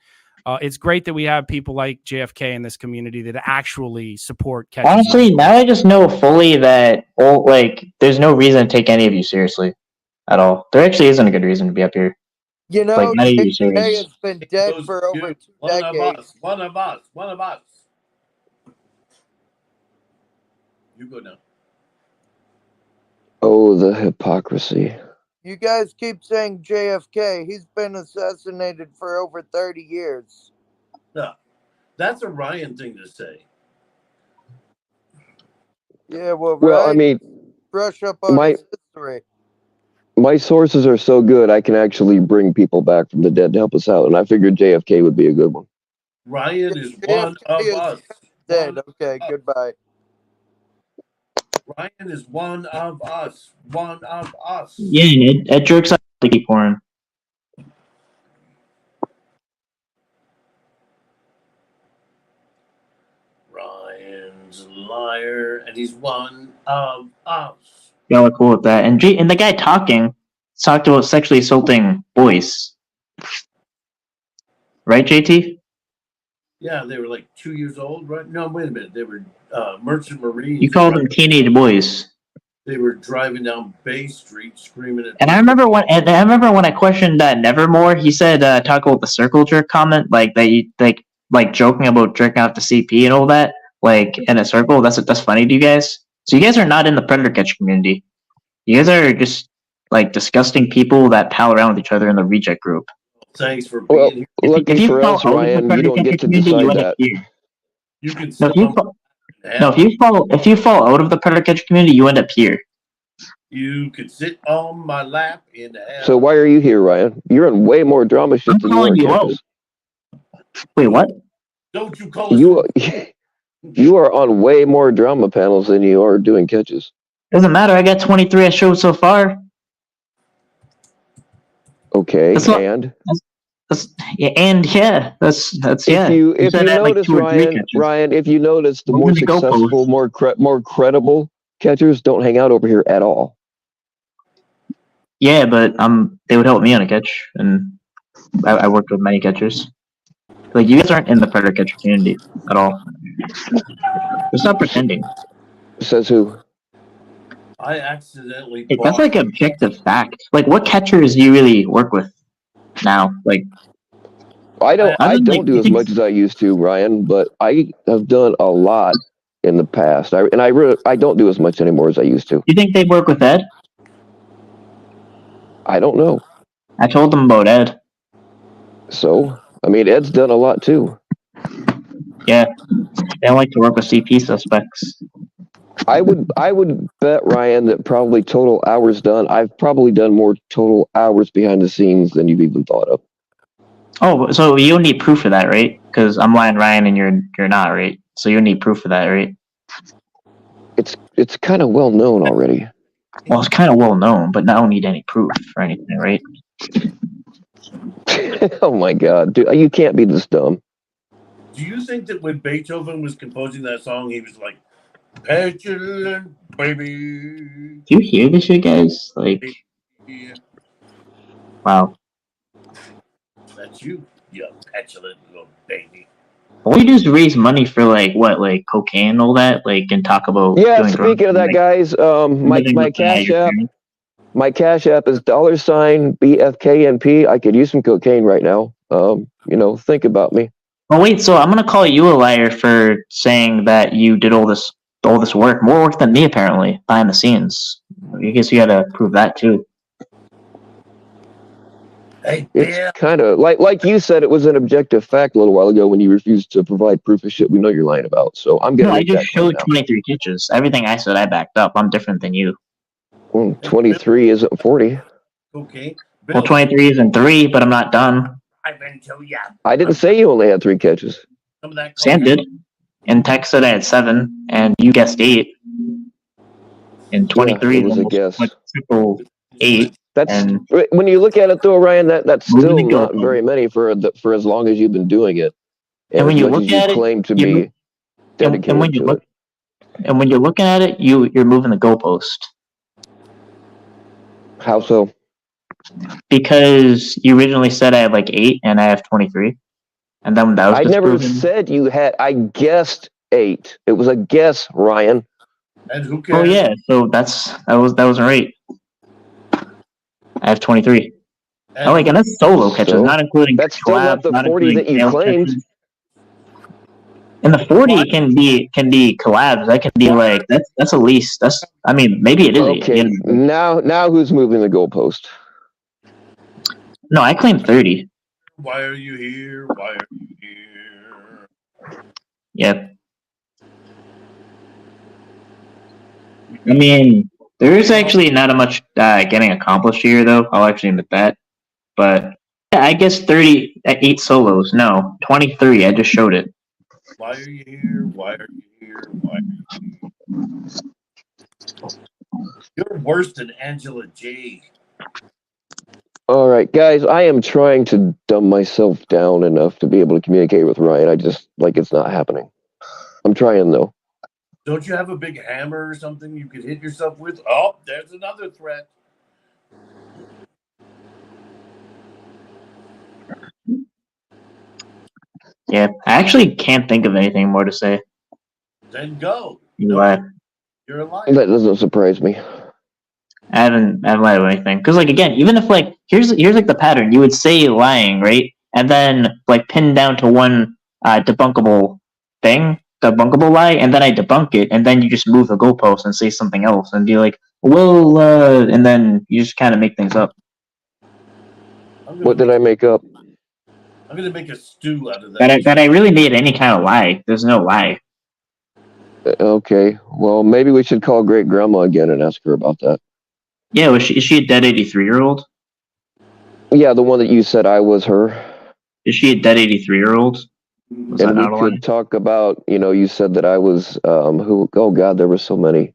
it's great that we have people like JFK in this community that actually support catches. Honestly, now I just know fully that there's no reason to take any of you seriously at all. There actually isn't a good reason to be up here. You know, Like, none of you JFK serious. has been dead Those for over you- 2 one of decades. us. One of us. One of us. You go now. Oh, the hypocrisy. You guys keep saying JFK. He's been assassinated for over 30 years. No, that's a Ryan thing to say. Yeah, well, Well, I right? mean, Brush up on his history. my sources are so good, I can actually bring people back from the dead to help us out, and I figured JFK would be a good one. Ryan is JFK one of is us. Dead. One Okay, of- goodbye. Ryan is one of us. One of us. Yeah, and it jerks out to keep porn. Ryan's a liar, and he's one of us. Y'all are cool with that. And the guy talked about sexually assaulting boys. Right, JT? Yeah, they were like 2 years old, right? No, wait a minute. They were merchant marines. You called them teenage boys. They were driving down Bay Street screaming at. And I remember when I questioned Nevermore, he said talk about the circle jerk comment, like that you like joking about jerking off the CP and all that, like in a circle. That's funny to you guys. So you guys are not in the predator catch community. You guys are just like disgusting people that pal around with each other in the reject group. Thanks for Well, being here. lucky for fall us, out of the Ryan, you predator don't catcher get to community, you decide end that. up here. You can No, if you fall out of the predator catch community, you end up here. You could sit on my lap in hell. So why are you here, Ryan? You're in way more drama shit I'm than calling you you are out. catches. Wait, what? Don't you call us? You are on way more drama panels than you are doing catches. Doesn't matter. I got 23 I showed so far. Okay, That's not- and That's yeah. That's yeah. if you said I had, like, notice, 2 or 3 Ryan, catches. if you notice, the Over more the goalpost. successful, more credible catchers don't hang out over here at all. Yeah, but they would help me on a catch, and I worked with many catchers. Like, you guys aren't in the predator catcher community at all. Stop pretending. Says who? I accidentally That's bought. like objective fact. Like, what catchers do you really work with now? Like, I don't like, do as much as I used to, Ryan, but I have done a lot in the past. I don't do as much anymore as I used to. you think they work with Ed? I don't know. I told them about Ed. So, I mean, Ed's done a lot too. Yeah, they don't like to work with CP suspects. I would bet, Ryan, that probably total hours done. I've probably done more total hours behind the scenes than you've even thought of. Oh, so you don't need proof of that, right? Because I'm lying, Ryan, and you're not, right? So you need proof of that, right? It's kind of well known already. Well, it's kind of well known, but I don't need any proof or anything, right? Oh my God, dude, you can't be this dumb. Do you think that when Beethoven was composing that song, he was like, "Petulant baby"? Do you hear this shit, guys? Like, Yeah. wow. That's you petulant little baby. All we do is raise money for like cocaine and all that, and talk about. Yeah, doing speaking of that, guys, my Cash App is $BFKNP. I could use some cocaine right now. Think about me. Oh wait, so I'm gonna call you a liar for saying that you did all this work, more work than me apparently, behind the scenes. I guess you gotta prove that too. Hey, it's kind of like you said, it was an objective fact a little while ago when you refused to provide proof of shit we know you're lying about. So I'm gonna. No, I just showed 23 catches. Everything I said, I backed up. I'm different than you. 23 isn't 40. Okay. Well, 23 isn't 3, but I'm not done. I didn't say you only had 3 catches. Sam did. And Tech said I had 7, and you guessed 8. And 23 was a guess. Triple 8. That's when you look at it though, Ryan. That's still not very many for as long as you've been doing it. And when you look at it, claim to be dedicated and when you look, and when you're looking at it, you're moving the goalpost. How so? Because you originally said I had 8, and I have 23, and then that was. I never said you had. I guessed 8. It was a guess, Ryan. And who cares? Oh yeah, so that wasn't right. I have 23. And that's solo catches, not including. That's still not the 40 that you claimed. Catches. And the 40 can be collabs. That can be that's at least maybe it is. Okay. Now who's moving the goalpost? No, I claim 30. Why are you here? Why are you here? Yep. There is actually not much getting accomplished here, though. I'll actually admit that. But yeah, I guess 30 at 8 solos. No, 23. I just showed it. Why are you here? Why are you here? Why are you here? You're worse than Angela J. All right, guys, I am trying to dumb myself down enough to be able to communicate with Ryan. I just it's not happening. I'm trying though. Don't you have a big hammer or something you could hit yourself with? Oh, there's another threat. Yeah, I actually can't think of anything more to say. Then go. You're a liar. That doesn't surprise me. I haven't lied about anything. Because again, even if here's the pattern, you would say lying, right? And then pin down to one debunkable lie, and then I debunk it, and then you just move the goalpost and say something else and be like, and then you just kind of make things up. What did I make up? I'm gonna make a stew out of that. That I really made any kind of lie. There's no lie. Okay, well maybe we should call great grandma again and ask her about that. Yeah, is she a dead 83-year-old? Yeah, the one that you said I was her. Is she a dead 83-year-old? And we could talk about, you said that I was who? Oh God, there were so many.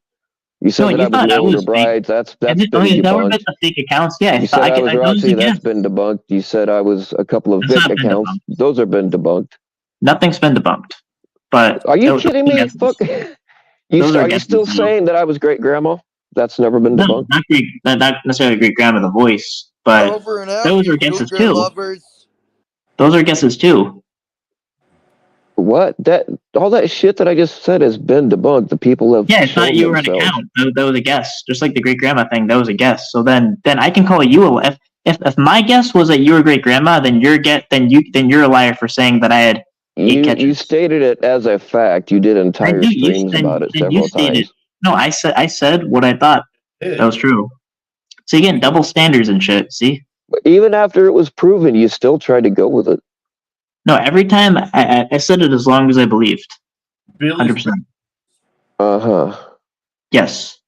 You said that I was older brides. That's been debunked. The fake accounts. Yeah, you said I was Roxy. That's been debunked. You said I was a couple of Vic accounts. Those have been debunked. Nothing's been debunked. But are you kidding me? Fuck. Are you still saying that I was great grandma? That's never been No, debunked. not necessarily great grandma the voice, but Over and out, those you are guesses cougar too. lovers. Those are guesses too. What? All that shit that I just said has been debunked. The people have Yeah, I thought shown you were an themselves. account. That was a guess, just like the great grandma thing. That was a guess. So then I can call you a. If my guess was that you were great grandma, then you're a liar for saying that I had 8 catches. You stated it as a fact. You did entire streams about it several times. No, I said what I thought. Yeah. That was true. So again, double standards and shit. See? But even after it was proven, you still tried to go with it. No, every time I said it as long as I believed. Billy's 100%. Uh-huh. Yes.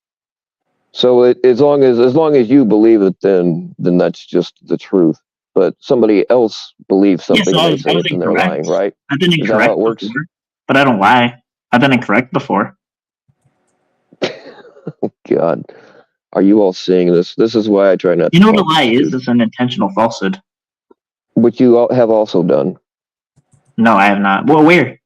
So as long as you believe it, then that's just the truth. But somebody else believes something Yes, and I they was say it and they're incorrect. lying, right? I've been Is that how incorrect it works? before, but I don't lie. I've been incorrect before. God, are you all seeing this? This is why I try not You to know what a talk lie to is? It's an intentional falsehood. which you all have also done. No, I have not. Well, where?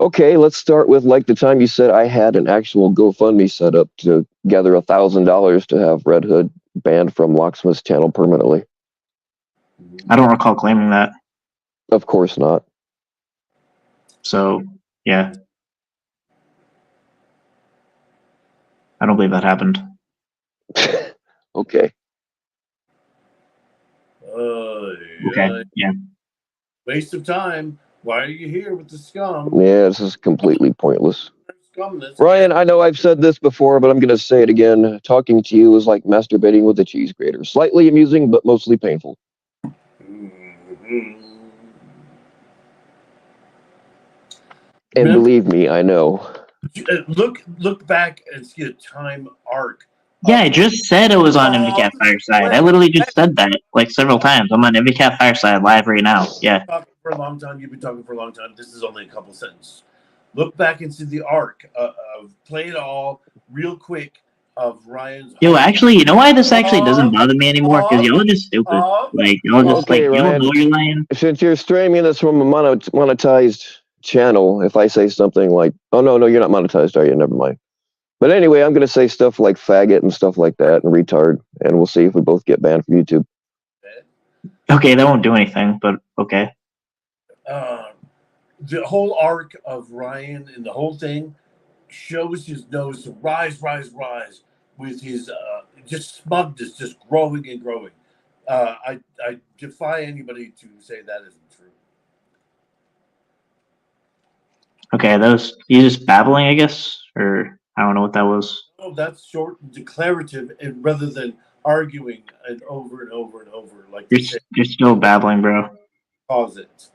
Okay, let's start with like the time you said I had an actual GoFundMe set up to gather $1,000 to have Red Hood banned from Locksmith's channel permanently. I don't recall claiming that. Of course not. So, yeah. I don't believe that happened. Okay. Okay, yeah. Waste of time. Why are you here with the scum? Yeah, this is completely pointless. Scumness. Ryan, I know I've said this before, but I'm going to say it again. Talking to you is like masturbating with a cheese grater. Slightly amusing, but mostly painful. Mhm. And Remember- believe me, I know. Look back and see a time arc. Yeah, I just said it was on MVCat Fireside. I literally just said that like several times. I'm on MVCat Fireside live right now. Yeah. Talking for a long time. You've been talking for a long time. This is only a couple sentences. Look back and see the arc of play it all real quick of Ryan's. Yo, actually, you know why this actually doesn't bother me anymore? Because y'all are just stupid. Like, y'all just Okay, like, y'all Ryan. know you're lying. Since you're streaming this from a monetized channel, if I say something like, oh, no, you're not monetized, are you? Never mind. But anyway, I'm going to say stuff like faggot and stuff like that and retard, and we'll see if we both get banned from YouTube. Okay, that won't do anything, but okay. The whole arc of Ryan and the whole thing shows his nose to rise with his just smugness just growing and growing. I defy anybody to say that isn't true. Okay, that was you just babbling, I guess, or I don't know what that was. Oh, that's short and declarative, and rather than arguing and over and over and over, like You're still babbling, bro. Pause it.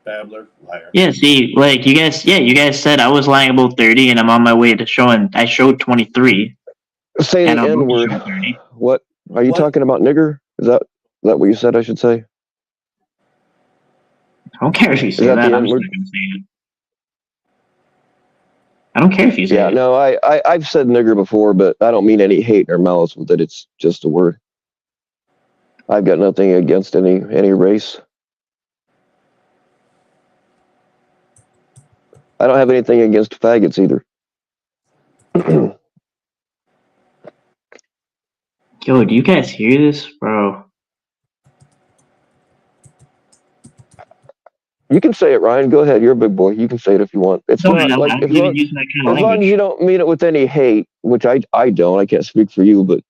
Babbler, liar. Yeah, see, like you guys said I was lying about 30, and I'm on my way to showing. I showed 23. Say and the I'm N word. 30. What are you talking about, nigger? Is that what you said I should say? I don't care if you say that that. the I'm just N-word? not gonna say it. I don't care if you say Yeah, it. no, I've said nigger before, but I don't mean any hate or malice with it. It's just a word. I've got nothing against any race. I don't have anything against faggots either. Yo, do you guys hear this, bro? You can say it, Ryan. Go ahead. You're a big boy. You can say it if you want. It's No, not no, like I'm as even long, using that kind of as long as language. you don't mean it with any hate, which I don't. I can't speak for you, but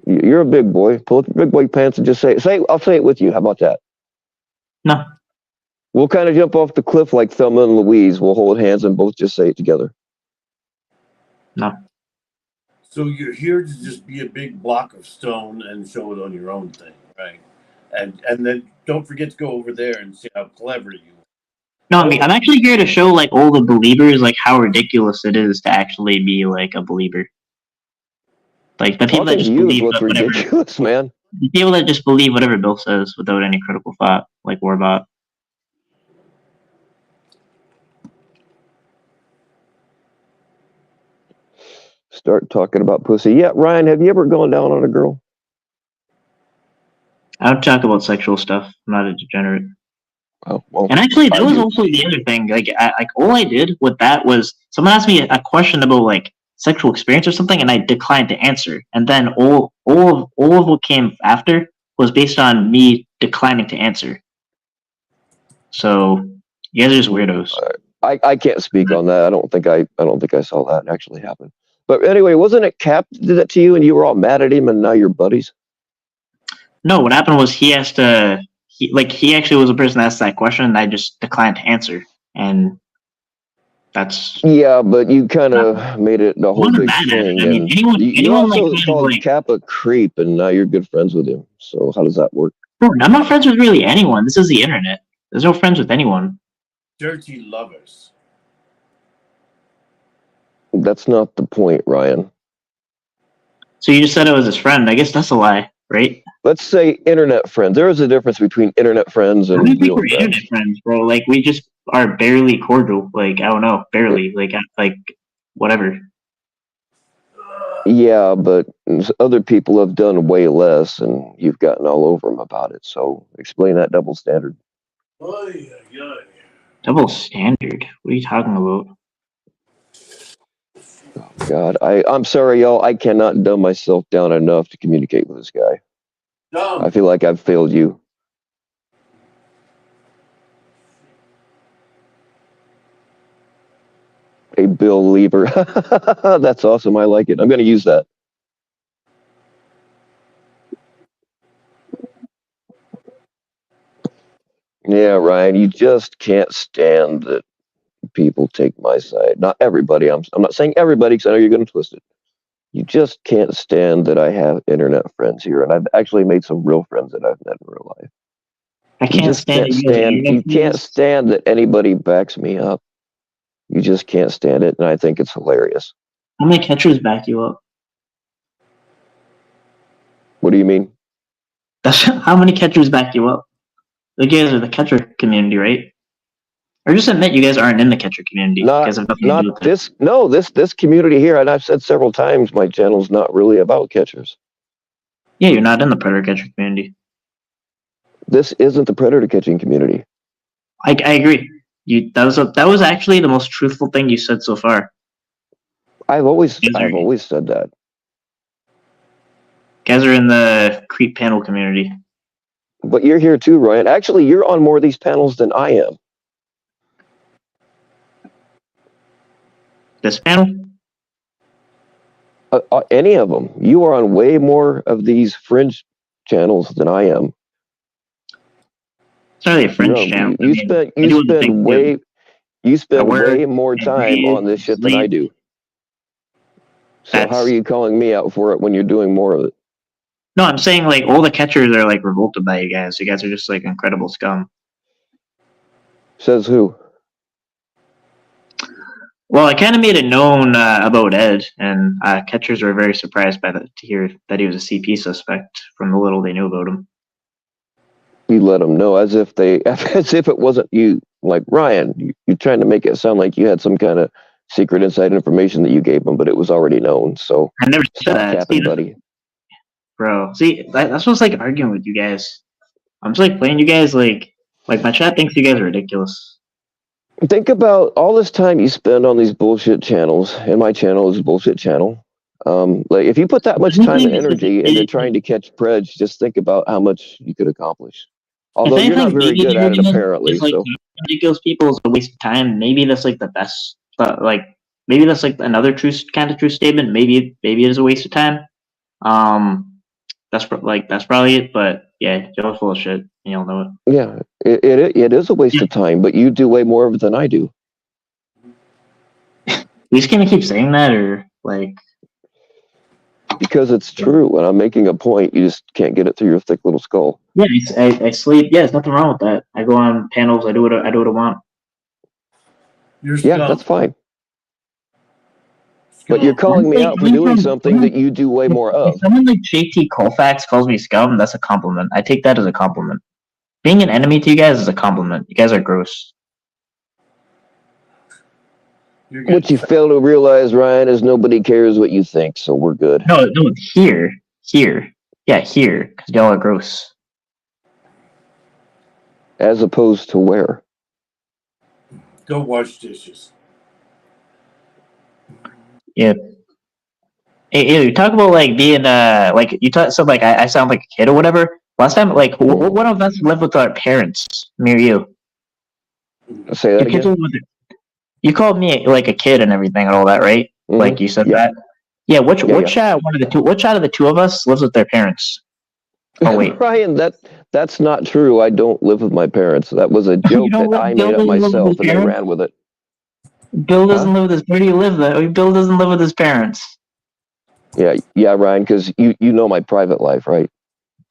you're a big boy. Pull up your big boy pants and just say it. I'll say it with you. How about that? No. We'll kind of jump off the cliff like Thelma and Louise. We'll hold hands and both just say it together. No. So you're here to just be a big block of stone and show it on your own thing, right? And then don't forget to go over there and see how clever you are. No, I mean, I'm actually here to show like all the believers like how ridiculous it is to actually be like a believer. Like the people that Talking to just you is believe what's whatever. ridiculous, man. The people that just believe whatever Bill says without any critical thought, like Warbot. Start talking about pussy. Yeah, Ryan, have you ever gone down on a girl? I don't talk about sexual stuff. I'm not a degenerate. Oh, well, And actually, that I was do. also the other thing. Like all I did with that was someone asked me a question about like sexual experience or something, and I declined to answer. And then all of what came after was based on me declining to answer. So you guys are just weirdos. I can't speak on that. I don't think I saw that actually happen. But anyway, wasn't it Cap that did that to you, and you were all mad at him, and now you're buddies? No, what happened was he asked he actually was the person that asked that question, and I just declined to answer. And that's Yeah, but you kind of made it the whole wasn't big mad at it. thing, I mean, and you anyone like also kind of called like, Cap a creep, and now you're good friends with him. So how does that work? bro, I'm not friends with really anyone. This is the internet. There's no friends with anyone. Dirty lovers. That's not the point, Ryan. So you just said I was his friend. I guess that's a lie, right? Let's say internet friends. There is a difference between internet friends I and don't think real we're friends. internet friends, bro. Like we just are barely cordial. Like I don't know, barely. Like whatever. Yeah, but other people have done way less, and you've gotten all over them about it. So explain that double standard. Oy, oy, oy. Double standard. What are you talking about? God, I'm sorry, y'all. I cannot dumb myself down enough to communicate with this guy. Dumb. I feel like I've failed you. A Bill Lever. That's awesome. I like it. I'm going to use that. Yeah, Ryan, you just can't stand that people take my side. Not everybody. I'm not saying everybody because I know you're going to twist it. You just can't stand that I have internet friends here, and I've actually made some real friends that I've met in real life. I You can't just stand can't it. You guys are stand. You internet can't friends. stand that anybody backs me up. You just can't stand it, and I think it's hilarious. How many catchers back you up? What do you mean? That's how many catchers back you up? You guys are the catcher community, right? Or just admit you guys aren't in the catcher community. You guys have nothing to do with it. This. No, this community here, and I've said several times, my channel's not really about catchers. Yeah, you're not in the predator catcher community. This isn't the predator catching community. I agree. That was actually the most truthful thing you said so far. I've always said that. Guys are in the creep panel community. But you're here too, Ryan. Actually, you're on more of these panels than I am. This panel? Any of them. You are on way more of these fringe channels than I am. It's not really a fringe channel. You spend way more time on this shit than I do. So how are you calling me out for it when you're doing more of it? No, I'm saying like all the catchers are like revolted by you guys. You guys are just like incredible scum. Says who? Well, I kind of made it known about Ed, and catchers were very surprised by that to hear that he was a CP suspect from the little they knew about him. You let them know as if it wasn't you. Like Ryan, you're trying to make it sound like you had some kind of secret inside information that you gave them, but it was already known. So I never said stop that, capping, buddy. Bro, see, that's what's like arguing with you guys. I'm just like playing you guys like my chat thinks you guys are ridiculous. Think about all this time you spend on these bullshit channels, and my channel is a bullshit channel. Like if you put that much time and energy into trying to catch Predge, just think about how much you could accomplish. Although you're not very good at it, apparently. Like, so ridiculous people is a waste of time. Maybe that's like the best, but like maybe that's like another true statement. Maybe it is a waste of time. That's probably it. But yeah, Joe's full of shit. You all know it. Yeah, it is a waste of time, but you do way more of it than I do. We just gonna keep saying that, or like because it's true. When I'm making a point, you just can't get it through your thick little skull. Yeah, I sleep. Yeah, there's nothing wrong with that. I go on panels. I do what I want. Yeah, that's fine. But you're calling me out for doing something that you do way more of. If someone like JT Colfax calls me scum, that's a compliment. I take that as a compliment. Being an enemy to you guys is a compliment. You guys are gross. What you fail to realize, Ryan, is nobody cares what you think, so we're good. No, here. Yeah, here, because y'all are gross. As opposed to where? Go wash dishes. Yeah. Hey, you talk about like being like you talk so like I sound like a kid or whatever. Last time, like one of us lived with our parents. Me or you? Say Your that kids again. lived with you called me like a kid and everything and all that, right? Mhm. Like you said Yeah. that. Yeah. Which Yeah, which one of the two? Which out of the two of us lives with their parents? Oh wait, Ryan, that's not true. I don't live with my parents. That was a you joke don't that live. I Bill made up doesn't live with his myself, and they parents. ran with it. Bill doesn't Huh? live with his. Where do you live though? Bill doesn't live with his parents. Yeah, Ryan, because you know my private life, right?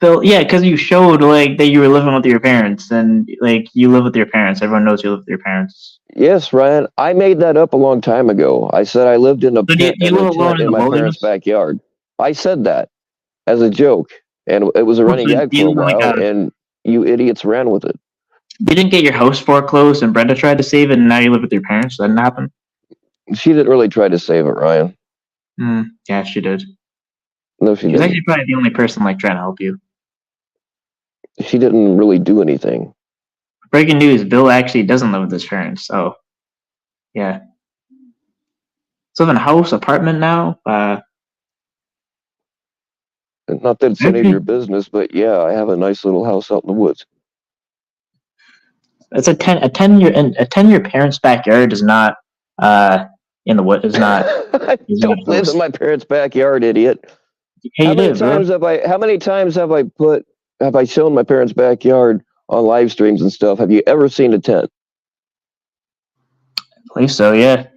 Bill, yeah, because you showed like that you were living with your parents, and like you live with your parents. Everyone knows you live with your parents. Yes, Ryan. I made that up a long time ago. I said I lived in a So do you live alone tent in in the my parents' wilderness? backyard. I said that as a joke, and it was a Oh, running so do gag for you a live in like while, a? and you idiots ran with it. You didn't get your house foreclosed, and Brenda tried to save it, and now you live with your parents. That didn't happen. She didn't really try to save it, Ryan. Yeah, she did. No, she She's didn't. actually probably the only person like trying to help you. She didn't really do anything. Breaking news: Bill actually doesn't live with his parents. So yeah, so live in a house, apartment now. Not that it's any of Actually, your business, but yeah, I have a nice little house out in the woods. it's a 10-year parents' backyard is not in the wood is not I is not don't a live house. in my parents' backyard, idiot. Hey, you live, bro. How many times have I shown my parents' backyard on live streams and stuff? Have you ever seen a tent? I believe so. Yeah,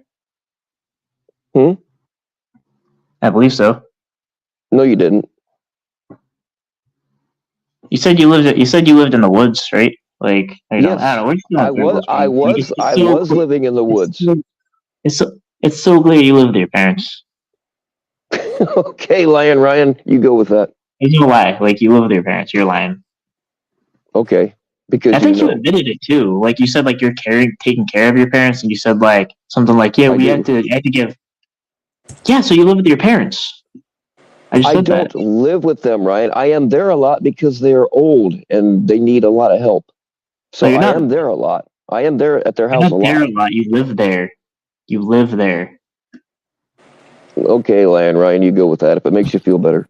Hmm? I believe so. No, you didn't. You said you lived. You said you lived in the woods, right? Like I don't Yes, know. We're still in circles, bro. Like I was living in the woods. It's so clear you live with your parents. Okay, Lion Ryan, you go with that. There's no lie. Like you live with your parents. You're lying. Okay, because I think you admitted it too. Like you said, like you're taking care of your parents, and you said like something like, "Yeah, I we do. had to give." Yeah, so you live with your parents. I just I said that. don't live with them, Ryan. I am there a lot because they're old and they need a lot of help. So So I am there a lot. I am there at their you're house a not there lot. a lot. You live there. You live there. Okay, Lion Ryan, you go with that if it makes you feel better.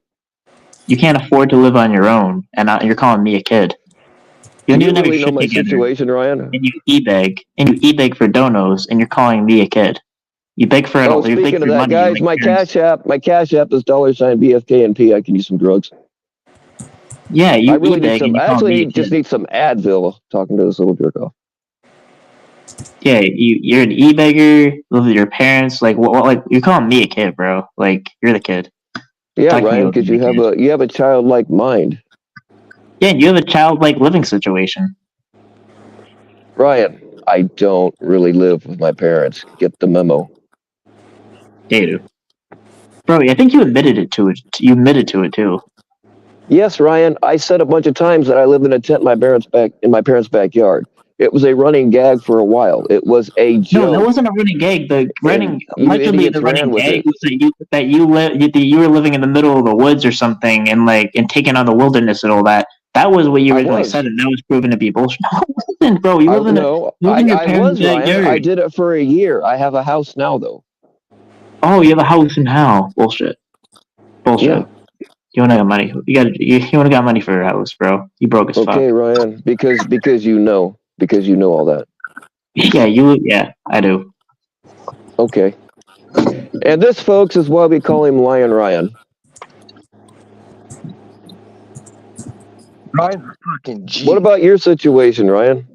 You can't afford to live on your own, and you're calling me a kid. You Do don't you even have your really know shit my together, situation, Ryan? and you beg for donos, and you're calling me a kid. You beg for Oh, you beg speaking of for that, money, guys, like my parents. cash app is $BFKNP. I can use some drugs. Yeah, I you really need beg, and some. you I call actually me a just kid. need some Advil. Talking to this little jerk off. Yeah, you're an beggar. Live with your parents. Like what? Like you're calling me a kid, bro. Like you're the kid. Yeah, Talk to me Ryan, like because you're the kid. you have a childlike mind. Yeah, you have a childlike living situation. Ryan, I don't really live with my parents. Get the memo. Yeah, you do. Bro, I think you admitted it to it. You admitted to it too. Yes, Ryan, I said a bunch of times that I live in a tent in my parents' backyard. It was a running gag for a while. It was a No, that joke, wasn't a running gag. The and running, you allegedly, the idiots running ran with gag it. was that you were living in the middle of the woods or something, and taking on the wilderness and all that. That was what you I originally said, was. and that was proven to be bullshit. No, it wasn't, bro. You I live in no, you live in your I parents' was, Ryan. I backyard. did it for a year. I have a house now, though. Oh, you have a house in how? Bullshit. Yeah. Bullshit. You wanna got money? You wanna got money for your house, bro? You broke as fuck. Okay, Ryan. Because you know all that. Yeah, I do. Okay. And this, folks, is why we call him Lion Ryan. Ryan's a fucking G. What about your situation, Ryan?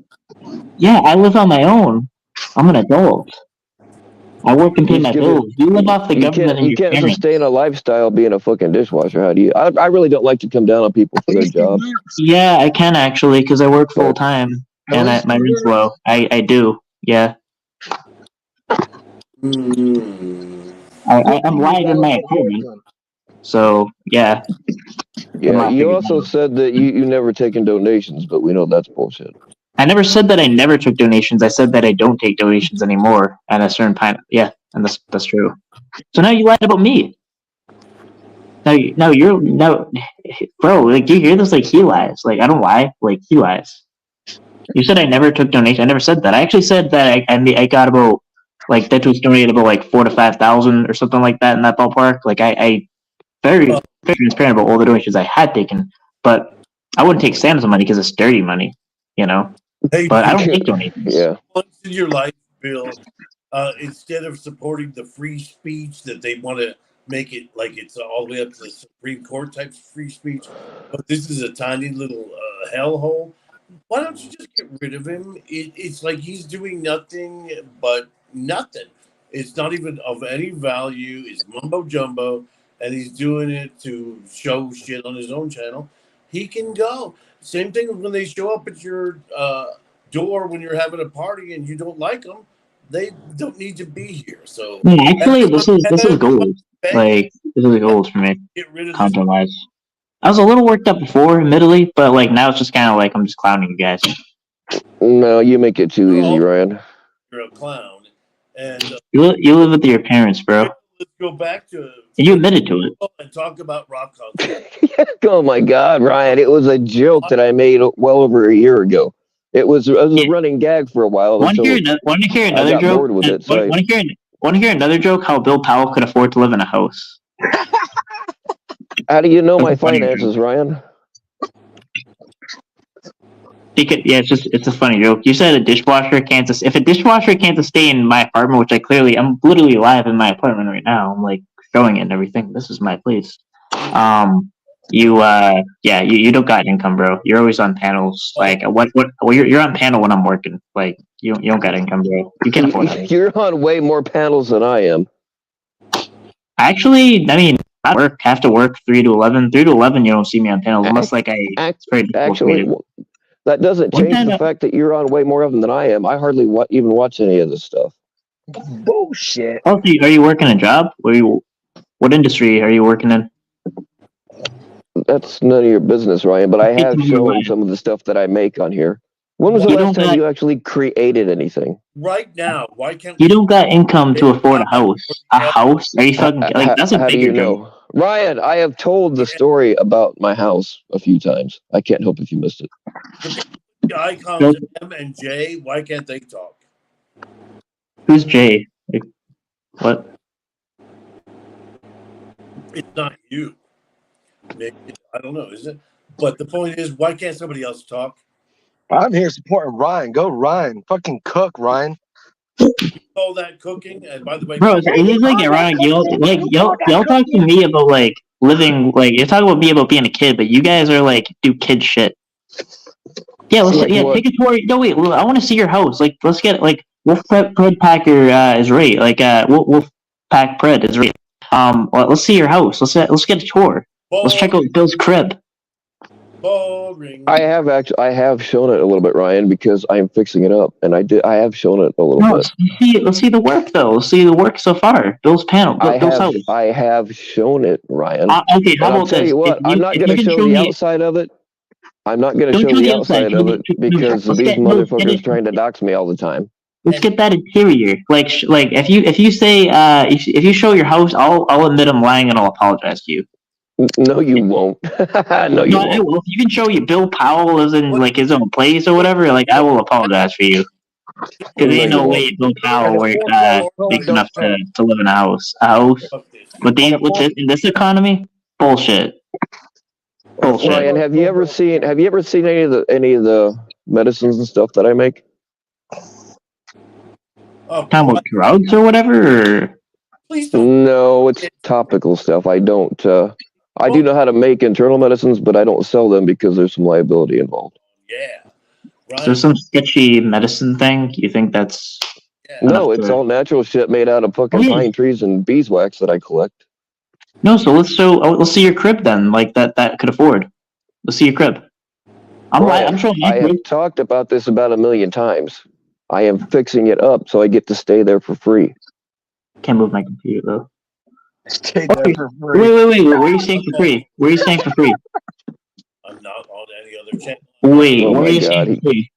Yeah, I live on my own. I'm an adult. I work and pay my bills. You live off the government and You your can't parents. sustain a lifestyle being a fucking dishwasher. How do you? I really don't like to come down on people for their jobs. Yeah, I can actually because I work full But time and my rent's low. I do. Yeah, I'm live in my apartment. So yeah, I'm yeah, not you figured also out. said that you never taken donations, but we know that's bullshit. I never said that I never took donations. I said that I don't take donations anymore at a certain point. Yeah, and that's true. So now you lied about me. Now you're now, bro. Like, do you hear this? Like he lies. Like I don't lie. Like he lies. You said I never took donations. I never said that. I actually said that I got about like that was donated about like 4,000 to 5,000 or something like that in that ballpark. Like I very very transparent about all the donations I had taken, but I wouldn't take Sam's money because it's dirty money, you know. Hey, But I don't take donations. Yeah. once in your life, Bill, instead of supporting the free speech that they want to make it like it's all the way up to the Supreme Court type of free speech, but this is a tiny little hellhole. Why don't you just get rid of him? It's like he's doing nothing but nothing. It's not even of any value. It's mumbo jumbo, and he's doing it to show shit on his own channel. He can go. Same thing when they show up at your door when you're having a party and you don't like them. They don't need to be here. So Actually, this is gold. Like this is gold for me, get rid of this. content wise. I was a little worked up before, admittedly, but like now it's just kind of like I'm just clowning you guys. No, you make it too easy, Ryan. You're a clown, and You live with your parents, bro. let's go back to And you admitted to it. and talk about rock concert. Oh my God, Ryan! It was a joke that I made well over a year ago. It was a running gag for a while. Want to hear another got joke? bored with it, so Want to hear another joke? How Bill Powell could afford to live in a house? How do you know my That's a funny finances, Ryan? It's a funny joke. You said a dishwasher can't. If a dishwasher can't sustain my apartment, which I'm literally live in my apartment right now. I'm like showing it and everything. This is my place. You don't got income, bro. You're always on panels. Like you're on panel when I'm working. Like you don't got income, bro. You can't afford it. You're on way more panels than I am. Actually, I mean, I have to work 3 to 11. 3 to 11, you don't see me on panels unless it's very difficult for me Actually, to- that doesn't change the fact that you're on way more of them than I am. I hardly even watch any of this stuff. Bullshit. Oh, so are you working a job? What industry are you working in? That's none of your business, Ryan. But I have shown some of the stuff that I make on here. When was the last time you actually created anything? Right now, why can't You don't got income to afford a house? A house? Are you fucking like that's a How do bigger you know? joke. Ryan, I have told the story about my house a few times. I can't help if you missed it. the icons M and J? Why can't they talk? Who's Jay? Like, what? It's not you. Maybe, I don't know, is it? But the point is, why can't somebody else talk? I'm here supporting Ryan. Go Ryan. Fucking cook, Ryan. All that cooking, and by the way, Bro, it is like ironic. Y'all talk to me about like living, like you're talking about me about being a kid, but you guys are like do kid shit. Yeah, take a tour. No, wait, I want to see your house. Like, let's get like Pred Packer is right. Like, Wolf Pack Pred is right. Let's see your house. Let's get a tour. Let's check out Bill's crib. Boring. I have shown it a little bit, Ryan, because I'm fixing it up, and I have shown it a little bit. Let's see the work though. Let's see the work so far. Bill's panel. Bill's house. I have shown it, Ryan. Okay, how about I'll tell this? you what, I'm not going to show the outside of it. I'm not going to show the outside of it because these motherfuckers trying to dox me all the time. Let's get that interior. Like if you say if you show your house, I'll admit I'm lying and I'll apologize to you. No, you won't. No, you won't. I will. If you can show you Bill Powell is in like his own place or whatever, like I will apologize for you. Because ain't no way Bill Powell makes enough to live in a house. With in this economy, bullshit. Ryan, have you ever seen any of the medicines and stuff that I make? Talking about drugs or whatever? Or? No, it's topical stuff. I don't. I do know how to make internal medicines, but I don't sell them because there's some liability involved. Yeah. Is there some sketchy medicine thing? You think that's... No, it's all natural shit made out of fucking pine trees and beeswax that I collect. No, so let's see your crib then, like that could afford. Let's see your crib. I'm sure I have talked about this about 1 million times. I am fixing it up so I get to stay there for free. Can't move my computer though. Stay there for free. Wait. Where are you staying for free? I'm not on any other channel. Wait, oh where are my you God, staying for free?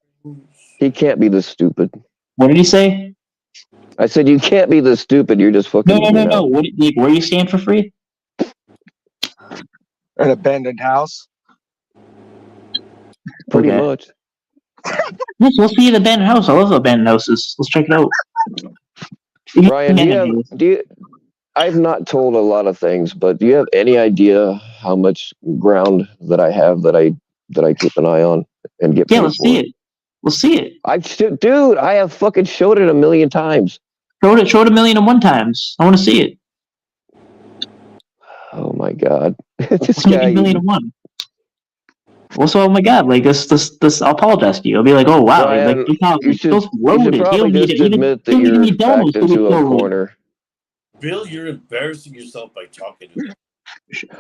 He can't be this stupid. What did he say? I said you can't be this stupid. You're just fucking. No. Where are you staying for free? An abandoned house. Pretty much. Yes, we'll see the abandoned house. I love abandoned houses. Let's check it out. Ryan, do you? I've not told a lot of things, but do you have any idea how much ground that I have that I keep an eye on and get Yeah, paid let's for? see it. We'll see it. Dude, I have fucking showed it a million times. Showed it 1,000,001 times. I want to see it. Oh my god, this Let's make guy. it 1,000,001. Also, oh my god, like this. I'll apologize to you. I'll be like, oh wow, Ryan, like look how you should Bill's loaded. probably just admit that he don't you're need demos backed to be into a so loaded. corner. Bill, you're embarrassing yourself by talking to him.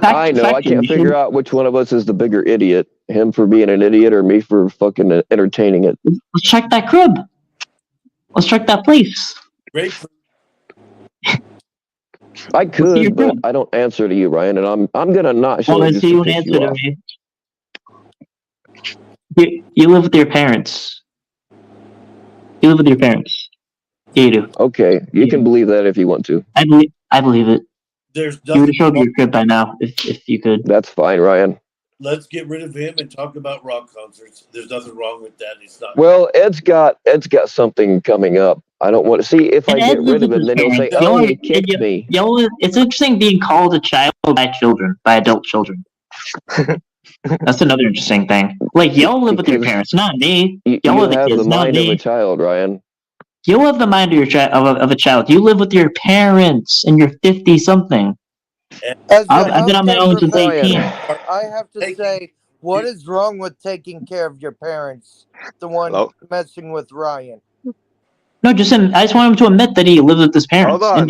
I know. I can't figure out which one of us is the bigger idiot. Him for being an idiot or me for fucking entertaining it. Let's check that crib. Let's check that place. Great. I could, but I don't answer to you, Ryan, and I'm gonna not show it just to piss you off. You live with your parents. You live with your parents. Yeah, you do. Okay, you can believe that if you want to. I believe it. There's you would have showed me your crib by now if you could. That's fine, Ryan. Let's get rid of him and talk about rock concerts. There's nothing wrong with that. It's not. Well, Ed's got something coming up. I don't want to see if I get rid of him, then he'll say, "Oh, you kicked me." It's interesting being called a child by adult children. That's another interesting thing. Like y'all live with your parents, not me. Y'all are the kids, not me. You have the mind of a child, Ryan. You have the mind of your of a child. You live with your parents, and you're 50-something. I've been on my own since 18. I have to say, what is wrong with taking care of your parents? The one messing with Ryan. No, I just want him to admit that he lives with his parents. Hold on.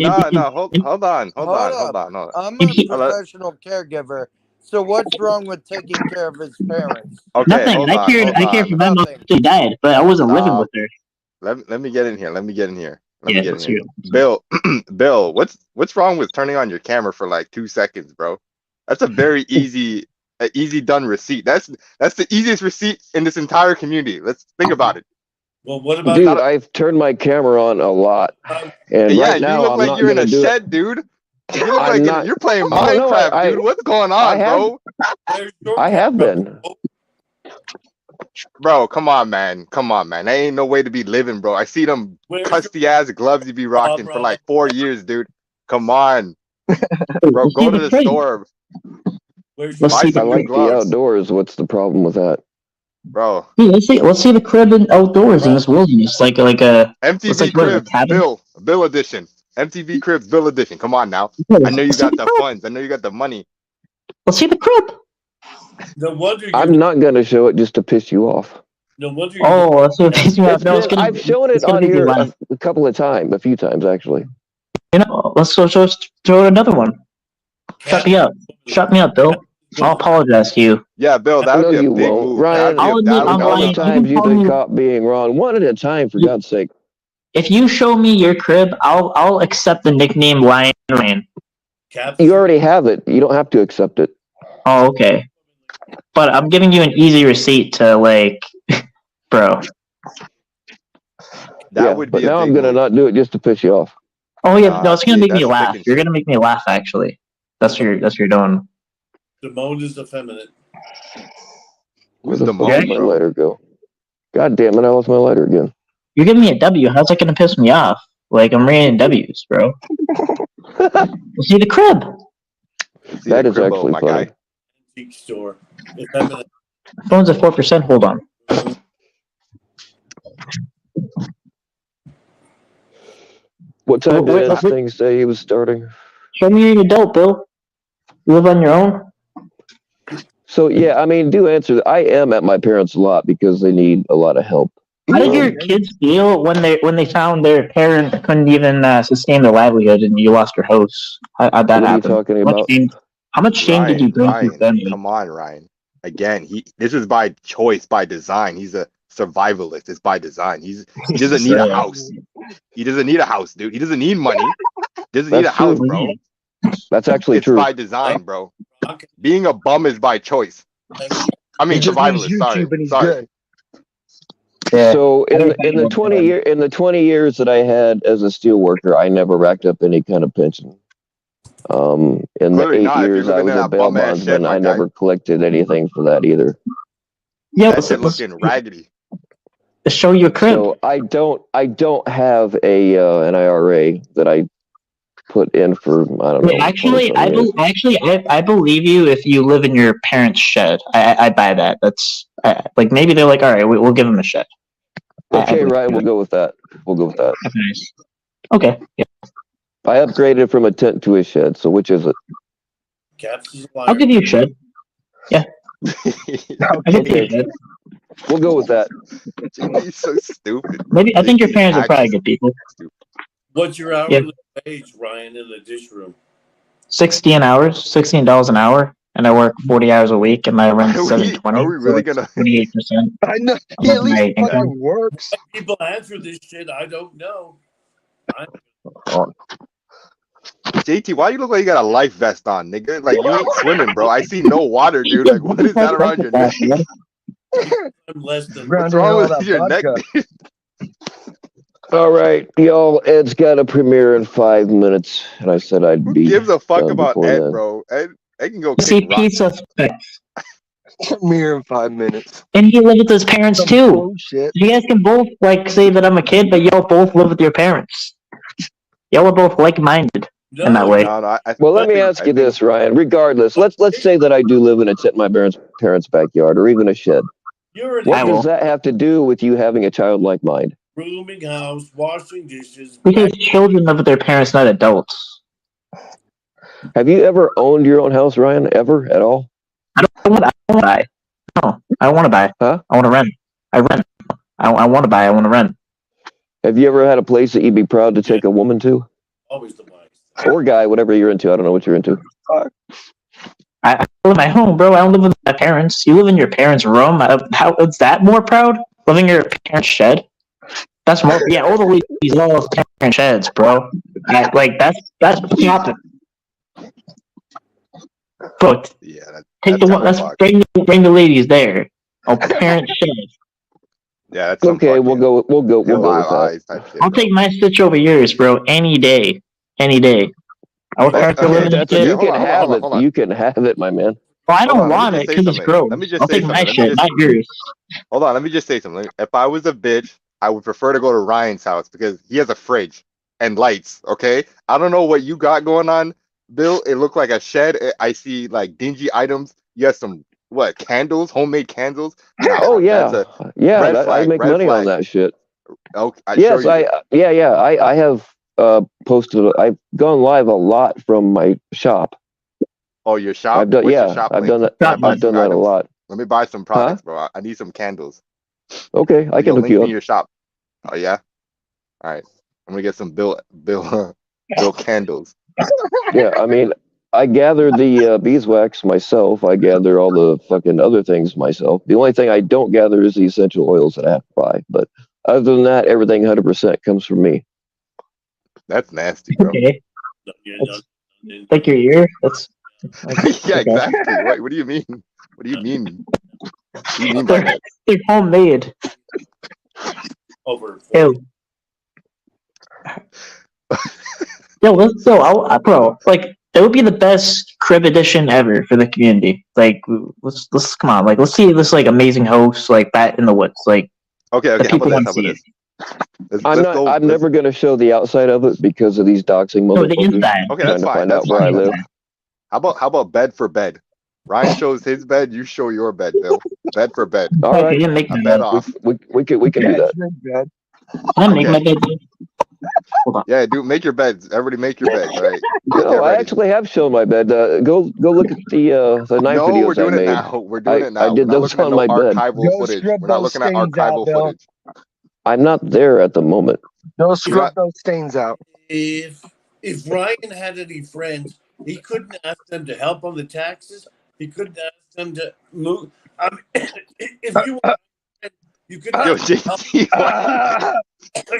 I'm a professional caregiver, so what's wrong with taking care of his parents? Okay, nothing. I care for them after they died, but I wasn't living with her. Let me get in here. Yeah, Bill, what's wrong with turning on your camera for like 2 seconds, bro? That's a very easy done receipt. That's the easiest receipt in this entire community. Let's think about it. Well, what about? Dude, I've turned my camera on a lot, and yeah, right now you look I'm like not you're in a do shed, it. dude. You look like you're playing Minecraft, dude. What's going on, bro? I have been. Bro, come on, man. There ain't no way to be living, bro. I see them crusty ass gloves you be rocking for like 4 years, dude. Come on, bro. Go to the store. I like the outdoors. What's the problem with that, bro? Yeah, let's see the crib and outdoors in this wilderness, like a MTV Cribs Bill edition. MTV Cribs Bill edition. Come on now. I know you got the funds. I know you got the money. Let's see the crib. No wonder I'm not gonna show it just to piss you off. No wonder. Oh, that's what pisses me off. No, I've shown it on here a few times actually. You know, let's show another one. Shut me up, Bill. I'll apologize to you. Yeah, Bill, that would be a big move. Ryan, all the times you've been caught being wrong. One at a time, for God's sake. If you show me your crib, I'll accept the nickname Lion Rain. You already have it. You don't have to accept it. Oh, okay. But I'm giving you an easy receipt to like, bro. That would be. But now I'm gonna not do it just to piss you off. Oh yeah, no, it's gonna make me laugh. You're gonna make me laugh. Actually, that's what you're doing. Damone is effeminate. Where's the my lighter go? God damn it! I lost my lighter again. You're giving me a W. How's that gonna piss me off? Like I'm raining W's, bro. See the crib. That is actually funny. Antique store. Phone's at 4%. Hold on. What time did that thing say he was starting? Show me you're an adult, Bill. You live on your own? So, yeah, I mean, do answer. I am at my parents' a lot because they need a lot of help. How did your kids feel when they found their parent couldn't even sustain their livelihood and you lost your house? How'd that happen? What are you talking about? How much shame did you bring to your family? Come on, Ryan. Again, this is by choice, by design. He's a survivalist. It's by design. He doesn't need a house. He doesn't need a house, dude. He doesn't need money. He doesn't need a house, bro. That's actually true. It's by design, bro. Being a bum is by choice. I mean, survivalist. Sorry. Yeah. So in the 20 years that I had as a steel worker, I never racked up any kind of pension. In the 8 years I was a bail bondsman, I never collected anything for that either. Yeah, that shit looking raggedy. To show your crib. So I don't have a an IRA that I put in for I don't know. Actually, 20 years. I believe you if you live in your parents' shed. I buy that. That's like maybe they're like, all right, we'll give them a shed. Okay, right. We'll go with that. We'll go with that. That's nice. Okay. Yeah. I upgraded from a tent to a shed. So which is it? Caps is a I'll liar. give you a shed. Yeah. I'll give you a Okay. shed. We'll go with that. JT's so stupid. Maybe I think your JT's parents are probably actually good people. stupid. What's your hourly wage, Ryan, in the dish room? $16 an hour, and I work 40 hours a week, and my rent's $720. Are we really so gonna? 28%. I know. He at least my income. fucking works. People answer this shit. I don't know. JT, why you look like you got a life vest on, nigga? Like you ain't swimming, bro. I see no water, dude. Like what is that around your neck? I'm less than. What's Grounding wrong all with that your neck? vodka. All right, y'all. Ed's got a premiere in 5 minutes, and I said I'd Who be. gives a fuck done about before Ed, then. bro? Ed can go See kick rock. pizza specs. Premiere in 5 minutes. And he lived with his parents Some too. bullshit. You guys can both like say that I'm a kid, but y'all both live with your parents. Y'all are both like-minded in that way. No, Well, let me ask you this, Ryan. Regardless, let's say that I do live in a tent in my parents' backyard, or even a shed. You're in What I does will. that have to do with you having a childlike mind? rooming house, washing dishes. Because children live with their parents, not adults. Have you ever owned your own house, Ryan? Ever at all? I don't want to buy. No, I don't want to buy. Huh? I want to rent. I rent. I want to buy. I want to rent. Have you ever had a place that you'd be proud to take a woman to? Always the mice. Or guy, whatever you're into. I don't know what you're into. I live in my home, bro. I don't live with my parents. You live in your parents' room. How is that more proud? Living in your parents' shed? That's more. Yeah, all the ladies love parent sheds, bro. That's popping. Bro, Yeah, take the one. Let's bring the ladies there. Oh, parent shed. Yeah, that's some Okay, we'll go with that. I'll take my stitch over yours, bro. Any day. Any day. Our parents are living in You can have it. You can have it, my man. Well, I don't want it because it's gross. Let me just I'll say take my something. shit, not yours. Hold on, let me just say something. If I was a bitch, I would prefer to go to Ryan's house because he has a fridge and lights. Okay, I don't know what you got going on, Bill. It looked like a shed. I see like dingy items. You have some candles, homemade candles. Nah, oh yeah, I make money on that shit. Okay, yes, I have posted. I've gone live a lot from my shop. Oh, your shop? I've done, your shop I've link? done that. I've done that a lot. Let me buy some products, bro. I need some candles. Okay, I can hook you up. Your shop. Oh yeah. All right. I'm gonna get some Bill candles. Yeah, I mean, I gather the beeswax myself. I gather all the fucking other things myself. The only thing I don't gather is the essential oils that I have to buy. But other than that, everything 100% comes from me. That's nasty, bro. Okay. Like your ear? That's yeah, exactly. What do you mean? What do you mean? What do you mean by that? They're homemade. Over. Ew. Bro, like it would be the best crib edition ever for the community. Like, let's come on, like let's see this like amazing host like that in the woods. Like, okay, how about this? I'm never gonna show the outside of it because of these doxing motherfuckers. The inside. Okay, that's fine. Find out where I live. How about bed for bed? Ryan shows his bed, you show your bed, Bill. Bed for bed. All right, make my bed off. We can do that. I make my bed. Hold on. Yeah, dude, make your beds. Everybody, make your beds. All right. No, I actually have shown my bed. Go look at the knife videos we're doing I made. it now. We're doing it now. I did those on my bed. Footage. We're not looking at archival footage. I'm not there at the moment. No, scrub those stains out. If Ryan had any friends, he couldn't ask them to help on the taxes. He couldn't ask them to move. If you you couldn't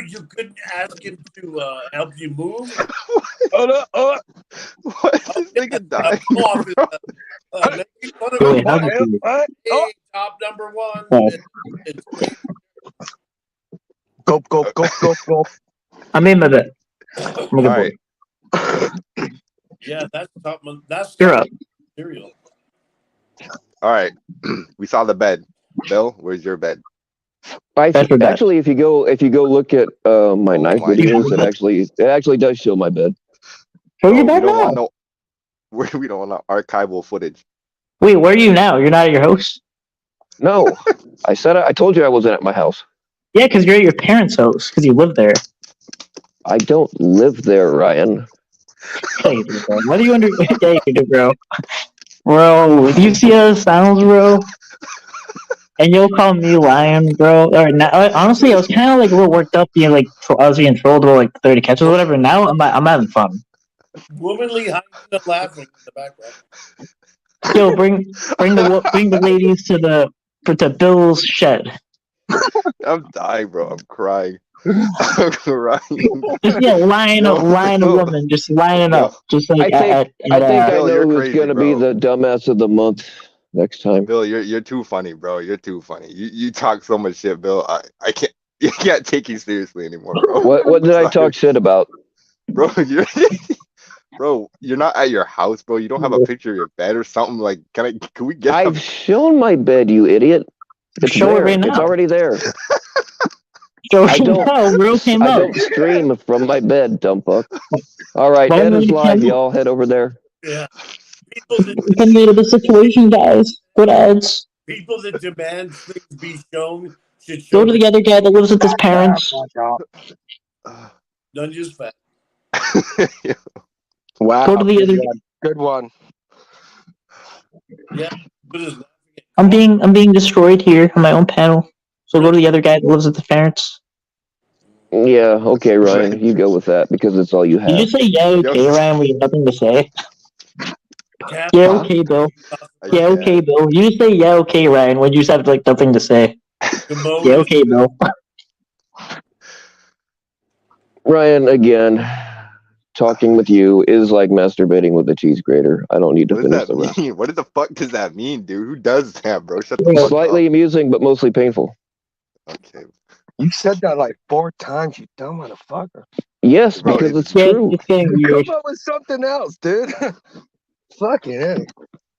you couldn't ask him to help you move. What is this nigga dying? Top number one. Go. I made my bed. All right. Yeah, that's top. That's material. All right. We saw the bed. Bill, where's your bed? Actually, if you go look at my knife my videos, it actually does show my bed. Show your we bed don't now. want no. We don't want no archival footage. Wait, where are you now? You're not at your house? No, I told you I wasn't at my house. Yeah, because you're at your parents' house because you live there. I don't live there, Ryan. Yeah, you do, bro. What do you under? Yeah, you do, bro. Bro, do you see how it sounds, bro? And you'll call me lying, bro. Or now, honestly, I was kind of like a little worked up, being like I was being trolled about like 30 catches or whatever. Now I'm having fun. Womanly hiding and laughing in the background. Yo, bring the ladies to Bill's shed. I'm dying, bro. I'm crying. I'm crying. Just line Yo, of women, just lining Yo, up, just like I think I Bill, know you're who's crazy, gonna be bro. the dumbass of the month next time. Bill, you're too funny, bro. You're too funny. You talk so much shit, Bill. I can't. You can't take you seriously anymore, bro. What did I Sorry. talk shit about? Bro? You're not at your house, bro. You don't have a picture of your bed or something. Like, can we get? I've shown my bed, you idiot. It's Show it there. right now. It's already there. Show I it don't- now. Real came I out. don't stream from my bed, dumb fuck. All right, Well, Ed is you live. can't- Y'all head over there. Yeah. People that, Convey the situation, guys. Good ads. people that demand things be shown should show Go to the other guy that lives with his parents. None just fat. Wow. Go to the other. Good one. Yeah. But it's laughing at I'm being destroyed here on my own panel. So go to the other guy that lives with his parents. Yeah, okay, Ryan, you go with that because it's all you Did you have. say yeah, okay, Ryan? We have nothing to say. cat. Yeah, okay, Bill. Yeah, okay, Bill. You say yeah, okay, Ryan, when you just have like nothing to say. Commode Yeah, is- okay, Bill. Ryan, again, talking with you is like masturbating with a cheese grater. I don't need to What does finish that the rest. mean? What the fuck does that mean, dude? Who does that, bro? Shut the fuck Slightly amusing, but mostly painful. up. Okay, You said that like 4 times, you dumb motherfucker. Yes, Bro, because it's Yeah, true. it's getting Come weird. up with something else, dude. Fucking A.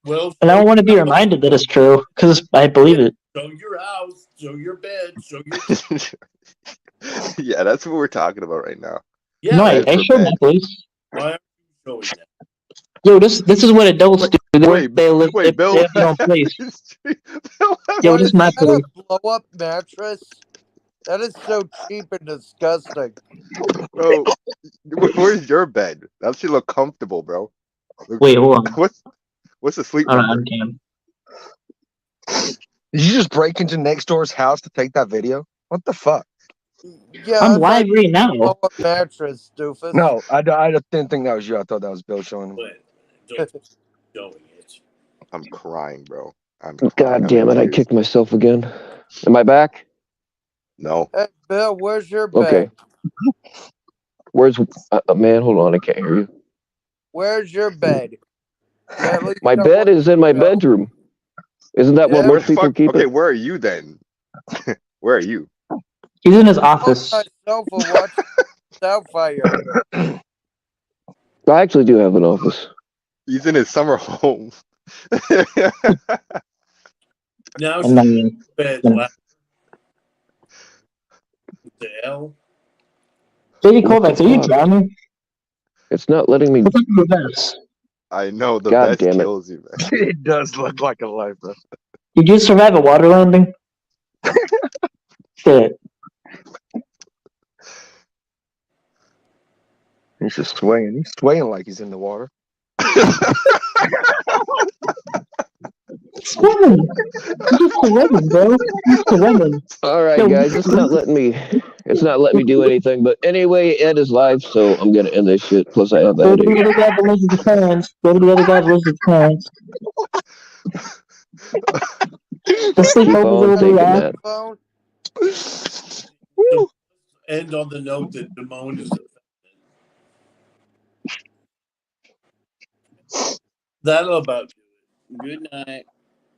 Well, And I don't want to be reminded that it's true because I believe it. show your house, show your bed, show your. yeah, that's what we're talking about right now. Yeah. No, bed I for showed my bed. place. Why aren't you showing that? Yo, this is what adults do. Wait, They live wait, Bill. they have their own place. Bill, Yo, What this is is my that, place. a blow-up mattress? That is so cheap and disgusting. bro, where's your bed? That should look comfortable, bro. Wait, hold on. What's the sleep Hold on, number? I'm cam. Did you just break into next door's house to take that video? What the fuck? Yeah, I'm I live thought right now. blow-up mattress, doofus. No, I didn't think that was you. I thought that was Bill showing him. But don't showing it. I'm crying, bro. I'm crying. God I'm damn in it, I tears. kicked myself again. Am I back? No. Hey, Bill, where's your Okay. bed? Where's man? Hold on, I can't hear you. Where's your bed? Yeah, at least My know bed where is in my to go. bedroom. Isn't that where Yeah. most people keep Okay, it? where are you then? Where are you? He's in his On office. my sofa watching Southfire. I actually do have an office. He's in his summer home. Now And then, bed Yeah. left. The hell? JD What the Kovacs, are you fuck? drowning? It's not letting me. What's up with your vest? I know the God best damn it. kills you, man. It does look like a life, bro. Did you survive a water landing? Shit. He's just swaying. He's swaying like he's in the water. Swimming. You're just swimming, bro. You're swimming. All right, Yo, guys, it's not letting me. It's not letting me do anything. But anyway, Ed is live, so I'm gonna end this shit. Plus, I have a Go to the headache. other guy that lives with his parents. Go to the other guy that lives with his parents. The Keep sleepovers on over taking there. that. Phone? End on the note that Damone is. That'll about do it. Good night.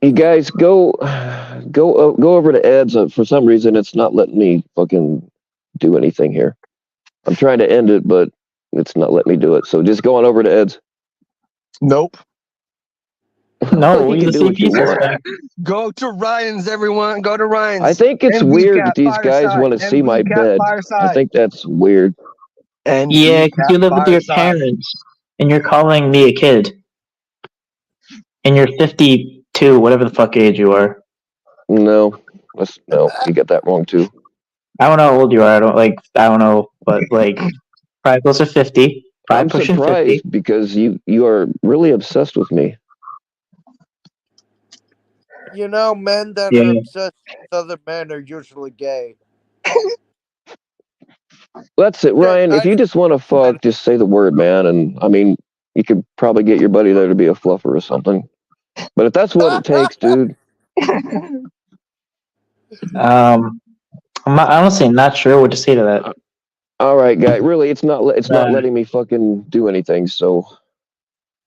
You guys go over to Ed's. For some reason, it's not letting me fucking do anything here. I'm trying to end it, but it's not letting me do it. So just go on over to Ed's. Nope. No, You leave can the do what you CP want. suspect. Go to Ryan's, everyone. Go to Ryan's. I think it's MV weird Cat that these guys Fireside. want to see MV my Cat bed. I Fireside. think that's weird. NV Yeah, because Cat you live with your Fireside. parents, and you're calling me a kid. And you're 52, whatever the fuck age you are. No, you get that wrong too. I don't know how old you are. I don't know, but like, probably close to 50. Probably I'm pushing 50. surprised because you are really obsessed with me. You know, men that Yeah. are obsessed with other men are usually gay. That's it, Ryan. If you just want to fuck, just say the word, man. And I mean, you could probably get your buddy there to be a fluffer or something. But if that's what it takes, dude. I'm honestly not sure what to say to that. All right, guy. Really, it's not letting me fucking do anything. So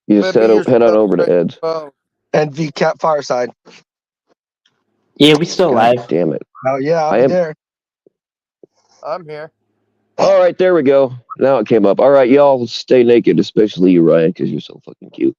you just Maybe head on over to check Ed's. your phone. NV Cat Fireside. Yeah, we still God live. damn it! Oh yeah, I'll I be am. there. I'm here. All right, there we go. Now it came up. All right, y'all stay naked, especially you, Ryan, because you're so fucking cute.